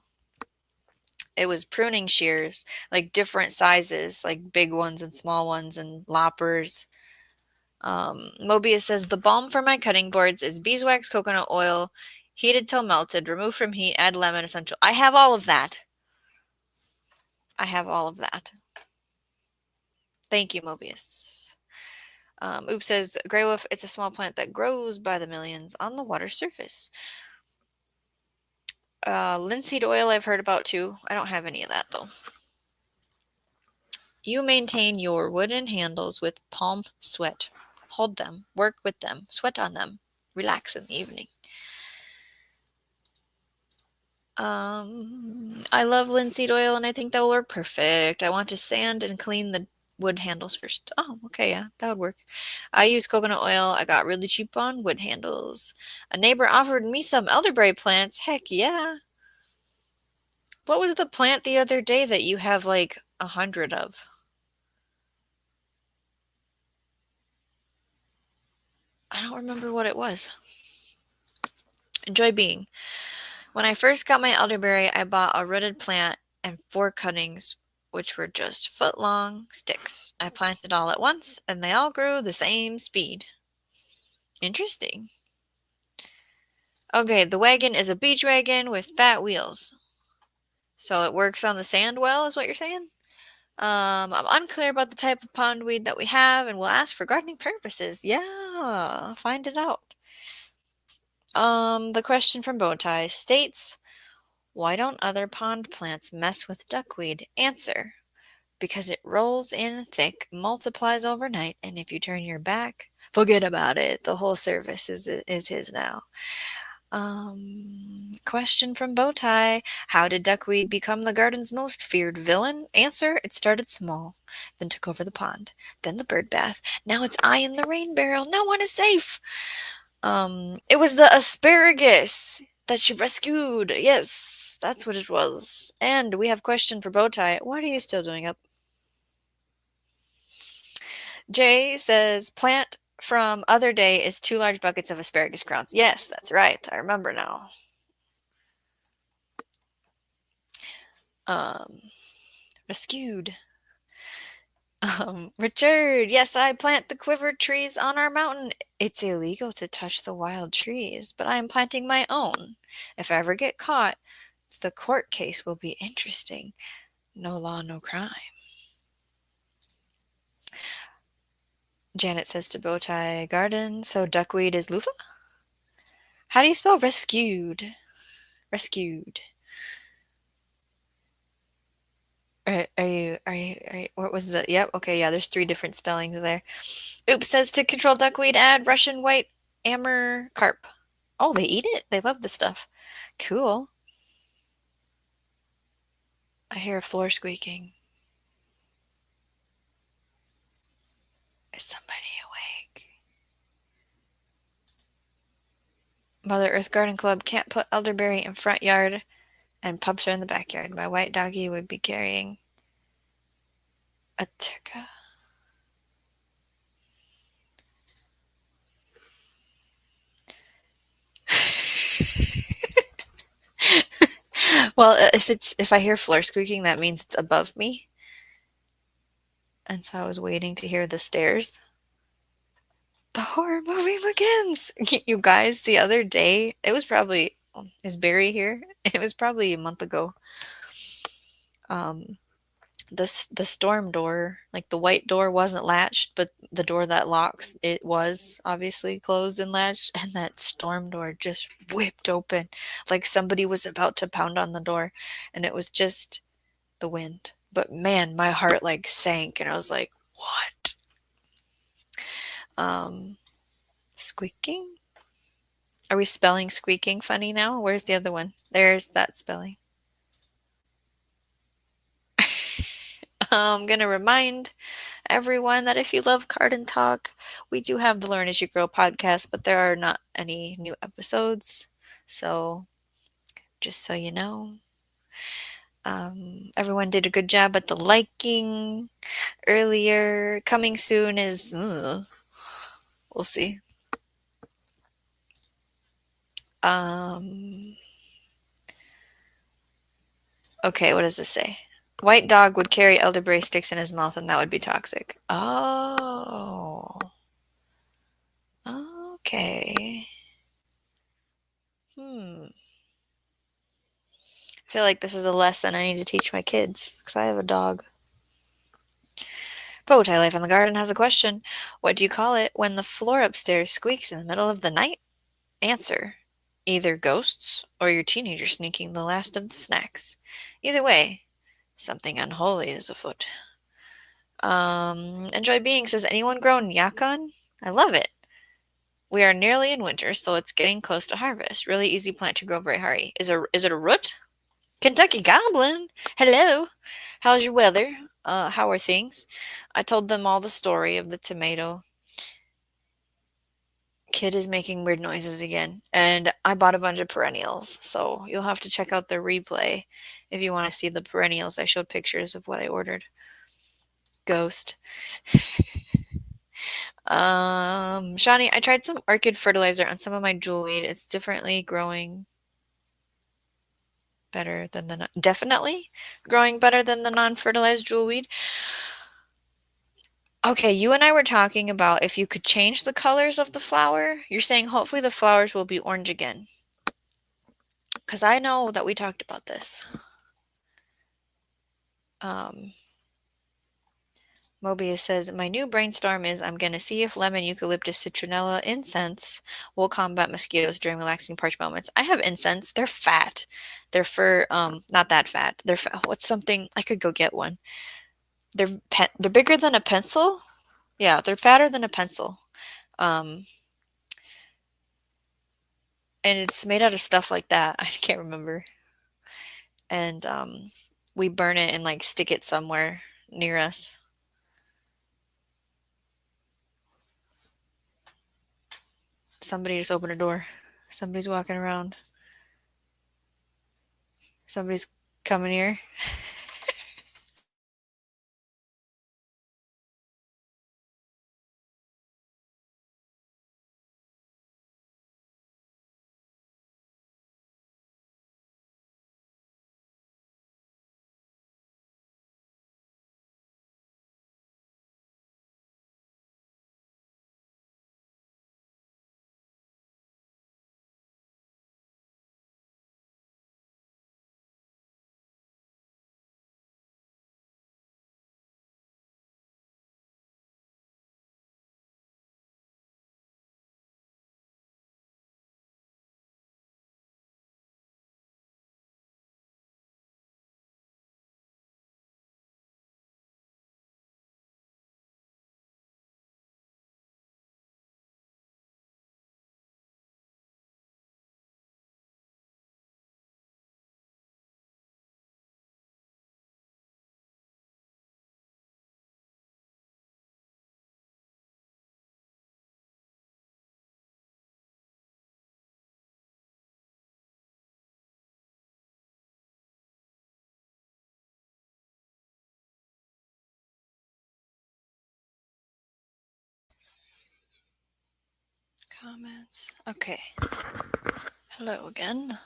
It was pruning shears, like different sizes, like big ones and small ones and loppers. Mobius says, the balm for my cutting boards is beeswax, coconut oil, heated till melted, remove from heat, add lemon essential. I have all of that. I have all of that. Thank you, Mobius. Oops says, Grey Wolf, it's a small plant that grows by the millions on the water surface. Linseed oil I've heard about too. I don't have any of that though. You maintain your wooden handles with palm sweat. Hold them, work with them, sweat on them, relax in the evening. I love linseed oil and I think that will work perfect. I want to sand and clean the wood handles first. Oh, okay, yeah, that would work. I use coconut oil. I got really cheap on wood handles. A neighbor offered me some elderberry plants. Heck yeah. What was the plant the other day that you have like 100 of? I don't remember what it was. Enjoy Being. When I first got my elderberry, I bought a rooted plant and 4 cuttings which were just foot-long sticks. I planted all at once, and they all grew the same speed. Interesting. Okay, the wagon is a beach wagon with fat wheels. So it works on the sand well, is what you're saying? I'm unclear about the type of pondweed that we have, and will ask for gardening purposes. Yeah, find it out. The question from Bowtie states, why don't other pond plants mess with duckweed? Answer, because it rolls in thick, multiplies overnight, and if you turn your back, forget about it. The whole surface is his now. Question from Bowtie. How did duckweed become the garden's most feared villain? Answer, it started small, then took over the pond, then the bird bath. Now it's I in the rain barrel. No one is safe. It was the asparagus that she rescued. Yes, that's what it was. And we have question for Bowtie. What are you still doing up? Jay says, plant from other day is 2 large buckets of asparagus crowns. Yes, that's right. I remember now. Rescued. Richard, yes, I plant the quivered trees on our mountain. It's illegal to touch the wild trees, but I am planting my own. If I ever get caught, the court case will be interesting. No law, no crime. Janet says to Bowtie Garden, so duckweed is loofah? How do you spell rescued? Rescued. What was the, yep, okay, yeah, there's 3 different spellings there. Oops says to control duckweed, add Russian white amber carp. Oh, they eat it? They love this stuff. Cool. I hear a floor squeaking. Is somebody awake? Mother Earth Garden Club can't put elderberry in front yard and pups are in the backyard. My white doggy would be carrying a ticka. Well, if I hear floor squeaking, that means it's above me. And so I was waiting to hear the stairs. The horror movie begins. You guys, the other day, it was probably, is Barry here? It was probably a month ago. The storm door, like the white door wasn't latched, but the door that locks, it was obviously closed and latched, and that storm door just whipped open like somebody was about to pound on the door, and it was just the wind. But man, my heart like sank, and I was like, what? Squeaking? Are we spelling squeaking funny now? Where's the other one? There's that spelling. I'm going to remind everyone that if you love Garden Talk, we do have the Learn As You Grow podcast, but there are not any new episodes. So, just so you know, everyone did a good job at the liking earlier. Coming soon is, we'll see. Okay, what does this say? White dog would carry elderberry sticks in his mouth, and that would be toxic. Oh. Okay. I feel like this is a lesson I need to teach my kids, because I have a dog. Bowtie Life in the Garden has a question. What do you call it when the floor upstairs squeaks in the middle of the night? Answer. Either ghosts or your teenager sneaking the last of the snacks. Either way, something unholy is afoot. Enjoy Being says, anyone grown yakon? I love it. We are nearly in winter, so it's getting close to harvest. Really easy plant to grow very hurry. Is it a root? Kentucky Goblin, hello. How's your weather? How are things? I told them all the story of the tomato. Kid is making weird noises again, and I bought a bunch of perennials, so you'll have to check out the replay if you want to see the perennials. I showed pictures of what I ordered. Ghost. Shawnee, I tried some orchid fertilizer on some of my jewelweed. It's differently growing. better than definitely growing better than the non-fertilized jewelweed. Okay, you and I were talking about if you could change the colors of the flower. You're saying hopefully the flowers will be orange again. Because I know that we talked about this. Um, Mobius says, my new brainstorm is I'm going to see if lemon, eucalyptus, citronella, incense will combat mosquitoes during relaxing parch moments. I have incense. They're fat. They're for, not that fat. They're fat. What's something? I could go get one. They're bigger than a pencil. Yeah, they're fatter than a pencil. Um, and it's made out of stuff like that. I can't remember. And we burn it and like stick it somewhere near us. Somebody just opened a door. Somebody's walking around. Somebody's coming here. Comments. Okay. Hello again.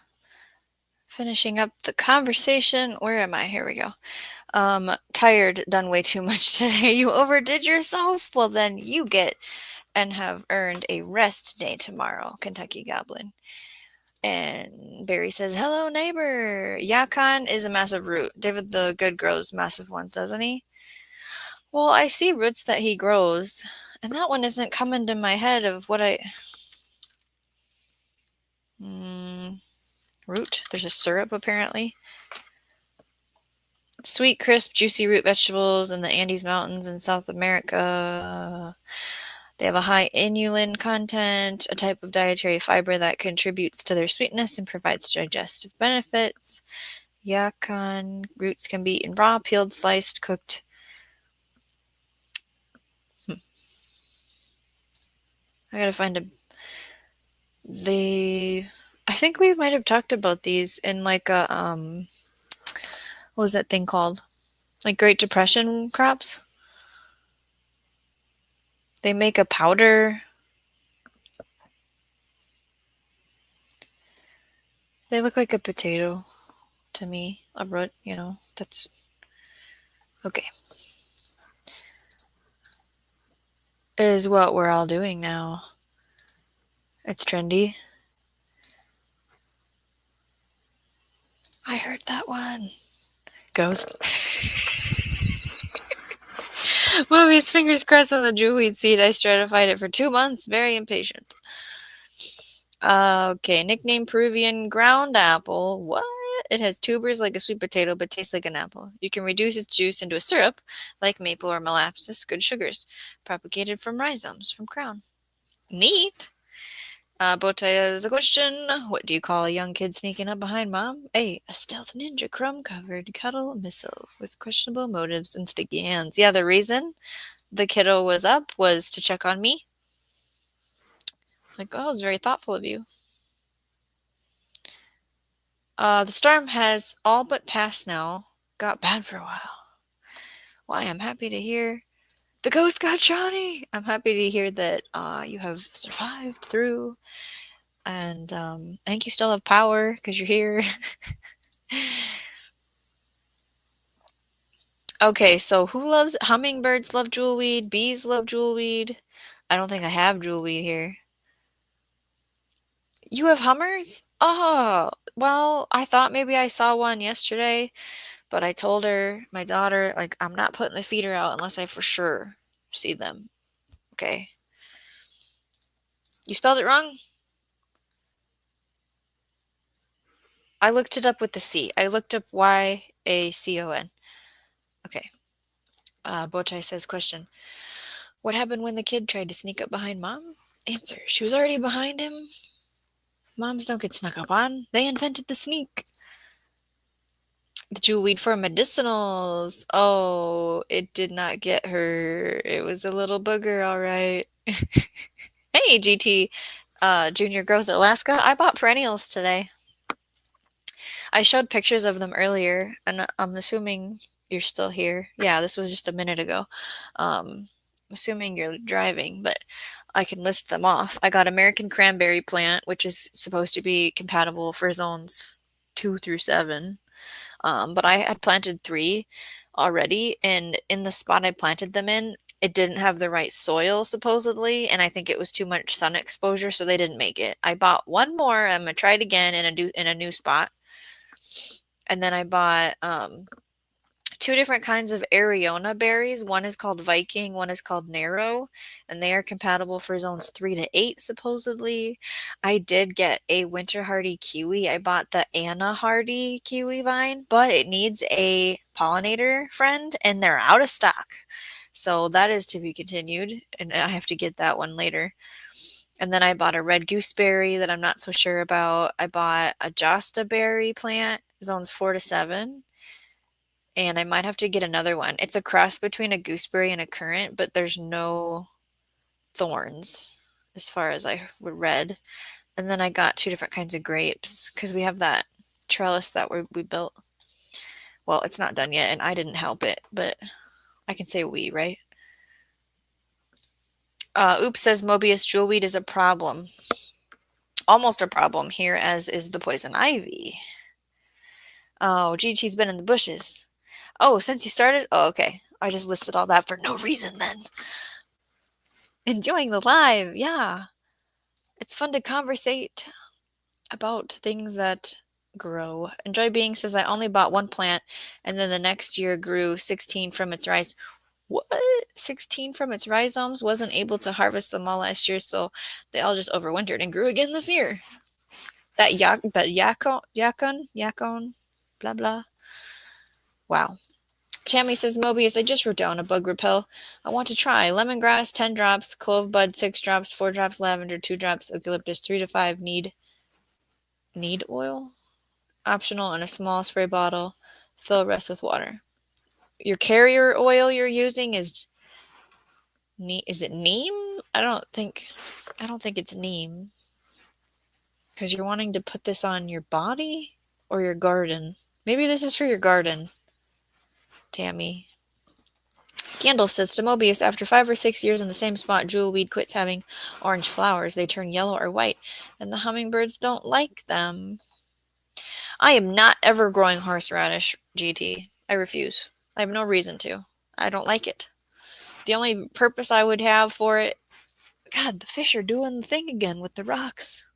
Finishing up the conversation. Where am I? Here we go. Tired, done way too much today. You overdid yourself? Well, then you get and have earned a rest day tomorrow, Kentucky Goblin. And Barry says, hello, neighbor. Yacon is a massive root. David the Good grows massive ones, doesn't he? Well, I see roots that he grows, and that one isn't coming to my head of what I... root? There's a syrup, apparently. Sweet, crisp, juicy root vegetables in the Andes Mountains in South America. They have a high inulin content, a type of dietary fiber that contributes to their sweetness and provides digestive benefits. Yacon roots can be eaten raw, peeled, sliced, cooked. I gotta find a... I think we might have talked about these in like a, what was that thing called? Like Great Depression crops? They make a powder. They look like a potato to me. A root, that's... Okay. Is what we're all doing now. It's trendy. I heard that one. Ghost. Movies, fingers crossed on the jewweed seed. I stratified it for 2 months. Very impatient. Okay, nickname Peruvian ground apple. What? It has tubers like a sweet potato, but tastes like an apple. You can reduce its juice into a syrup, like maple or molasses, good sugars. Propagated from rhizomes, from crown. Neat. Botaya has a question. What do you call a young kid sneaking up behind mom? A stealth ninja crumb-covered cuddle missile with questionable motives and sticky hands. Yeah, the reason the kiddo was up was to check on me. Like, oh, it was very thoughtful of you. The storm has all but passed now. Got bad for a while. Why, I'm happy to hear the ghost got Johnny. I'm happy to hear that you have survived through. And I think you still have power because you're here. Okay, so who loves hummingbirds love jewelweed, bees love jewelweed. I don't think I have jewelweed here. You have hummers? Oh, well, I thought maybe I saw one yesterday, but I told her, my daughter, like, I'm not putting the feeder out unless I for sure see them. Okay. You spelled it wrong? I looked it up with the C. I looked up Yacon. Okay. Bochai says, question. What happened when the kid tried to sneak up behind mom? Answer. She was already behind him. Moms don't get snuck up on. They invented the sneak. The jewelweed for medicinals. Oh, it did not get her. It was a little booger, all right. Hey, GT. Junior Grows Alaska. I bought perennials today. I showed pictures of them earlier, and I'm assuming you're still here. Yeah, this was just a minute ago. Assuming you're driving, but I can list them off. I got American cranberry plant, which is supposed to be compatible for zones 2 through 7. But I had planted 3 already, and in the spot I planted them in, it didn't have the right soil supposedly, and I think it was too much sun exposure, so they didn't make it. I bought one more. I'm gonna try it again in a new spot. And then I bought 2 different kinds of Ariona berries. One is called Viking, one is called Narrow, and they are compatible for zones 3 to 8, supposedly. I did get a winter hardy kiwi. I bought the Anna Hardy kiwi vine, but it needs a pollinator friend, and they're out of stock. So that is to be continued, and I have to get that one later. And then I bought a red gooseberry that I'm not so sure about. I bought a Josta berry plant, zones 4 to 7. And I might have to get another one. It's a cross between a gooseberry and a currant, but there's no thorns as far as I read. And then I got 2 different kinds of grapes because we have that trellis that we built. Well, it's not done yet, and I didn't help it, but I can say we, right? Oops says Mobius jewelweed is a problem. Almost a problem here, as is the poison ivy. Oh, GT's been in the bushes. Oh, since you started? Oh, okay. I just listed all that for no reason then. Enjoying the live, yeah. It's fun to conversate about things that grow. Enjoy Being says I only bought 1 plant, and then the next year grew 16 from its rise. What? 16 from its rhizomes? Wasn't able to harvest them all last year, so they all just overwintered and grew again this year. That yacon, blah blah. Wow. Chammy says, Mobius, I just wrote down a bug repel. I want to try lemongrass, 10 drops, clove bud, 6 drops, 4 drops lavender, 2 drops eucalyptus, 3 to 5 need oil. Optional in a small spray bottle. Fill rest with water. Your carrier oil you're using is it neem? I don't think it's neem. Because you're wanting to put this on your body or your garden. Maybe this is for your garden, Tammy. Gandalf says to Mobius, after 5 or 6 years in the same spot, jewelweed quits having orange flowers. They turn yellow or white, and the hummingbirds don't like them. I am not ever growing horseradish, GT. I refuse. I have no reason to. I don't like it. The only purpose I would have for it... God, the fish are doing the thing again with the rocks.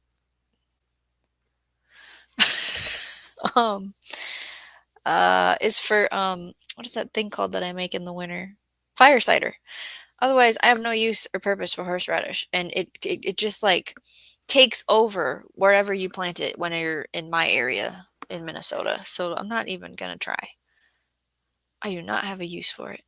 Is for, what is that thing called that I make in the winter? Fire cider. Otherwise, I have no use or purpose for horseradish, and it just like takes over wherever you plant it when you're in my area in Minnesota. So I'm not even gonna try. I do not have a use for it.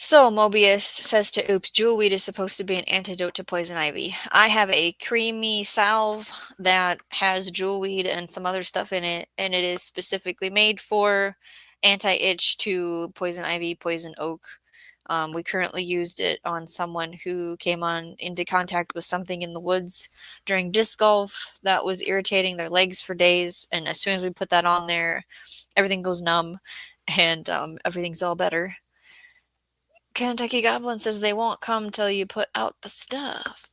So Mobius says to Oops, jewelweed is supposed to be an antidote to poison ivy. I have a creamy salve that has jewelweed and some other stuff in it, and it is specifically made for anti-itch to poison ivy, poison oak. We currently used it on someone who came into contact with something in the woods during disc golf that was irritating their legs for days, and as soon as we put that on there, everything goes numb, and everything's all better. Kentucky Goblin says they won't come till you put out the stuff.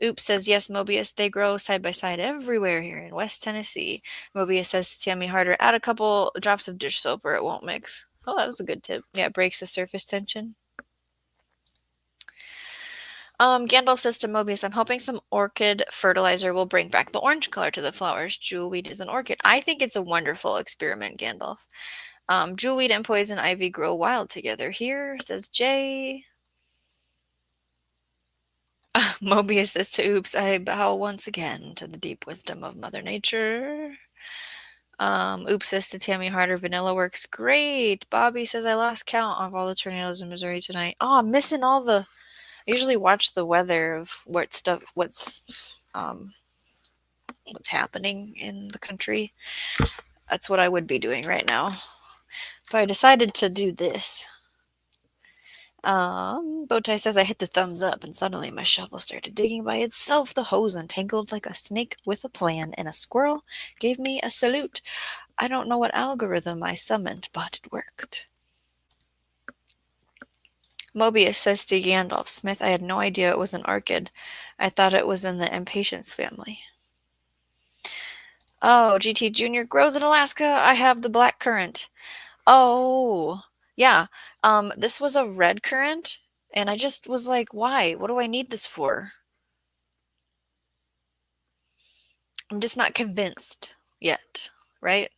Oops says, yes, Mobius, they grow side by side everywhere here in West Tennessee. Mobius says, Tammy Harder, add a couple drops of dish soap or it won't mix. Oh, that was a good tip. Yeah, it breaks the surface tension. Gandalf says to Mobius, I'm hoping some orchid fertilizer will bring back the orange color to the flowers. Jewelweed is an orchid. I think it's a wonderful experiment, Gandalf. Jewelweed and poison ivy grow wild together here, says Jay. Mobius says to Oops, I bow once again to the deep wisdom of Mother Nature. Oops says to Tammy Harder, vanilla works great. Bobby says, I lost count of all the tornadoes in Missouri tonight. Oh, I'm missing all the... I usually watch the weather of what's happening in the country. That's what I would be doing right now. But I decided to do this. Bowtie says I hit the thumbs up and suddenly my shovel started digging by itself. The hose untangled like a snake with a plan, and a squirrel gave me a salute. I don't know what algorithm I summoned, but it worked. Mobius says to Gandalf, Smith, I had no idea it was an orchid. I thought it was in the impatiens family. Oh, GT Jr. grows in Alaska. I have the black currant. Oh, yeah. This was a red currant, and I just was like, why? What do I need this for? I'm just not convinced yet, right?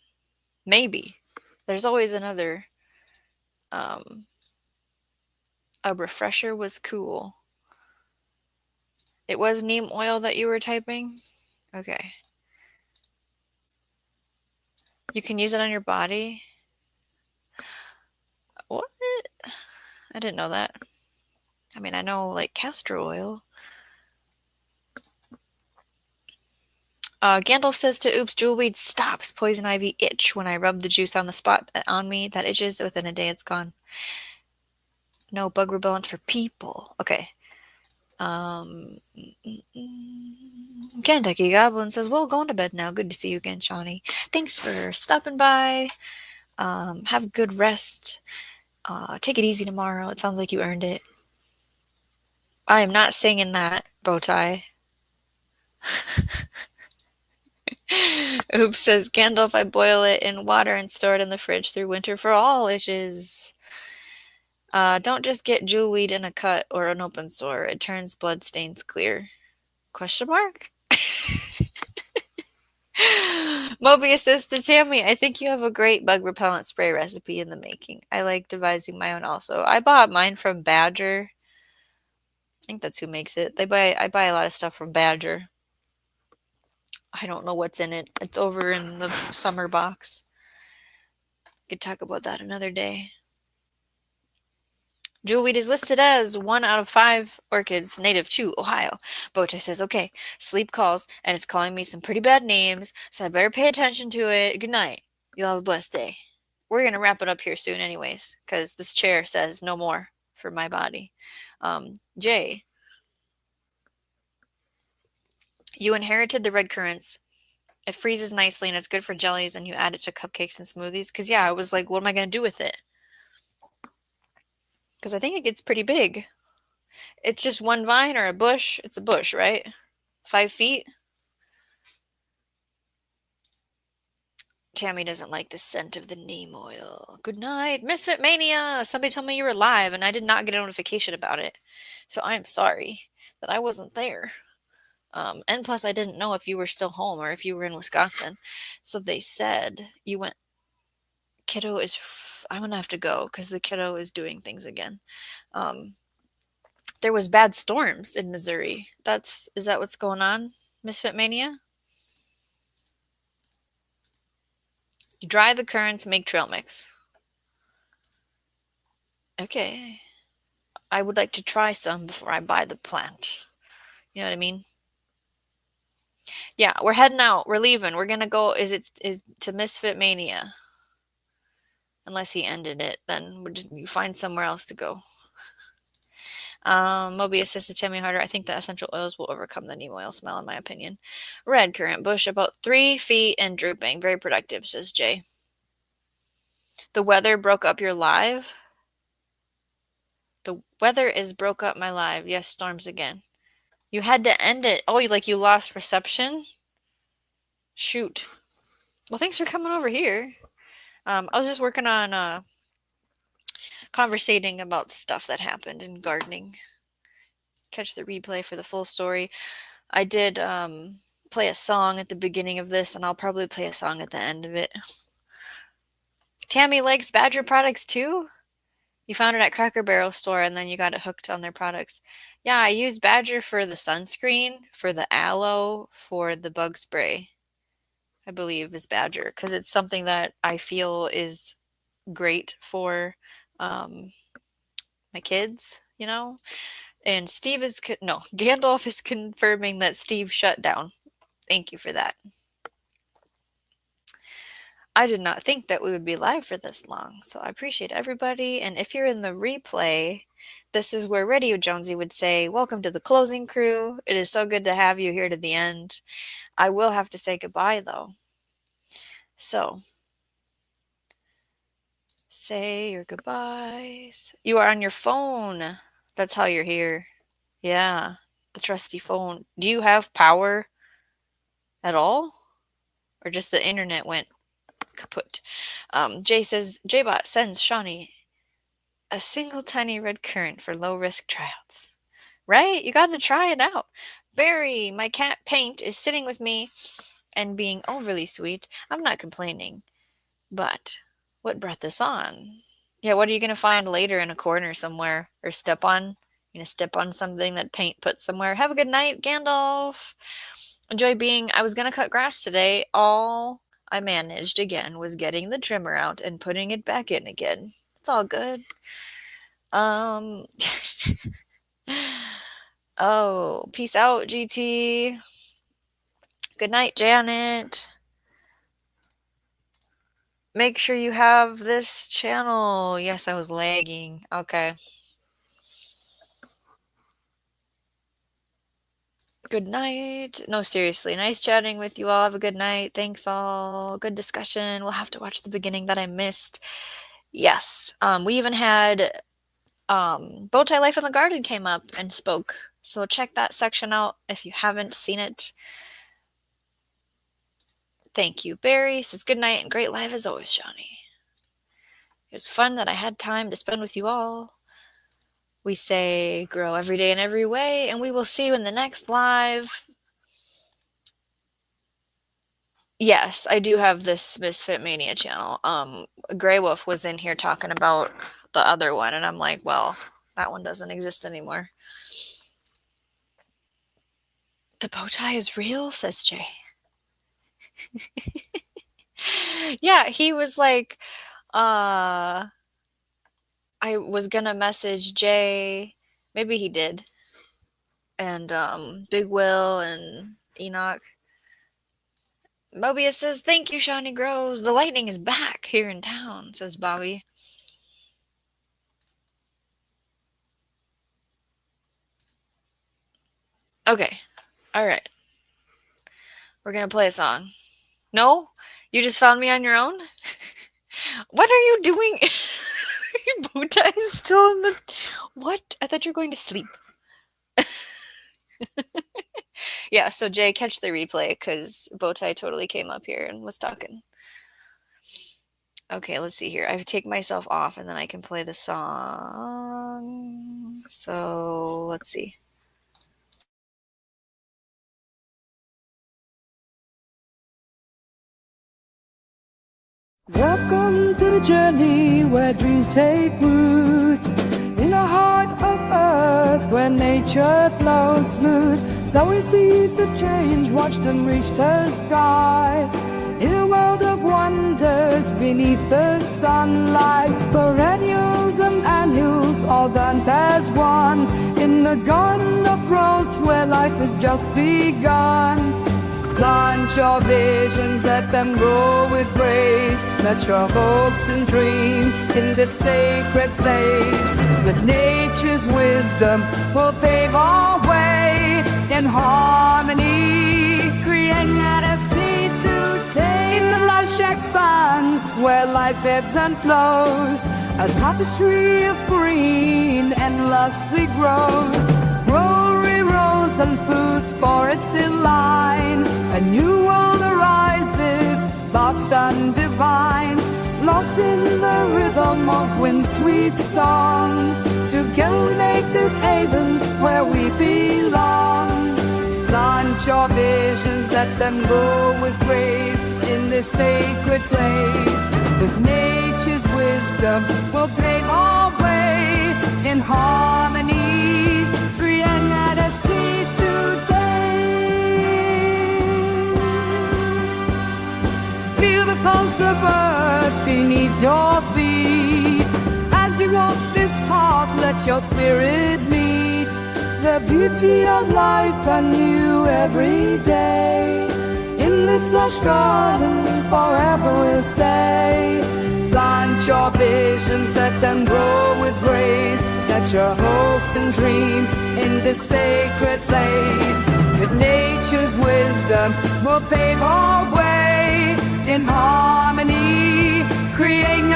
Maybe. There's always another. A refresher was cool. It was neem oil that you were typing? Okay. You can use it on your body? What? I didn't know that. I mean, I know, like, castor oil. Gandalf says to Oops, jewelweed stops poison ivy itch when I rub the juice on the spot on me that itches. Within a day, it's gone. No bug repellent for people. Okay. Kentucky Goblin says, well, going to bed now. Good to see you again, Shawnee. Thanks for stopping by. Have a good rest. Take it easy tomorrow. It sounds like you earned it. I am not singing that, Bowtie. Oops says, Gandalf, I boil it in water and store it in the fridge through winter for all itches. Don't just get jewelweed in a cut or an open sore. It turns blood stains clear. Question mark? Mobius says to Tammy, I think you have a great bug repellent spray recipe in the making. I like devising my own also. I bought mine from Badger. I think that's who makes it. I buy a lot of stuff from Badger. I don't know what's in it. It's over in the summer box. Could talk about that another day. Jewelweed is listed as 1 out of 5 orchids native to Ohio. Bowtie says, okay, sleep calls, and it's calling me some pretty bad names, so I better pay attention to it. Good night. You'll have a blessed day. We're going to wrap it up here soon anyways, because this chair says no more for my body. Jay, you inherited the red currants. It freezes nicely, and it's good for jellies, and you add it to cupcakes and smoothies. Because, yeah, I was like, what am I going to do with it? Because I think it gets pretty big. It's just one vine or a bush. It's a bush, right? 5 feet. Tammy doesn't like the scent of the neem oil. Good night. Misfit Mania! Somebody told me you were live, and I did not get a notification about it. So I am sorry that I wasn't there. And plus, I didn't know if you were still home or if you were in Wisconsin. So they said you went... Kiddo is... I'm going to have to go because the kiddo is doing things again. There was bad storms in Missouri. Is that what's going on, Misfit Mania? You dry the currants, make trail mix. Okay. I would like to try some before I buy the plant. You know what I mean? Yeah, we're heading out. We're leaving. We're gonna go. Is to Misfit Mania? Unless he ended it, then you find somewhere else to go. Mobius says to Tammy Harder, I think the essential oils will overcome the neem oil smell, in my opinion. Red currant bush, about 3 feet and drooping. Very productive, says Jay. The weather broke up your live? The weather is broke up my live. Yes, storms again. You had to end it. Oh, you lost reception? Shoot. Well, thanks for coming over here. I was just working on conversating about stuff that happened in gardening. Catch the replay for the full story. I did play a song at the beginning of this, and I'll probably play a song at the end of it. Tammy likes Badger products too? You found it at Cracker Barrel store and then you got it hooked on their products. Yeah, I use Badger for the sunscreen, for the aloe, for the bug spray. I believe is Badger because it's something that I feel is great for my kids, you know? And Gandalf is confirming that Steve shut down. Thank you for that. I did not think that we would be live for this long, so I appreciate everybody. And if you're in the replay, this is where Radio Jonesy would say, welcome to the closing crew. It is so good to have you here to the end. I will have to say goodbye, though. So, say your goodbyes. You are on your phone. That's how you're here. Yeah, the trusty phone. Do you have power at all? Or just the internet went kaput? Jay says, Jbot sends Shawnee a single tiny red currant for low-risk tryouts. Right? You gotta try it out. Barry, my cat Paint, is sitting with me and being overly sweet. I'm not complaining. But what brought this on? Yeah, what are you gonna find later in a corner somewhere? Or step on? You're gonna step on something that Paint put somewhere. Have a good night, Gandalf. Enjoy being... I was gonna cut grass today. All I managed, again, was getting the trimmer out and putting it back in again. It's all good. Oh, peace out, GT. Good night, Janet. Make sure you have this channel. Yes, I was lagging. Okay. Good night. No, seriously. Nice chatting with you all. Have a good night. Thanks all. Good discussion. We'll have to watch the beginning that I missed. Yes. We even had Bowtie Life in the Garden came up and spoke. So check that section out if you haven't seen it. Thank you. Barry says good night and great live as always, Shawnee. It was fun that I had time to spend with you all. We say grow every day in every way, and we will see you in the next live. Yes, I do have this Misfit Mania channel. Grey Wolf was in here talking about the other one, and I'm like, well, that one doesn't exist anymore. The bow tie is real, says Jay. Yeah, he was like, I was gonna message Jay. Maybe he did. And Big Will and Enoch. Mobius says, thank you, Shawnee Grows. The lightning is back here in town, says Bobby. Okay. All right. We're going to play a song. No? You just found me on your own? What are you doing? Your bow tie is still in the... What? I thought you were going to sleep. Yeah, so Jay, catch the replay because Bowtie totally came up here and was talking. Okay, let's see here. I take myself off and then I can play the song. So, let's see. Welcome to the journey where dreams take root. In the heart of earth where nature flows smooth. Sowing seeds of change, watch them reach the sky. In a world of wonders beneath the sunlight. Perennials and annuals all dance as one. In the garden of growth where life has just begun. Plant your visions, let them grow with grace. Let your hopes and dreams in this sacred place. With nature's wisdom will pave our way in harmony. Creating that state today. In the lush expanse where life ebbs and flows. A tapestry of green endlessly grows. Glory rose and food for its line. A new world arises, vast and divine, lost in the rhythm of wind's sweet song. Together we make this haven where we belong. Plant your visions, let them grow with grace in this sacred place. With nature's wisdom, we'll pave our way in harmony. Reality today. Feel the pulse of earth beneath your feet. As you walk this path, let your spirit meet the beauty of life anew every day. In this lush garden forever we'll stay. Plant your visions, let them grow with grace. Let your hopes and dreams in this sacred place. With nature's wisdom we'll pave our way in harmony. Create